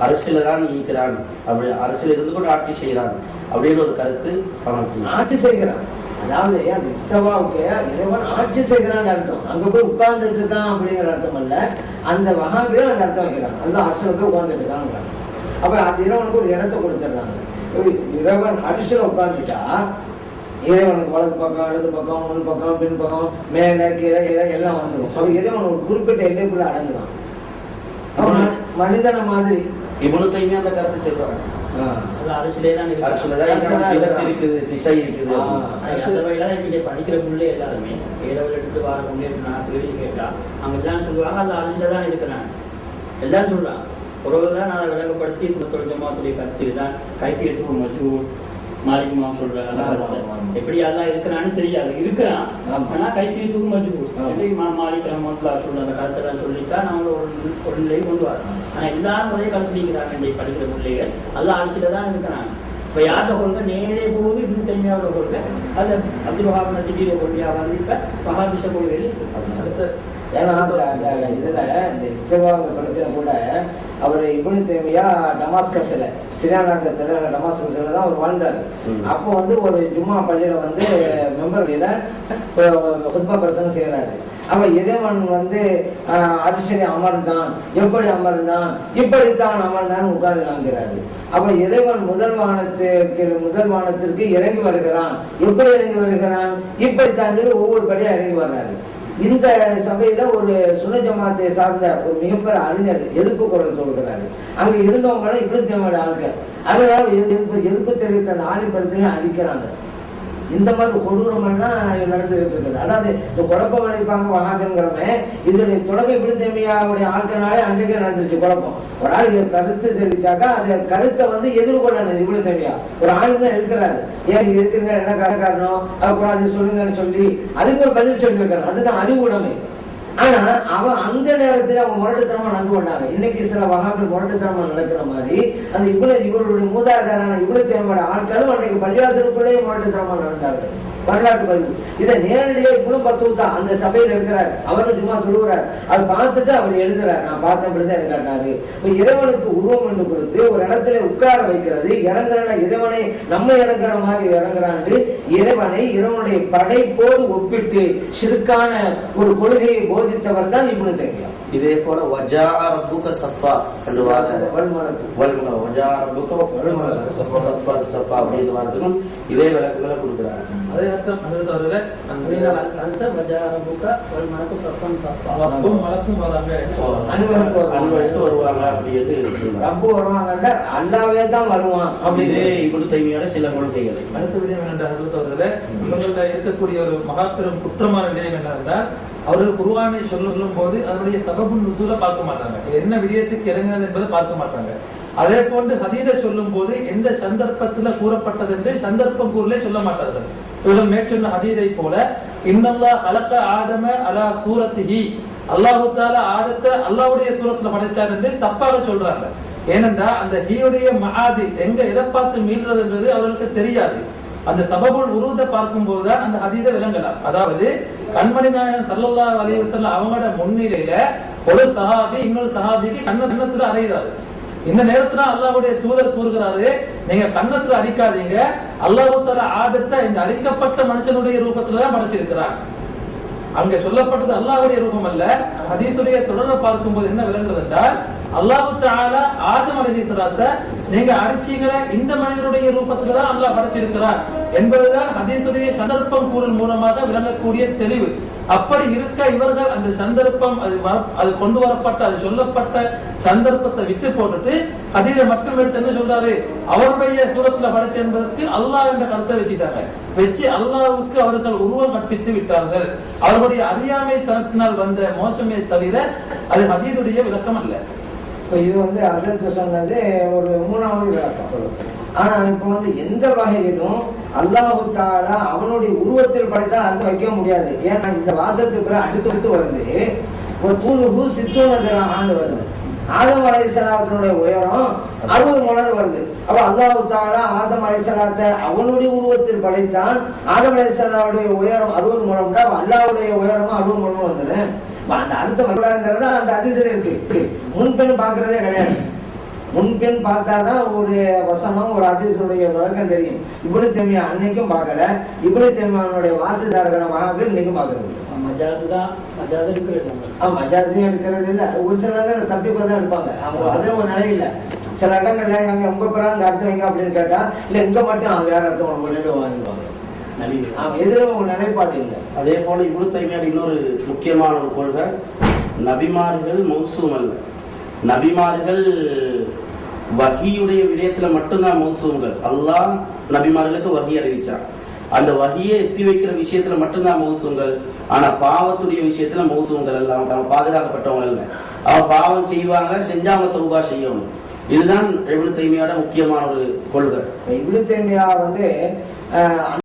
அரசியல தான் இருக்கிறான், அப்படி அரசியல் இருந்து கூட ஆட்சி செய்யறான் அப்படின்னு ஒரு கருத்து அவனுக்கு. ஆட்சி செய்கிறான், அதாவது இஸ்தவாவுக்கு இறைவன் ஆட்சி செய்கிறான்னு அர்த்தம், அங்க போய் உட்கார்ந்துட்டு இருக்கான் அப்படிங்கிற அர்த்தம் அல்ல. அந்த வஹாபில அந்த அர்த்தம் வைக்கிறான், அந்த அரசியல போய் உட்கார்ந்துட்டு இருக்காங்க. அப்ப அந்த இறைவனுக்கு ஒரு இடத்தை கொடுத்துடுறாங்க. இறைவன் அரசியல உட்கார்ந்துட்டா இறைவனுக்கு வலது பக்கம் இடது பக்கம் முன் பக்கம் பின் பக்கம் மேல கீழே எல்லாம் வந்துடும். இறைவன் ஒரு குறிப்பிட்ட எல்லைக்குள்ள அடங்குதான், மனிதன மாதிரி. இவனு தைமே அந்த கருத்து சொல்றாங்க, படிக்கிற பிள்ளை எல்லாருமே ஏதாவது எடுத்து வர கேள்வி கேட்டா அவங்க எல்லாம் சொல்லுவாங்க அந்த அரசியல தான் இருக்கிறாங்க, எல்லாம் சொல்றாங்க. உறவுதான் நான் விளங்கப்படுத்தி சுமத்துடைய ஜமாத்துடைய கருத்து தான் கைப்பியத்துக்கு மஜூர் மாலிகமா சொல்றாங்க. எப்படி எல்லாம் இருக்கிறான்னு தெரியாது, இருக்கிறான் ஆனா கைப்பியத்துக்கு மஜூர் மாலிக் ரஹ்மத்துல்லாஹி சொல்ற அந்த கருத்தை சொல்லிட்டா நாங்க ஒரு நிலையை கொண்டு வரோம். ஆனா எல்லாரும் ஒரே கருத்துக்கிறாங்க, படிக்கிற பிள்ளைகள் எல்லாம் அரசியல தான் இருக்கிறாங்க. இப்ப யார்கிட்ட கொள்கை நேரே போகுது, இப்னு தைமியாவோட கொள்கை, அது அப்துல் வஹாப் நஜ்தியோட கொள்கையா வந்து இப்ப வஹாபிஷ கொள்கையில் அடுத்த. ஏன்னா இதுல இந்த இஸ்திவாங்க படத்துல கூட அவர் இப்னு தைமியா டமாஸ்கஸ்ல சிரியானாட்டத்துல டமாஸ்கஸ்ல தான் அவர் வாழ்ந்தாரு. அப்போ வந்து ஒரு ஜும்மா பள்ளியில வந்து மெம்பர்ல குத்பா பிரசங்கம் செய்யறாரு. அவ இறைவன் வந்து அரிசனை அமர்ந்தான், எப்படி அமர்ந்தான், இப்படித்தான் அமர்ந்தான்னு உட்கார்ந்து காண்கிறாரு. அப்ப இறைவன் முதல் வானத்திற்கு இறங்கி வருகிறான், எப்படி இறங்கி வருகிறான், இப்படித்தான் ஒவ்வொரு படியா இறங்கி வர்றாரு. இந்த சபையில ஒரு சுன்ன ஜமாத்தை சார்ந்த ஒரு மிகப்பெரிய அறிஞர் எதிர்ப்பு குரல் சொல்கிறாரு. அங்க இருந்தவங்க இப்படி தேவையான ஆட்கள், அதனால எதிர்ப்பு தெரிவித்த அந்த ஆணிப்படத்தையும் அடிக்கிறாங்க. இந்த மாதிரி கொடூரமெல்லாம் நடந்துகிட்டு இருக்குது. அதாவது இந்த குழப்பம் விளைப்பாங்க வஹாபிங்கிறமே, இதனுடைய தொடக்க இப்னு தைமியாவுடைய ஆட்களாலே அன்றைக்கே நடந்துருச்சு குழப்பம். ஒரு ஆள் கருத்து தெரிவிச்சாக்கா அந்த கருத்தை வந்து எதிர்கொள்ளணும். இப்னு தைமியா ஒரு ஆள் தான் இருக்கிறாரு, ஏன் இருக்குங்க என்ன காரணம் அப்புறம் அது சொல்லுங்கன்னு சொல்லி அதுக்கு ஒரு பதில் சொல்லி வைக்கணும், அதுதான் அறிவுடைமை. ஆனா அவன் அந்த நேரத்துல அவங்க முரட்டுத்தனமா நடந்து கொண்டாங்க. இன்னைக்கு சில வஹாபி முரட்டுத்தனமா நடக்கிற மாதிரி அந்த இவருடைய மூதாதாரான இப்னு தைமியாவோட ஆட்களும் அன்றைக்கு பள்ளிவாசலுக்குள்ளேயே முரட்டுத்தனமா நடந்தார்கள். வரலாற்று பதிவு இதை நேரடியாக இப்னு பத்தூத்தா அந்த சபையில இருக்கிறார், அவரும் சும்மா சொல்லுகிறார். அதை பார்த்துட்டு அவர் எழுதுறார், நான் பார்த்தேன் இப்படிதான் இருக்காரு. இறைவனுக்கு உருவம் என்று கொடுத்து ஒரு இடத்துல உட்கார வைக்கிறது, இறங்குற இறைவனை நம்ம இறங்குற மாதிரி இறங்குறாண்டு இறைவனை இறைவனுடைய படைப்போடு ஒப்பிட்டு சிறுக்கான ஒரு கொள்கையை போதித்தவர் தான் இப்னு தைமியா. இதே போல இதே விளக்கங்களை கொடுக்கிறாங்க. அதே அர்த்தம் வருவாங்க அப்படின்னு அல்லாவே தான் வருவான் அப்படின்னு இப்னு தைமியால சில கொள்கைகள். அடுத்த விடயம் என்னென்றால் இவங்கள்ட்ட இருக்கக்கூடிய ஒரு மகாபெரும் குற்றமான விடயம் என்னென்றால் அவர்கள் குர்ஆனை சொல்லும் போது அதனுடைய சபபு நுசூலை பார்க்க மாட்டாங்க, என்ன விடயத்துக்கு இறங்கினது என்பதை பார்க்க மாட்டாங்க. அதே போன்று ஹதீஸை சொல்லும் போது எந்த சந்தர்ப்பத்துல கூறப்பட்டது என்று சந்தர்ப்பம் கூறலே சொல்ல மாட்டார்கள். இவர்கள் மேற்சொன்ன ஹதீஸை போல இன்னல்லாஹ் ஹலக ஆதம அலா சூரத்திஹி, அல்லாஹு தஆலா ஆதத்தை அல்லாஹ்வுடைய சூரத்துல படைத்தார் என்று தப்பாக சொல்றாங்க. ஏனென்றா அந்த ஹீயுடைய மஆதி எங்க எதை பார்த்து மீள்றதுன்றது அவர்களுக்கு தெரியாது. அந்த சபபுல் உருவத்தை பார்க்கும் போதுதான் அந்த ஹதீஸை விளங்கலாம். அதாவது கண்மணி நாயகம் ஸல்லல்லாஹு அலைஹி வஸல்லம் அவங்களோட முன்னிலையில ஒரு சஹாபி இன்னொரு சஹாபிக்கு கண்ணத்துல அறையிறாரு. இந்த நேரத்துல அல்லாஹ்வுடைய தூதர் கூறுகிறாரு, நீங்க கண்ணத்துல அடிக்காதீங்க, அல்லாஹ் தஆலா ஆதத்தை இந்த அழிக்கப்பட்ட மனுஷனுடைய ரூபத்துலதான் படைச்சிருக்கிறார். அங்க சொல்லப்பட்டது அல்லாஹ்வுடைய ரூபம் அல்ல. ஹதீஸுடைய தொடரை பார்க்கும்போது என்ன விளங்குறது என்றால் அல்லாஹ் தஆலா ஆதம் அலைஹிஸ்ஸலாத்தை நீங்க அடிச்சீங்களே இந்த மனிதனுடைய ரூபத்துல தான் அல்லாஹ் படைச்சிருக்கிறார் என்பதுதான் ஹதீஸுடைய சந்தர்ப்பம் கூறல் மூலமாக விளங்கக்கூடிய தெளிவு. அப்படி இருக்க இவர்கள் அந்த சந்தர்ப்பம் அது கொண்டு வரப்பட்ட அது சொல்லப்பட்ட சந்தர்ப்பத்தை விட்டு போட்டுட்டு ஹதீஸை மட்டும் எடுத்து என்ன சொல்றாரு, அவருடைய சூரத்துல படைச்ச என்பதற்கு அல்லாஹ் என்ற கருத்தை வச்சுட்டாங்க. வச்சு அல்லாஹ்வுக்கு அவர்கள் உருவம் கற்பித்து விட்டார்கள். அவருடைய அறியாமை தனத்தினால் வந்த மோசமே தவிர அது ஹதீஸுடைய விளக்கம் அல்ல. இது அதற்கு சொன்னது ஒரு 3வது விளக்கம். ஆனா இப்ப எந்த வகையிலும் அல்லாஹு தஆலா அவனுடைய உருவத்தில் படைத்தால் அர்த்தம் வைக்க முடியாது. ஏன்னா இந்த வாசத்துக்கு அடுத்து வருது, ஒரு தூணுகு சித்தூனு ஆண்டு வருது. ஆதம் அலைஹிஸ்ஸலாத்தினுடைய உயரம் 60 மடங்கு வருது. அப்ப அல்லாஹு தஆலா ஆதம் அலைஹிஸ்ஸலாத்தை அவனுடைய உருவத்தில் படைத்தான். ஆதம் அலைஹிஸ்ஸலாமுடைய உயரம் 60 மடங்குனா அல்லாஹ்வுடைய உயரமும் 60 மடங்கு வந்துரு. அந்த அர்த்தம் வரக்கூடாதுங்கிறத அந்த அதிசயம் இருக்கு. முன்பெண் பாக்குறதே கிடையாது. முன்பெண் பார்த்தாதான் ஒரு வசனம் ஒரு அதிசனுடைய விளக்கம் தெரியும். இப்னு தய்மியா அன்னைக்கும் பார்க்கல, இப்னு தய்மியாவுடைய வாசிதாரர்கள மகாபீர் இன்னைக்கும் பார்க்கறது. மஜாசியும் எடுக்கிறது இல்ல, ஒரு சில தப்பி தான் எடுப்பாங்க. அவங்க அதுல ஒரு நிலை இல்ல. சில இடங்கள்ல அங்க உங்க பிறகு அந்த அர்த்தம் வைங்க அப்படின்னு கேட்டா இல்ல இங்க மட்டும் வேற அர்த்தம் உங்க வாங்கிடுவாங்க. எதிர ஒரு நிலைப்பாடு இல்லை. அதே போல இப்னு தய்மியா இன்னொரு முக்கியமான ஒரு கொள்கை, நபிமார்கள் மௌசூம் அல்ல. நபிமார்கள் வஹியுடைய விடயத்துல மட்டும்தான் மௌசூம்கள். அல்லாஹ் நபிமார்களுக்கு வஹி அறிவிச்சான். அந்த வஹியை எத்தி வைக்கிற விஷயத்துல மட்டும்தான் மௌசூம்கள். ஆனா பாவத்துடைய விஷயத்துல மௌசூம்கள் அல்ல. அவங்க பாதுகாக்கப்பட்டவங்க இல்லை. அவன் பாவம் செய்வாங்க, செஞ்சாங்க தௌபா செய்யணும். இதுதான் இப்னு தய்மியாவோட முக்கியமான ஒரு கொள்கை. இப்னு தய்மியா